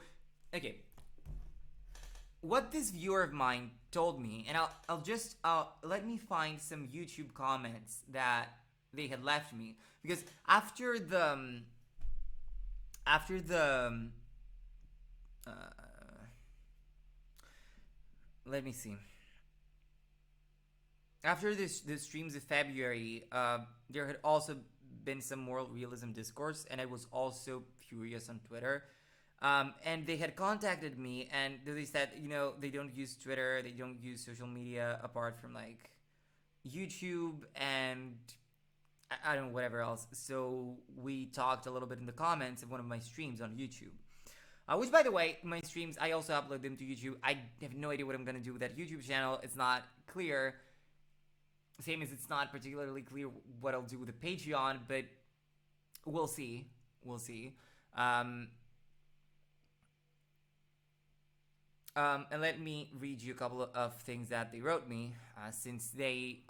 okay, what this viewer of mine told me, and I'll just let me find some YouTube comments that they had left me, because after the let me see. After the streams of February, there had also been some moral realism discourse, and I was also furious on Twitter. And they had contacted me, and they said, they don't use Twitter, they don't use social media apart from like YouTube and I don't know, whatever else. So we talked a little bit in the comments of one of my streams on YouTube. Which, by the way, my streams, I also upload them to YouTube. I have no idea what I'm going to do with that YouTube channel. It's not clear. Same as it's not particularly clear what I'll do with the Patreon, but we'll see. We'll see. And let me read you a couple of things that they wrote me, since they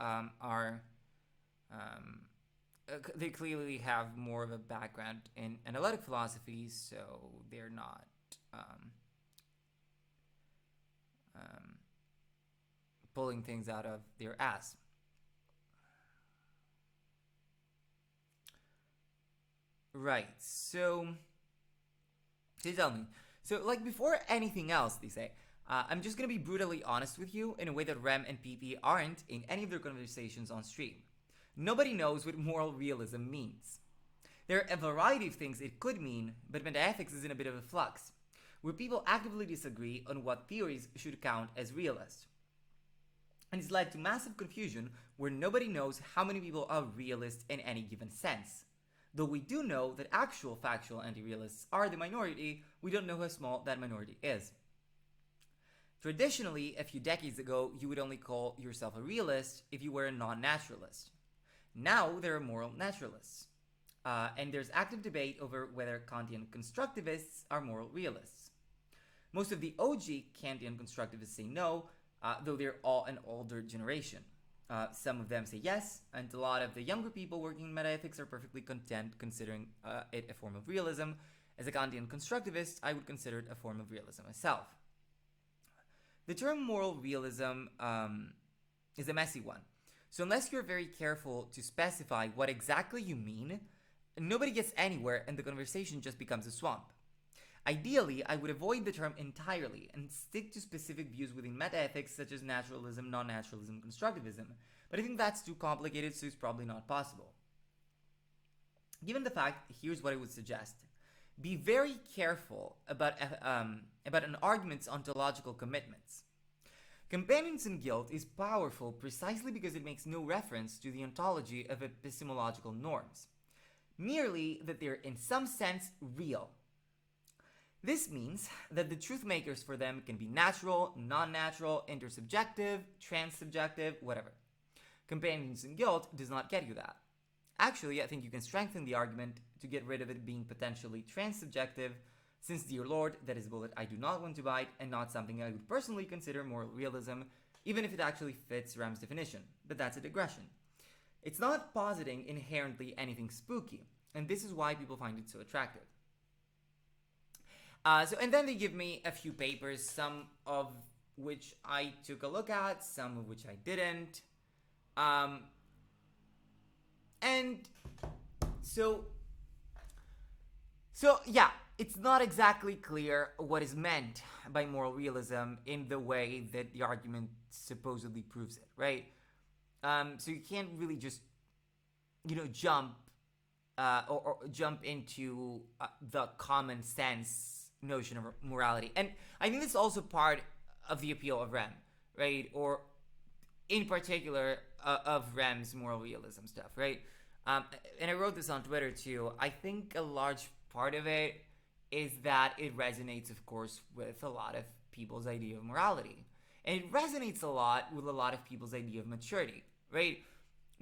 they clearly have more of a background in analytic philosophy, so they're not pulling things out of their ass. Right, so they tell me. So, like, before anything else, they say, I'm just going to be brutally honest with you in a way that Rem and PP aren't in any of their conversations on stream. Nobody knows what moral realism means. There are a variety of things it could mean, but metaethics is in a bit of a flux, where people actively disagree on what theories should count as realist. And it's led to massive confusion where nobody knows how many people are realist in any given sense. Though we do know that actual factual anti-realists are the minority, we don't know how small that minority is. Traditionally, a few decades ago, you would only call yourself a realist if you were a non-naturalist. Now, there are moral naturalists. And there's active debate over whether Kantian constructivists are moral realists. Most of the OG Kantian constructivists say no, though they're all an older generation. Some of them say yes, and a lot of the younger people working in metaethics are perfectly content considering it a form of realism. As a Kantian constructivist, I would consider it a form of realism myself. The term moral realism is a messy one. So unless you're very careful to specify what exactly you mean, nobody gets anywhere and the conversation just becomes a swamp. Ideally, I would avoid the term entirely and stick to specific views within metaethics such as naturalism, non-naturalism, constructivism, but I think that's too complicated, so it's probably not possible. Given the fact, here's what I would suggest. Be very careful about an argument's ontological commitments. Companions in Guilt is powerful precisely because it makes no reference to the ontology of epistemological norms, merely that they're in some sense real. This means that the truth makers for them can be natural, non-natural, intersubjective, transsubjective, whatever. Companions in Guilt does not get you that. Actually, I think you can strengthen the argument to get rid of it being potentially transsubjective, since, dear Lord, that is a bullet I do not want to bite and not something I would personally consider moral realism, even if it actually fits Ram's definition, but that's a digression. It's not positing inherently anything spooky, and this is why people find it so attractive. And then they give me a few papers, some of which I took a look at, some of which I didn't. And so yeah, it's not exactly clear what is meant by moral realism in the way that the argument supposedly proves it, right? So you can't really just, jump or jump into the common sense notion of morality. And I think this is also part of the appeal of Rem, right? Or in particular of Rem's moral realism stuff, right? And I wrote this on Twitter too. I think a large part of it is that it resonates, of course, with a lot of people's idea of morality. And it resonates a lot with a lot of people's idea of maturity, right?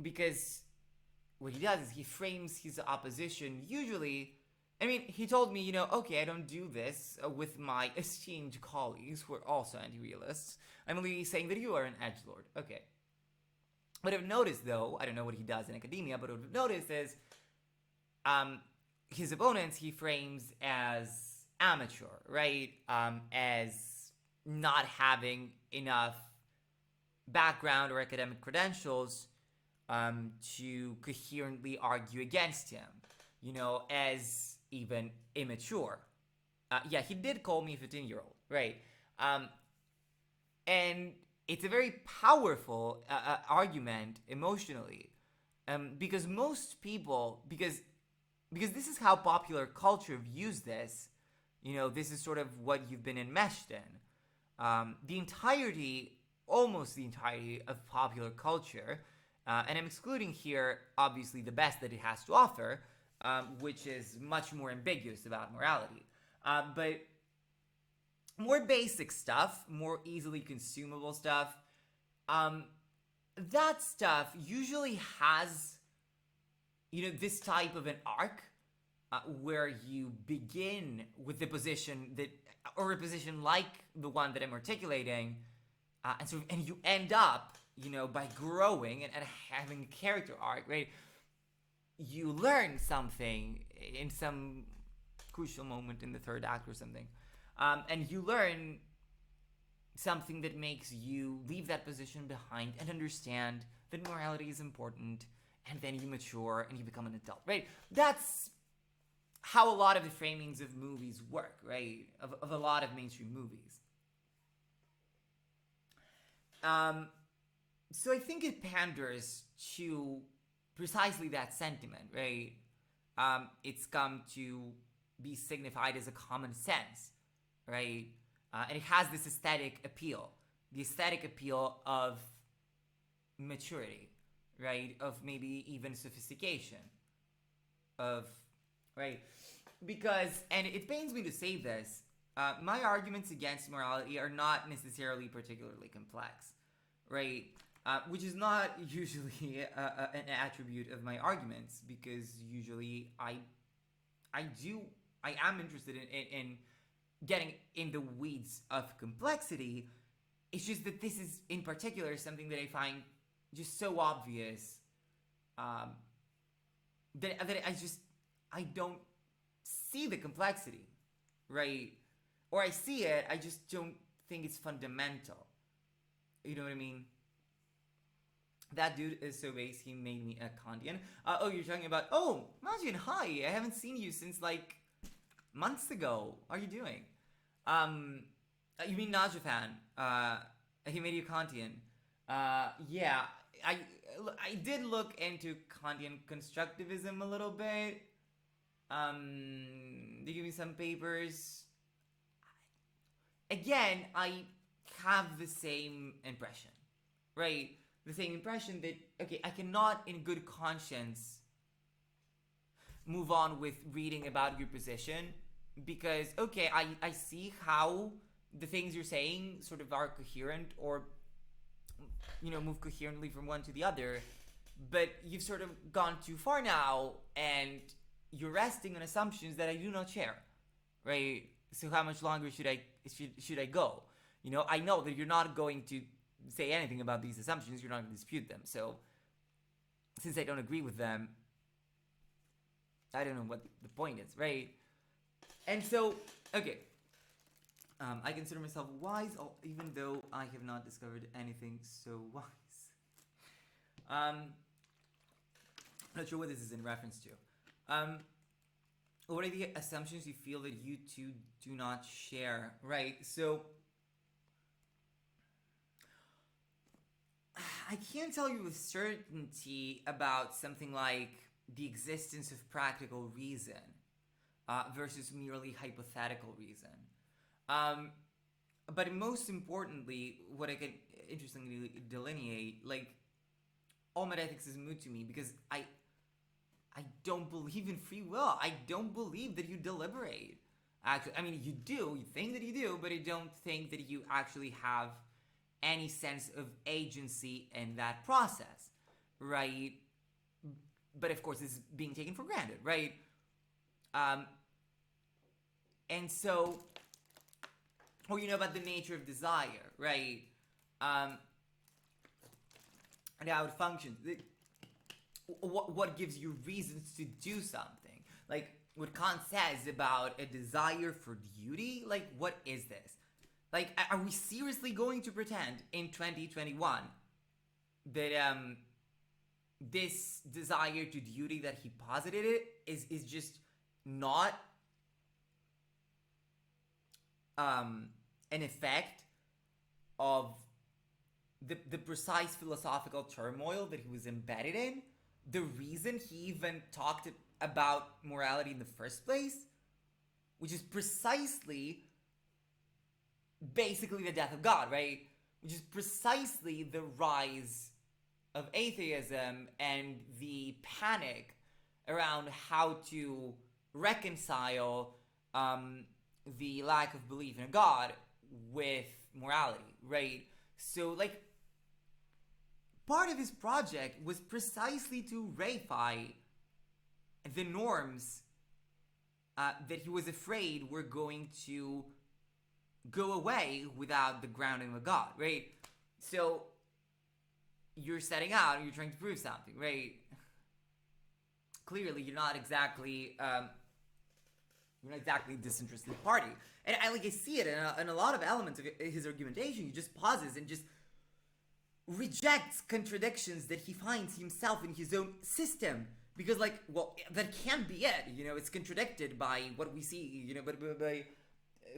Because what he does is he frames his opposition usually. I mean, he told me, okay, I don't do this with my esteemed colleagues who are also anti-realists. I'm only saying that you are an edgelord. Okay. What I've noticed, though, I don't know what he does in academia, but what I've noticed is his opponents he frames as amateur, right? As not having enough background or academic credentials to coherently argue against him, as even immature. Yeah, he did call me a 15-year-old, right? And it's a very powerful argument emotionally, because most people, because this is how popular culture views this. This is sort of what you've been enmeshed in. Almost the entirety of popular culture, and I'm excluding here, obviously, the best that it has to offer, which is much more ambiguous about morality. But more basic stuff, more easily consumable stuff, that stuff usually has, this type of an arc where you begin with the position or a position like the one that I'm articulating, and you end up, by growing and having a character arc, right? You learn something in some crucial moment in the third act or something. And you learn something that makes you leave that position behind and understand that morality is important, and then you mature and you become an adult, right? That's how a lot of the framings of movies work, right? Of a lot of mainstream movies. So I think it panders to precisely that sentiment, right? It's come to be signified as a common sense, right? And it has this aesthetic appeal, the aesthetic appeal of maturity, right? Of maybe even sophistication, right? Because, and it pains me to say this, my arguments against morality are not necessarily particularly complex, right? Which is not usually an attribute of my arguments, because usually I am interested in getting in the weeds of complexity. It's just that this is in particular something that I find just so obvious that I don't see the complexity, right? Or I see it, I just don't think it's fundamental. You know what I mean? That dude is so base, he made me a Kantian. You're talking about, Majin, hi, I haven't seen you since, months ago. How are you doing? You mean Najafan? He made you Kantian. Yeah, I I did look into Kantian constructivism a little bit. They give me some papers. Again, I have the same impression, right? The same impression that, okay, I cannot in good conscience move on with reading about your position because, okay, I see how the things you're saying sort of are coherent or, move coherently from one to the other, but you've sort of gone too far now and you're resting on assumptions that I do not share, right? So how much longer should I go? I know that you're not going to say anything about these assumptions. You're not going to dispute them. So since I don't agree with them, I don't know what the point is, right? And so, okay, I consider myself wise, even though I have not discovered anything so wise. Not sure what this is in reference to. What are the assumptions you feel that you two do not share? Right, so I can't tell you with certainty about something like the existence of practical reason versus merely hypothetical reason. But most importantly, what I can interestingly delineate, like, all metaphysics is moot to me because I don't believe in free will. I don't believe that you deliberate. Actually, I mean, you do. You think that you do, but I don't think that you actually have any sense of agency in that process, right? But of course, it's being taken for granted, right? And so, or about the nature of desire, right? And how it functions. What gives you reasons to do something? Like what Kant says about a desire for duty. Like, what is this? Like, are we seriously going to pretend in 2021 that this desire to duty that he posited is just not an effect of the precise philosophical turmoil that he was embedded in? The reason he even talked about morality in the first place, which is precisely basically the death of God, right? Which is precisely the rise of atheism and the panic around how to reconcile the lack of belief in a God with morality, right? So, like, part of his project was precisely to reify the norms that he was afraid were going to go away without the grounding of God, right? So you're setting out and you're trying to prove something, right? Clearly, you're not exactly disinterested party, and I see it in a lot of elements of his argumentation. He just pauses and just rejects contradictions that he finds himself in his own system, because, like, well, that can't be it. It's contradicted by what we see. But by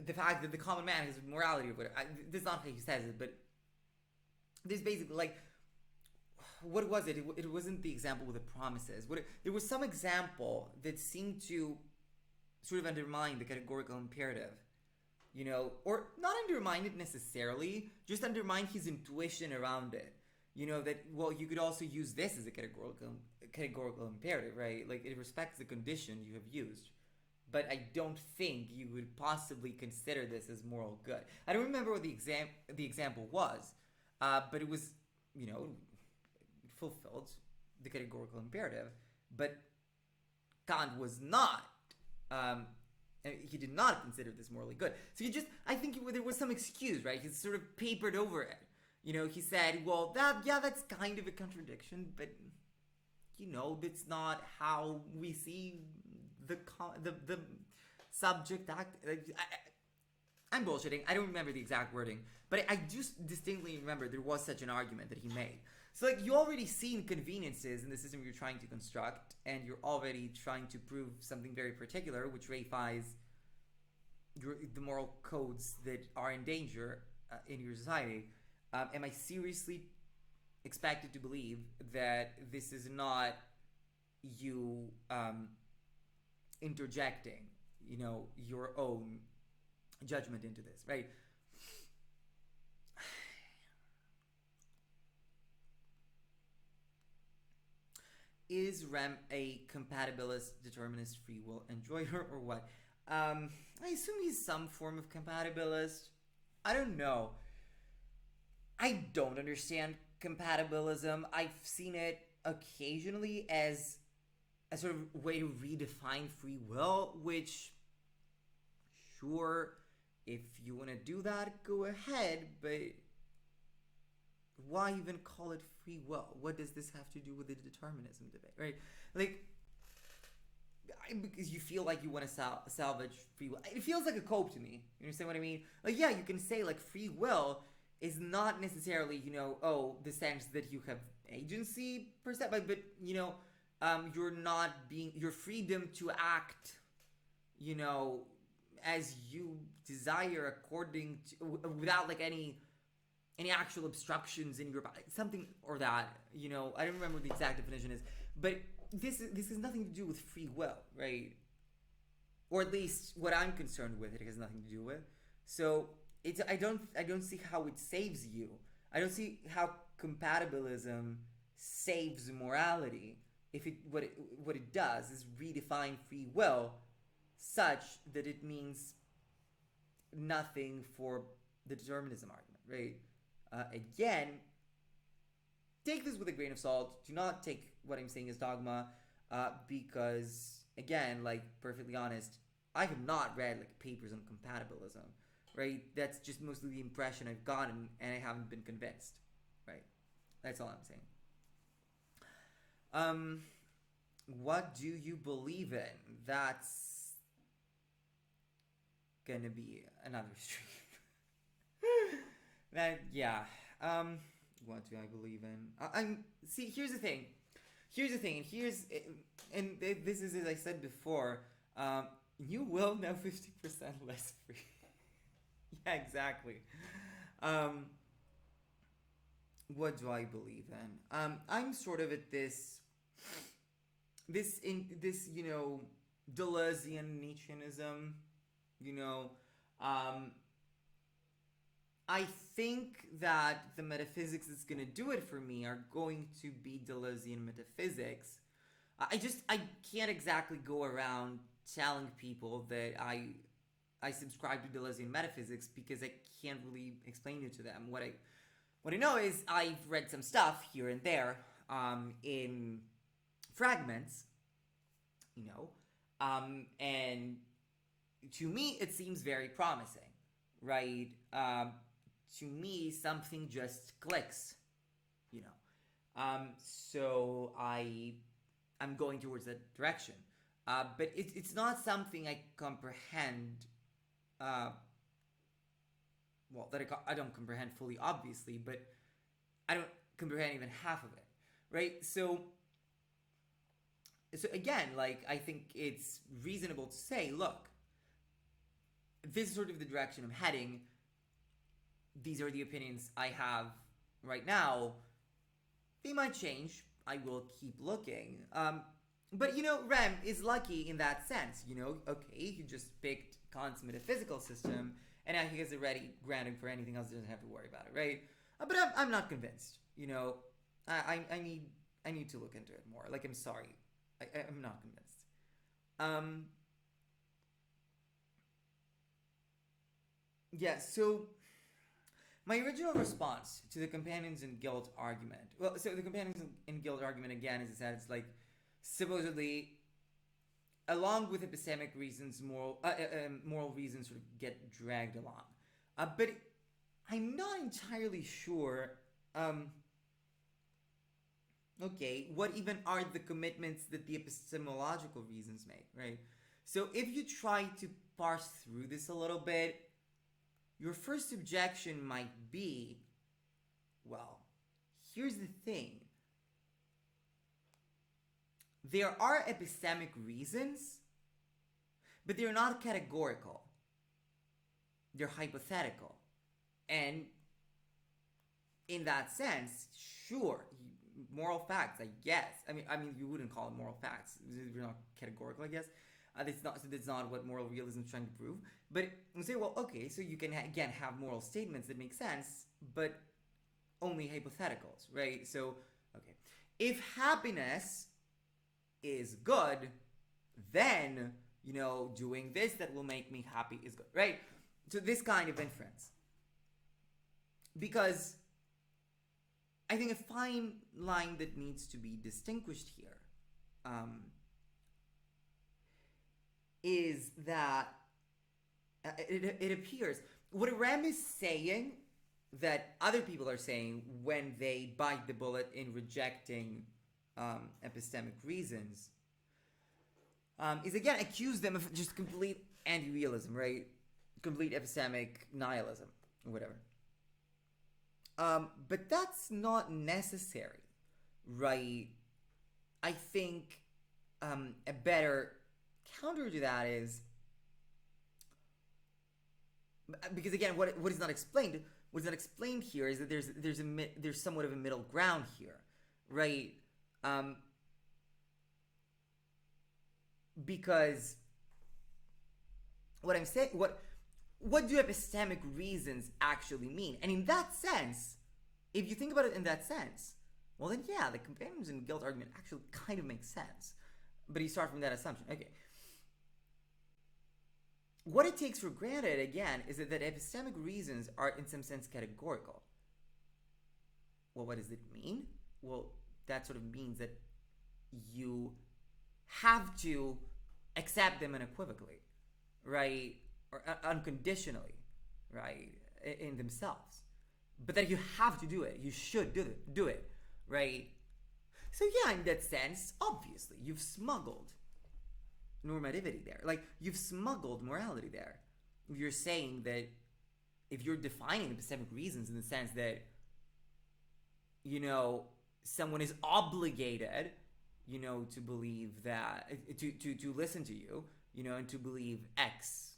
the fact that the common man has morality or whatever. This is not how he says it, but there's basically, like, what was it? It wasn't the example with the promises. There was some example that seemed to sort of undermine the categorical imperative, or not undermine it necessarily, just undermine his intuition around it. That, well, you could also use this as a categorical imperative, right? Like, it respects the condition you have used. But I don't think you would possibly consider this as moral good. I don't remember what the example was, but it was, it fulfilled the categorical imperative. But Kant was not. He did not consider this morally good. So I think there was some excuse, right? He sort of papered over it. He said, well, that's kind of a contradiction, but, that's not how we see the subject act. I'm bullshitting. I don't remember the exact wording, but I just distinctly remember there was such an argument that he made. So, like, you already see inconveniences in the system you're trying to construct, and you're already trying to prove something very particular, which reifies the moral codes that are in danger in your society, am I seriously expected to believe that this is not you interjecting, your own judgment into this, right? Is Rem a compatibilist, determinist, free will enjoyer, or what? I assume he's some form of compatibilist. I don't know. I don't understand compatibilism. I've seen it occasionally as a sort of way to redefine free will, which, sure, if you want to do that, go ahead, but why even call it free will? What does this have to do with the determinism debate, right? Like, because you feel like you want to salvage free will. It feels like a cope to me. You understand what I mean? Like, yeah, you can say, like, free will is not necessarily, the sense that you have agency per se, but you're not being, your freedom to act, as you desire according to, without like any actual obstructions in your body, something or that, I don't remember what the exact definition is, but this has nothing to do with free will, right? Or at least what I'm concerned with, it has nothing to do with. So I don't see how it saves you. I don't see how compatibilism saves morality if what it does is redefine free will such that it means nothing for the determinism argument, right? Again, take this with a grain of salt. Do not take what I'm saying as dogma, because again, like, perfectly honest, I have not read like papers on compatibilism, right? That's just mostly the impression I've gotten, and I haven't been convinced, right? That's all I'm saying. What do you believe in? That's gonna be another stream. What do I believe in? See. Here's the thing, and this is, as I said before. You will know 50% less free. Yeah, exactly. What do I believe in? I'm sort of at this Deleuzean Nietzscheanism. I think that the metaphysics that's going to do it for me are going to be Deleuzean metaphysics. I can't exactly go around telling people that I subscribe to Deleuzean metaphysics, because I can't really explain it to them. What I know is I've read some stuff here and there in fragments, and to me it seems very promising, right? To me, something just clicks, so I'm going towards that direction, but it's not something I comprehend. That I don't comprehend fully, obviously, but I don't comprehend even half of it, right? So again, like, I think it's reasonable to say, look, this is sort of the direction I'm heading. These are the opinions I have right now. They might change. I will keep looking. But Rem is lucky in that sense. Okay, he just picked Kant's metaphysical system, and now he has already granted for anything else. He doesn't have to worry about it, right? But I'm not convinced. I need to look into it more. Like, I'm sorry, I'm not convinced. Yeah. So my original response to the companions in guilt argument. Well, so the companions in guilt argument, again, is that it's like, supposedly, along with epistemic reasons, moral reasons sort of get dragged along. But I'm not entirely sure. Okay, what even are the commitments that the epistemological reasons make, right? So if you try to parse through this a little bit, your first objection might be, well, here's the thing. There are epistemic reasons, but they're not categorical. they're hypothetical. And in that sense, sure, moral facts, I guess. I mean, you wouldn't call it moral facts. They're not categorical, I guess. That's not what moral realism is trying to prove. But you say, well, okay, so you can again have moral statements that make sense, but only hypotheticals, right? So, okay, if happiness is good, then doing this that will make me happy is good, right? So this kind of inference, because I think a fine line that needs to be distinguished here is that it appears what Ram is saying that other people are saying when they bite the bullet in rejecting epistemic reasons is again accuse them of just complete anti-realism, right? Complete epistemic nihilism, or whatever. But that's not necessary, right? I think a better counter to that is, because again, what is not explained here is that there's somewhat of a middle ground here, right? Because what I'm saying, what do epistemic reasons actually mean? And in that sense, if you think about it in that sense, well then yeah, the companions and guilt argument actually kind of makes sense. But you start from that assumption. Okay. What it takes for granted, again, is that epistemic reasons are in some sense categorical. Well, what does it mean? Well, that sort of means that you have to accept them unequivocally, right? Or unconditionally, right? In themselves. But that you have to do it. You should do it, right? So yeah, in that sense, obviously, you've smuggled normativity there. Like, you've smuggled morality there. If you're saying that, if you're defining epistemic reasons in the sense that, someone is obligated, to believe that, to listen to you, and to believe X,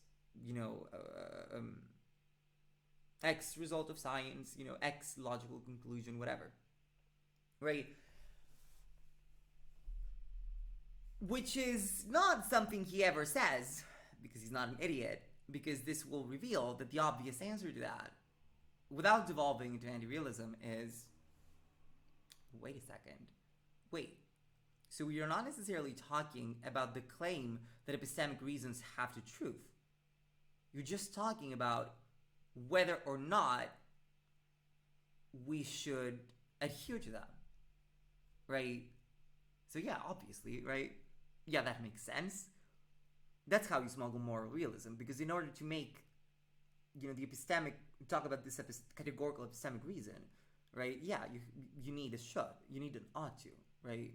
X result of science, X logical conclusion, whatever. Right? Which is not something he ever says, because he's not an idiot, because this will reveal that the obvious answer to that, without devolving into anti-realism, is, wait a second, so we are not necessarily talking about the claim that epistemic reasons have to truth. You're just talking about whether or not we should adhere to them, right? So yeah, obviously, right? Yeah, that makes sense. That's how you smuggle moral realism, because in order to make, the epistemic, talk about this categorical epistemic reason, right? Yeah, you need a should, you need an ought to, right?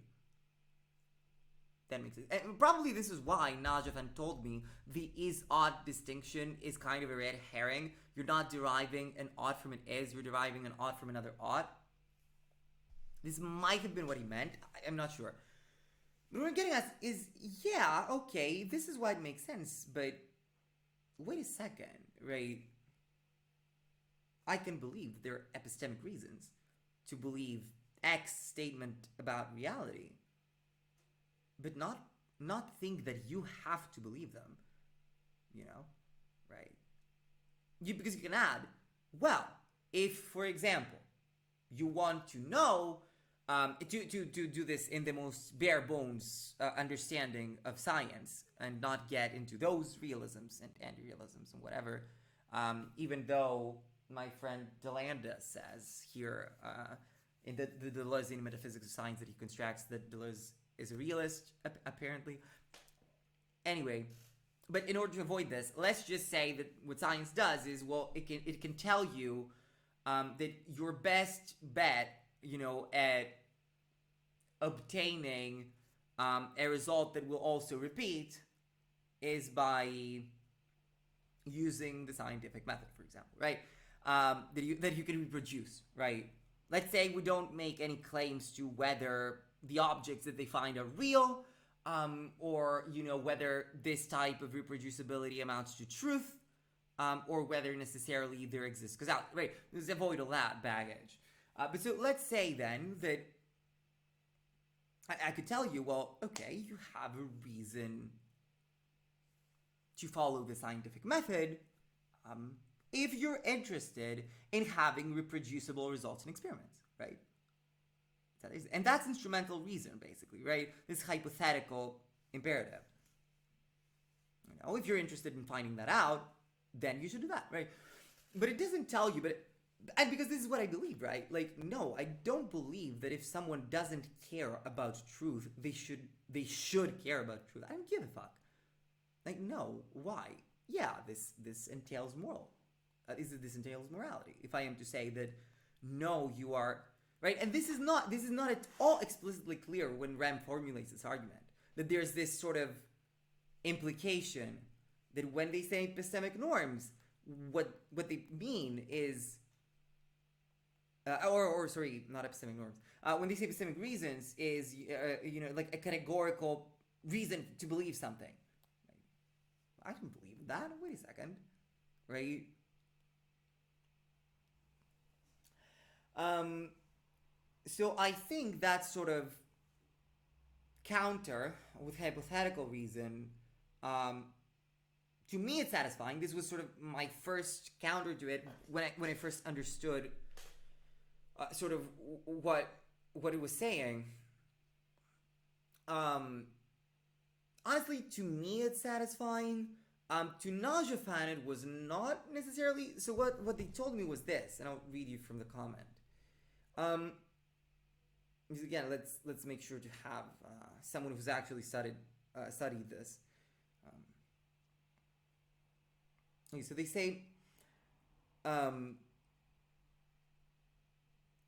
That makes sense. And probably this is why Najafan told me the is-ought distinction is kind of a red herring. You're not deriving an ought from an is, you're deriving an ought from another ought. This might have been what he meant. I'm not sure. But what we're getting at is, yeah, okay, this is why it makes sense, but wait a second, right? I can believe there are epistemic reasons to believe X statement about reality, but not think that you have to believe them, right? Because you can add, well, if, for example, you want to know, to do this in the most bare bones understanding of science and not get into those realisms and anti-realisms and whatever, even though my friend Delanda says here in the Deleuzean Metaphysics of Science that he constructs that Deleuze is a realist, apparently. Anyway, but in order to avoid this, let's just say that what science does is, well, it can tell you that your best bet, at obtaining a result that will also repeat is by using the scientific method, for example, right? That you can reproduce, right? Let's say we don't make any claims to whether the objects that they find are real, or whether this type of reproducibility amounts to truth, or whether necessarily there exists causality. Right? Let's avoid all that baggage. But so let's say then that I could tell you, well, okay, you have a reason to follow the scientific method if you're interested in having reproducible results in experiments, right? And that's instrumental reason, basically, right? This hypothetical imperative. If you're interested in finding that out, then you should do that, right? But it doesn't tell you, and because this is what I believe, right? Like, no, I don't believe that if someone doesn't care about truth, they should care about truth. I don't give a fuck. Like, no, why? Yeah, this entails moral. This entails morality. If I am to say that, no, you are right, and this is not at all explicitly clear when Rem formulates this argument. That there's this sort of implication that when they say epistemic norms, what they mean is, sorry, not epistemic norms. When they say epistemic reasons is, like a categorical reason to believe something. I don't believe that. Wait a second, right? So I think that sort of counter with hypothetical reason, to me, it's satisfying. This was sort of my first counter to it when I first understood sort of what it was saying. Honestly, to me, it's satisfying. To Najafan, it was not necessarily. So what they told me was this, and I'll read you from the comment. Again, let's make sure to have someone who's actually studied this. Okay, so they say,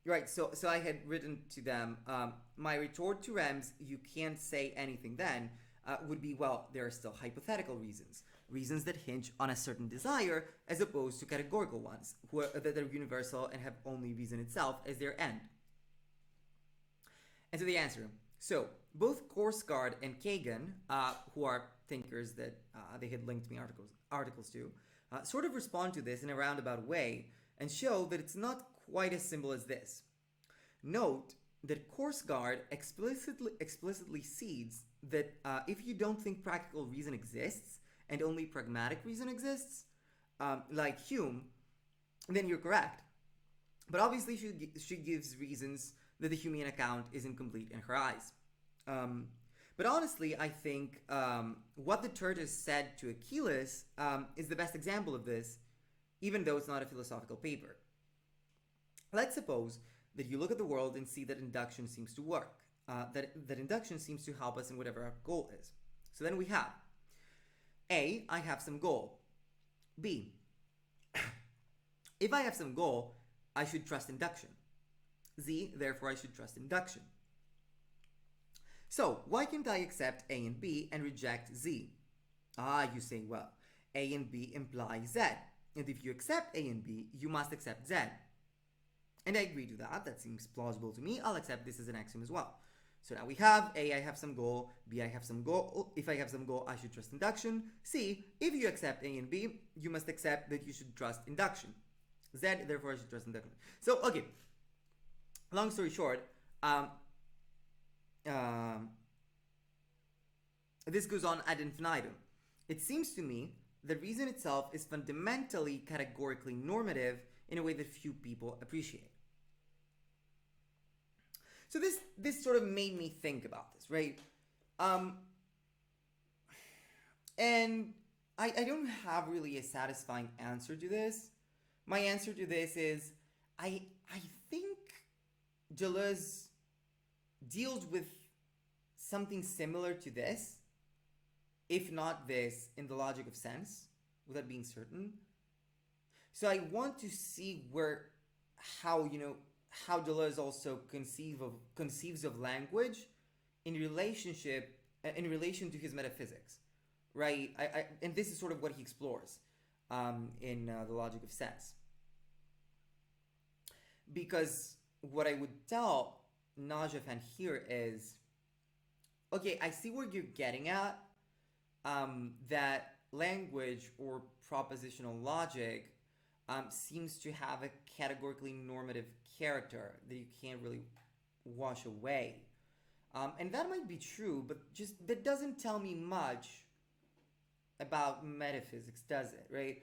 right. So I had written to them, my retort to Rems, you can't say anything then, would be, well, there are still hypothetical reasons that hinge on a certain desire, as opposed to categorical ones, that are universal and have only reason itself as their end. And so they answer. So both Korsgaard and Kagan, who are thinkers that they had linked me articles to, sort of respond to this in a roundabout way and show that it's not quite as simple as this. Note that Korsgaard explicitly cedes that if you don't think practical reason exists and only pragmatic reason exists, like Hume, then you're correct. But obviously she gives reasons that the Humean account is incomplete in her eyes. But honestly, I think what the Tertus said to Achilles is the best example of this, even though it's not a philosophical paper. Let's suppose that you look at the world and see that induction seems to work, that induction seems to help us in whatever our goal is. So then we have A, I have some goal. B, if I have some goal, I should trust induction. Z, therefore I should trust induction. So, why can't I accept A and B and reject Z? You say, well, A and B imply Z. And if you accept A and B, you must accept Z. And I agree to that. That seems plausible to me. I'll accept this as an axiom as well. So now we have A, I have some goal. B, I have some goal. If I have some goal, I should trust induction. C, if you accept A and B, you must accept that you should trust induction. Z, therefore I should trust induction. So, okay. Long story short, this goes on ad infinitum. It seems to me that reason itself is fundamentally categorically normative in a way that few people appreciate. So this sort of made me think about this, right? And I don't have really a satisfying answer to this. My answer to this is I think Deleuze deals with something similar to this, if not this, in the logic of sense, without being certain. So I want to see how Deleuze also conceives of language in relation to his metaphysics, right? And this is sort of what he explores in the logic of sense. Because what I would tell Najafan here is, okay, I see where you're getting at, that language or propositional logic seems to have a categorically normative character that you can't really wash away. And that might be true, but just that doesn't tell me much about metaphysics, does it? Right?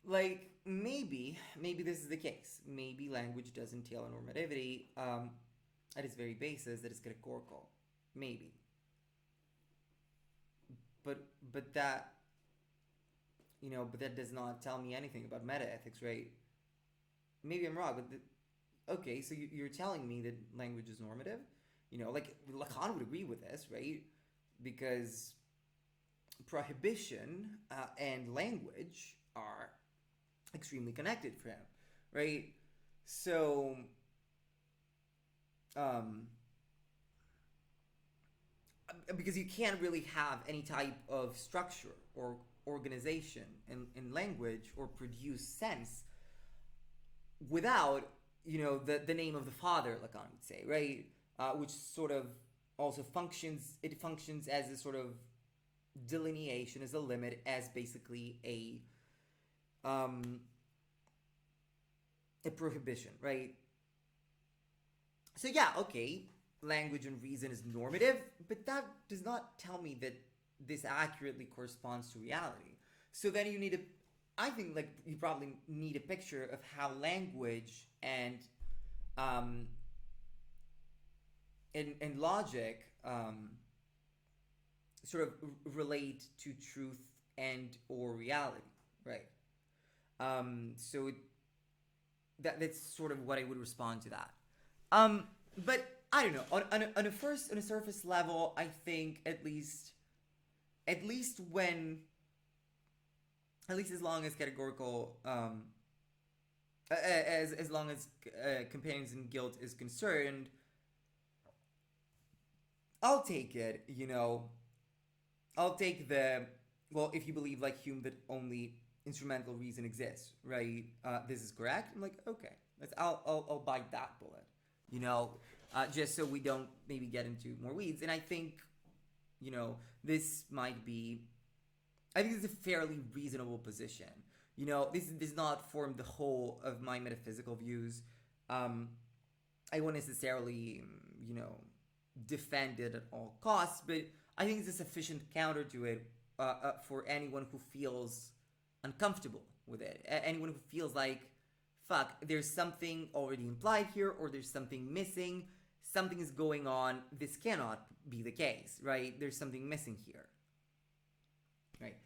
Like maybe this is the case. Maybe language does entail a normativity at its very basis that is categorical. Maybe. But that but that does not tell me anything about metaethics, right? Maybe I'm wrong, but okay, so you're telling me that language is normative? Like Lacan would agree with this, right? Because prohibition and language are extremely connected for him, right? So, because you can't really have any type of structure or organization in language or produce sense without the name of the father, Lacan would say, right? Which sort of also functions as a sort of delineation, as a limit, as basically a prohibition, right? So yeah, okay, language and reason is normative, but that does not tell me that this accurately corresponds to reality. So then I think like you probably need a picture of how language and logic sort of relate to truth and or reality, right? So that's sort of what I would respond to that. But I don't know. On a surface level, I think at least as long as categorical as long as companions in guilt is concerned, I'll take it. I'll take if you believe like Hume that only instrumental reason exists, right? This is correct. I'm like, okay, I'll bite that bullet. Just so we don't maybe get into more weeds. And I think, this might be, I think it's a fairly reasonable position. This does not form the whole of my metaphysical views. I won't necessarily, defend it at all costs, but I think it's a sufficient counter to it for anyone who feels uncomfortable with it. Anyone who feels like, fuck, there's something already implied here, or there's something missing, something is going on, this cannot be the case, right? There's something missing here, right?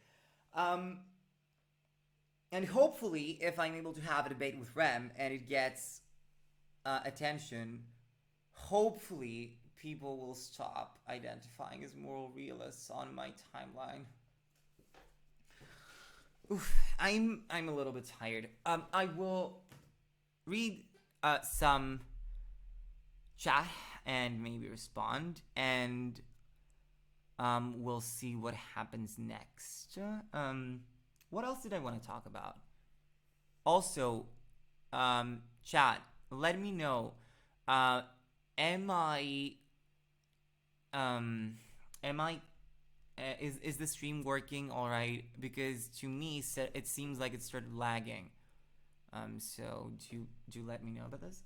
And hopefully, if I'm able to have a debate with Rem and it gets attention, hopefully people will stop identifying as moral realists on my timeline. Oof, I'm a little bit tired. I will read some chat and maybe respond, and we'll see what happens next. What else did I want to talk about? Also, chat, let me know. Is the stream working all right? Because to me, it seems like it started lagging. So do let me know about this.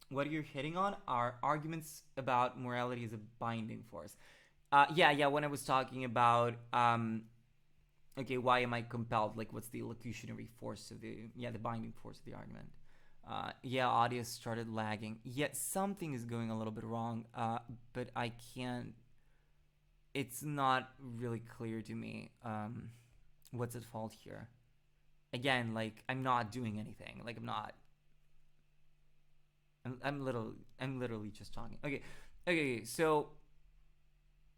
What you're hitting on are arguments about morality as a binding force. Yeah. When I was talking about okay, why am I compelled? Like, what's the illocutionary force of the binding force of the argument? Audio started lagging. Yet something is going a little bit wrong, but I can't. It's not really clear to me what's at fault here. Again, like I'm not doing anything. Like I'm not. I'm literally just talking. Okay. So,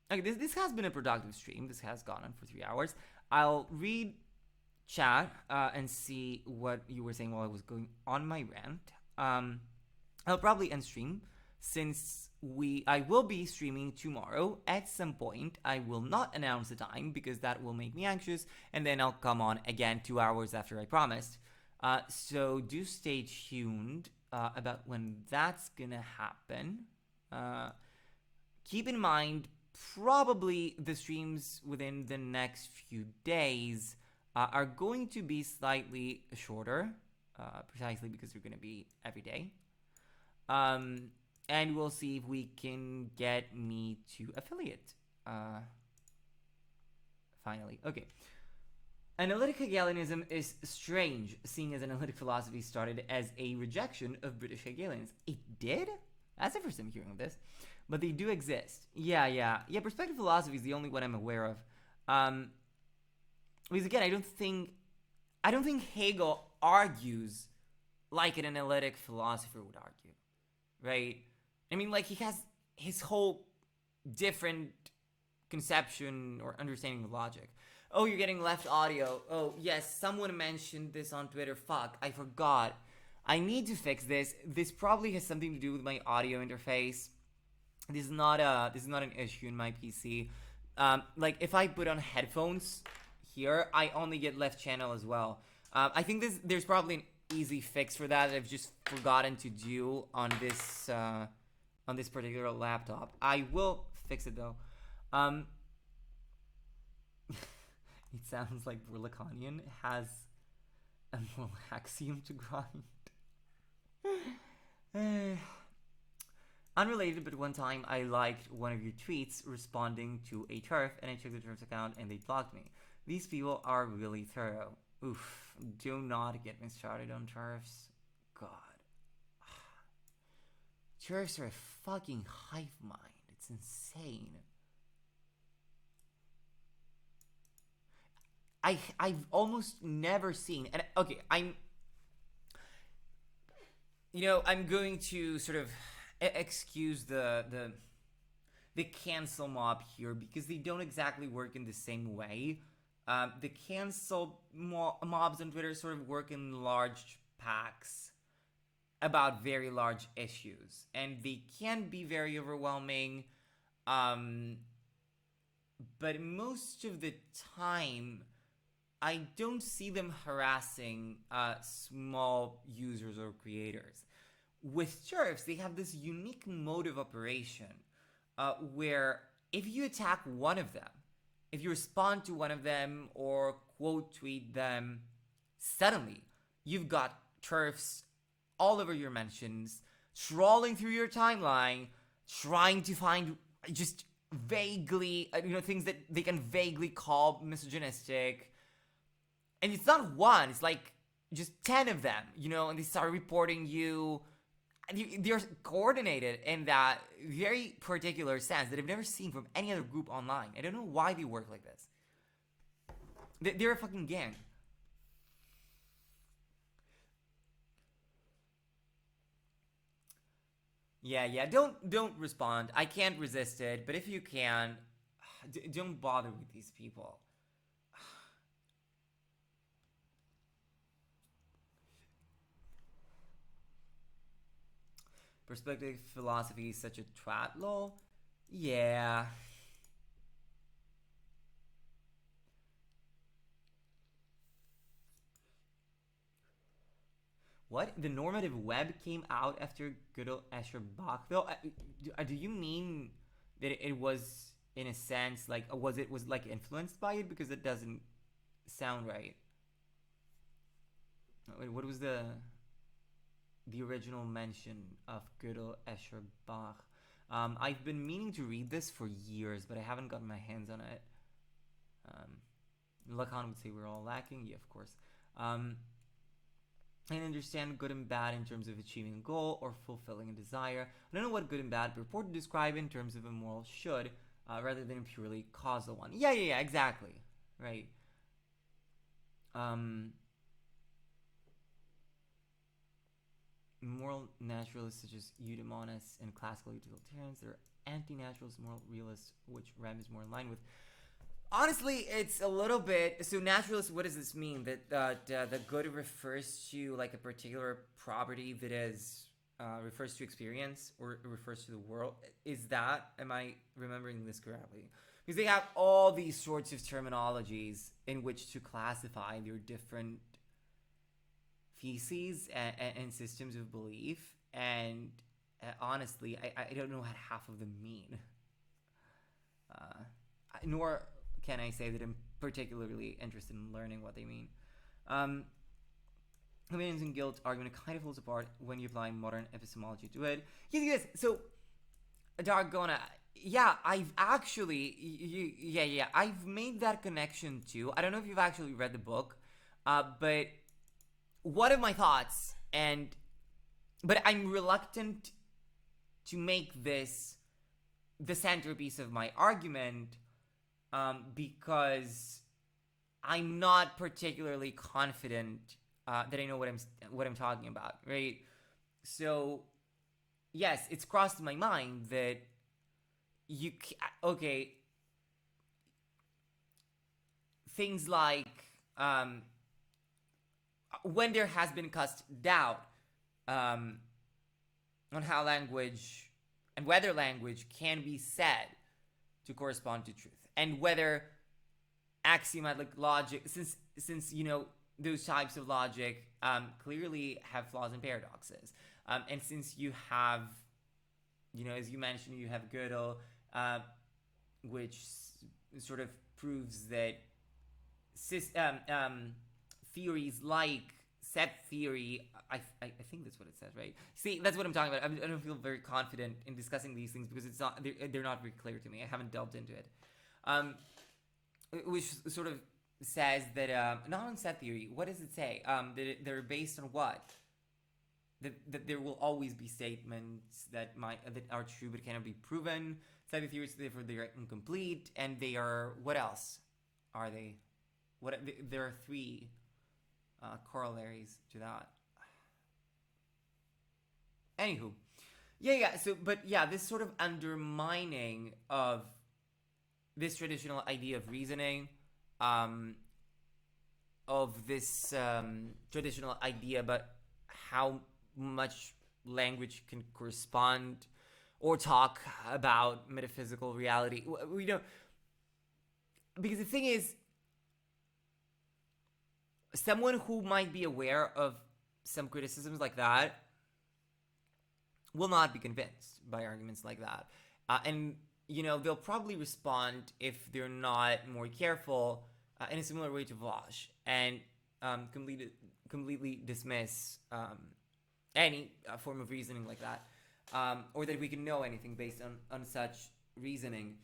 this has been a productive stream. This has gone on for 3 hours. I'll read chat and see what you were saying while I was going on my rant. I'll probably end stream since I will be streaming tomorrow at some point. I will not announce the time because that will make me anxious, and then I'll come on again 2 hours after I promised. So do stay tuned about when that's gonna happen. keep in mind, probably the streams within the next few days are going to be slightly shorter, precisely because they're going to be every day. And we'll see if we can get me to affiliate. Finally. Okay. Analytic Hegelianism is strange, seeing as analytic philosophy started as a rejection of British Hegelians. It did? That's the first time hearing of this. But they do exist. Yeah, perspective philosophy is the only one I'm aware of. Because again, I don't think Hegel argues like an analytic philosopher would argue. Right? I mean, like, he has his whole different conception or understanding of logic. Oh, you're getting left audio. Oh, yes, someone mentioned this on Twitter. Fuck, I forgot. I need to fix this. This probably has something to do with my audio interface. This is not an issue in my PC. Like, if I put on headphones here, I only get left channel as well. I think there's probably an easy fix for that I've just forgotten to do on this particular laptop. I will fix it though. It sounds like Lacanian has a moral axiom to grind. Unrelated, but one time I liked one of your tweets responding to a TERF, and I checked the TERF's account and they blocked me. These people are really thorough. Oof, do not get me started on TERFs. God. TERFs are a fucking hive mind. It's insane. I've almost never seen, and okay, I'm going to sort of excuse the cancel mob here because they don't exactly work in the same way. The cancel mobs on Twitter sort of work in large packs about very large issues, and they can be very overwhelming. But most of the time, I don't see them harassing small users or creators. With TERFs, they have this unique mode of operation where if you attack one of them, if you respond to one of them or quote tweet them, suddenly you've got TERFs all over your mentions, trawling through your timeline, trying to find just vaguely, things that they can vaguely call misogynistic. And it's not one, it's like just 10 of them, and they start reporting you. They're coordinated in that very particular sense that I've never seen from any other group online. I don't know why they work like this. They're a fucking gang. Yeah, don't respond. I can't resist it, but if you can, don't bother with these people. Perspective philosophy is such a twat, lol. Yeah. What? The normative web came out after good old Escher Bach, though? Do you mean that it was, in a sense, like, was like influenced by it? Because it doesn't sound right. Wait, what was the original mention of good old Escher Bach? I've been meaning to read this for years, but I haven't gotten my hands on it. Lacan would say we're all lacking. Yeah, of course. I understand good and bad in terms of achieving a goal or fulfilling a desire. I don't know what good and bad purport to describe in terms of a moral should, rather than a purely causal one. Yeah, exactly. Right. Moral naturalists such as eudaimonists and classical utilitarians, they're anti-naturalist moral realists, which Rem is more in line with. Honestly, it's a little bit. So, naturalist, what does this mean? That the good refers to like a particular property that is refers to experience or refers to the world. Is that? Am I remembering this correctly? Because they have all these sorts of terminologies in which to classify their different theses and systems of belief, and honestly, I don't know what half of them mean. nor can I say that I'm particularly interested in learning what they mean. Convenience and guilt argument kind of falls apart when you apply modern epistemology to it. Yes. So, Dargona, yeah, I've actually, I've made that connection too. I don't know if you've actually read the book, but one of my thoughts, but I'm reluctant to make this the centerpiece of my argument, because I'm not particularly confident that I know what I'm talking about, right? So, yes, it's crossed my mind that things like when there has been cast doubt on how language and whether language can be said to correspond to truth, and whether axiomatic logic, since those types of logic clearly have flaws and paradoxes, and since you have, as you mentioned, you have Gödel, which sort of proves that theories like set theory, I think that's what it says, right? See, that's what I'm talking about. I don't feel very confident in discussing these things because they're not very clear to me. I haven't delved into it. Which sort of says that not on set theory. What does it say? That they're based on what? That there will always be statements that are true but cannot be proven. Set theories, therefore, they are incomplete, and they are, what else are they? There are three corollaries to that. Anywho, So, this sort of undermining of this traditional idea of reasoning, of this traditional idea about how much language can correspond or talk about metaphysical reality. We don't, because the thing is, someone who might be aware of some criticisms like that will not be convinced by arguments like that. And they'll probably respond, if they're not more careful, in a similar way to Vosh, and completely dismiss any form of reasoning like that, or that we can know anything based on such reasoning.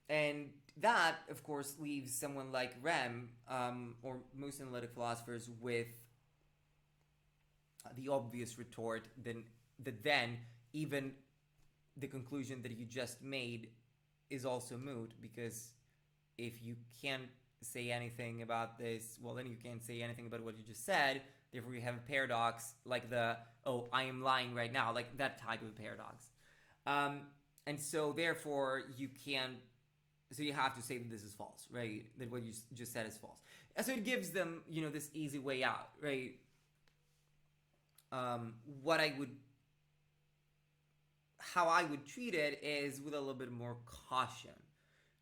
And that, of course, leaves someone like Rem, or most analytic philosophers, with the obvious retort that then even the conclusion that you just made is also moot, because if you can't say anything about this, well, then you can't say anything about what you just said. Therefore, you have a paradox like I am lying right now, like that type of paradox. And so, therefore, so you have to say that this is false, right? That what you just said is false. And so it gives them, this easy way out, right? How I would treat it is with a little bit more caution,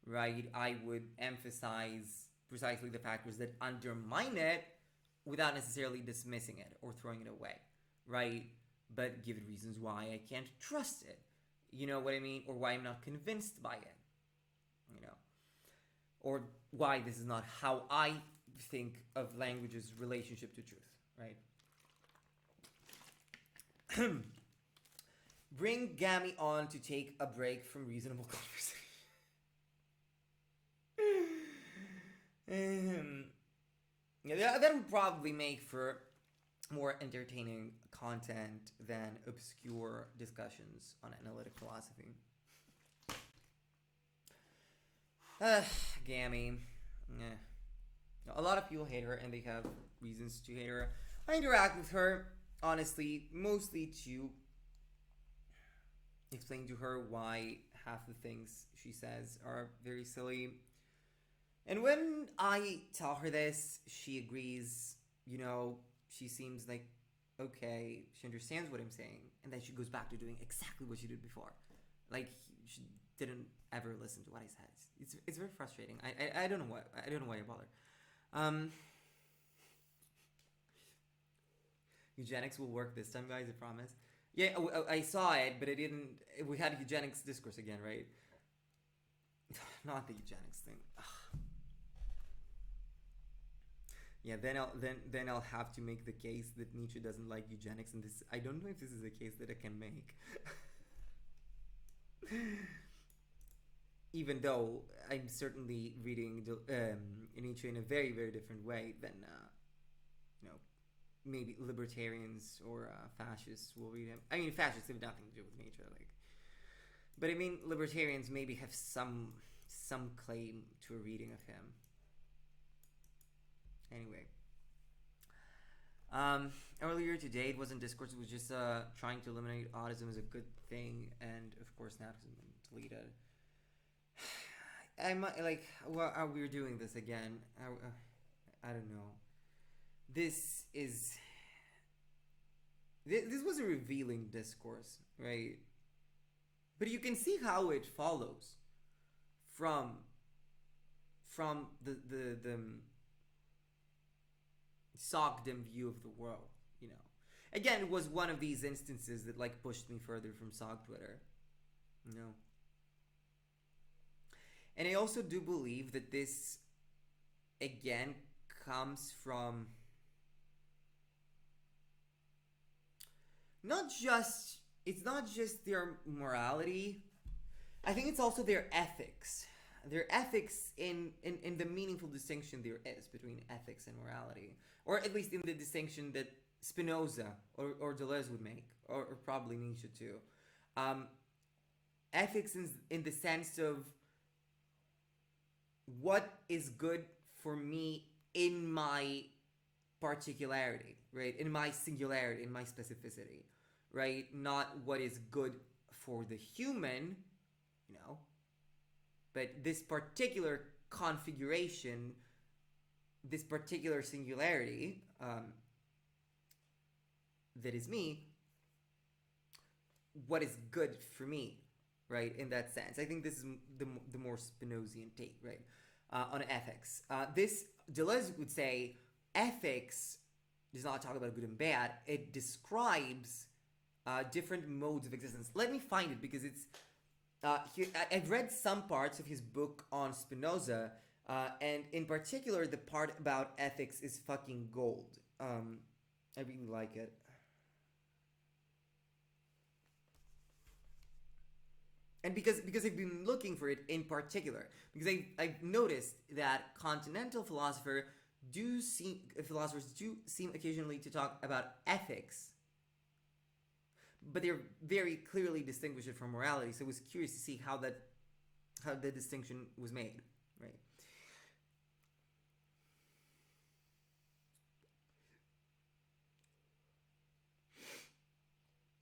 right? I would emphasize precisely the factors that undermine it without necessarily dismissing it or throwing it away, right? But give it reasons why I can't trust it. You know what I mean? Or why I'm not convinced by it. Or why this is not how I think of language's relationship to truth, right? Bring Gammy on to take a break from reasonable conversation. That would probably make for more entertaining content than obscure discussions on analytic philosophy. Gammy. A lot of people hate her, and they have reasons to hate her. I interact with her, honestly, mostly to explain to her why half the things she says are very silly. And when I tell her this, she agrees. She seems like, okay, she understands what I'm saying, and then she goes back to doing exactly what she did before. Like, she didn't ever listen to what I said. It's very frustrating. I don't know why. I don't know why I bother. Eugenics will work this time, guys. I promise. Yeah, I saw it, but it didn't. We had eugenics discourse again, right? not the eugenics thing. Yeah, then I'll have to make the case that Nietzsche doesn't like eugenics, and this, I don't know if this is a case that I can make. Even though I'm certainly reading Nietzsche in a very, very different way than maybe libertarians or fascists will read him. I mean, fascists have nothing to do with Nietzsche, but I mean, libertarians maybe have some claim to a reading of him. Anyway, earlier today it wasn't discourse. It was just trying to eliminate autism as a good thing, and of course now it's been deleted. We're doing this again. I don't know. This was a revealing discourse, right? But you can see how it follows from the Sogdom view of the world, Again, it was one of these instances that pushed me further from Sog Twitter, And I also do believe that this, again, comes from it's not just their morality. I think it's also their ethics. Their ethics in the meaningful distinction there is between ethics and morality. Or at least in the distinction that Spinoza or Deleuze would make, or probably Nietzsche too. Ethics in the sense of what is good for me in my particularity, right? In my singularity, in my specificity, right? Not what is good for the human, but this particular configuration, this particular singularity that is me, what is good for me, right? In that sense, I think this is the more Spinozian take, right, on ethics. This Deleuze would say ethics does not talk about good and bad. It describes different modes of existence. Let me find it because it's. I've read some parts of his book on Spinoza, and in particular, the part about ethics is fucking gold. I really like it. And because I've been looking for it in particular, because I've noticed that continental philosophers do seem occasionally to talk about ethics, but they're very clearly distinguish it from morality. So I was curious to see how the distinction was made, right?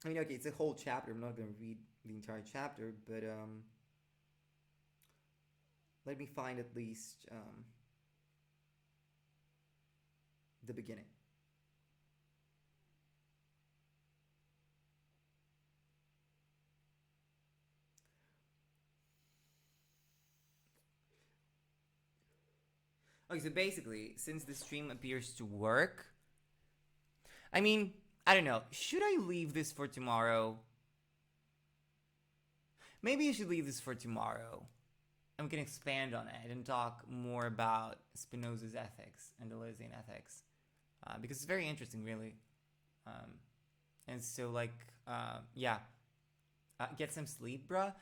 I mean, okay, it's a whole chapter. I'm not going to read the entire chapter, but let me find at least the beginning. Okay, so basically, since the stream appears to work, I mean, I don't know. Should I leave this for tomorrow? Maybe I should leave this for tomorrow. And we can expand on it and talk more about Spinoza's ethics and Deleuzean ethics. Because it's very interesting, really. And so, get some sleep, bruh.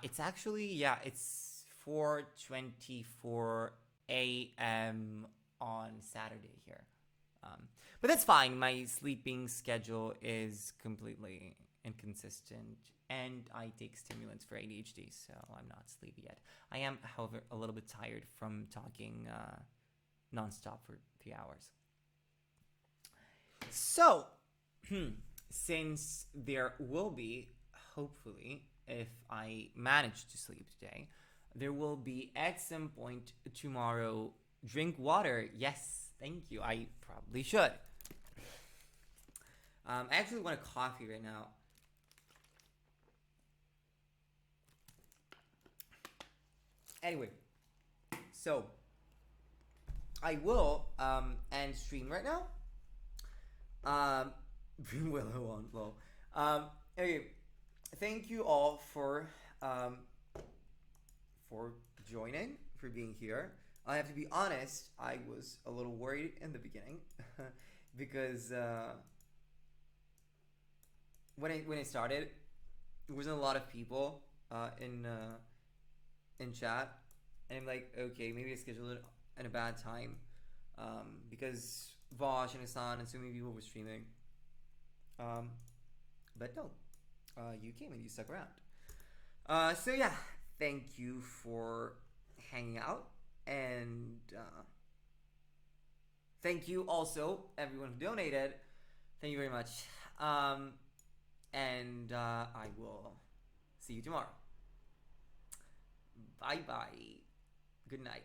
It's actually, it's 4:24 a.m. on Saturday here. But that's fine. My sleeping schedule is completely inconsistent, and I take stimulants for ADHD, so I'm not sleepy yet. I am, however, a little bit tired from talking nonstop for 3 hours. So, since there will be, hopefully, if I manage to sleep today, there will be at some point tomorrow drink water. Yes, thank you. I probably should. I actually want a coffee right now. Anyway, so I will end stream right now. Okay, thank you all for joining, for being here. I have to be honest, I was a little worried in the beginning because when it started, there wasn't a lot of people in chat, and I'm like, okay, maybe I scheduled it at a bad time because Vosh and Hassan and so many people were streaming. But no, you came and you stuck around. So yeah, thank you for hanging out, and thank you also everyone who donated. Thank you very much. And I will see you tomorrow. Bye bye. Good night.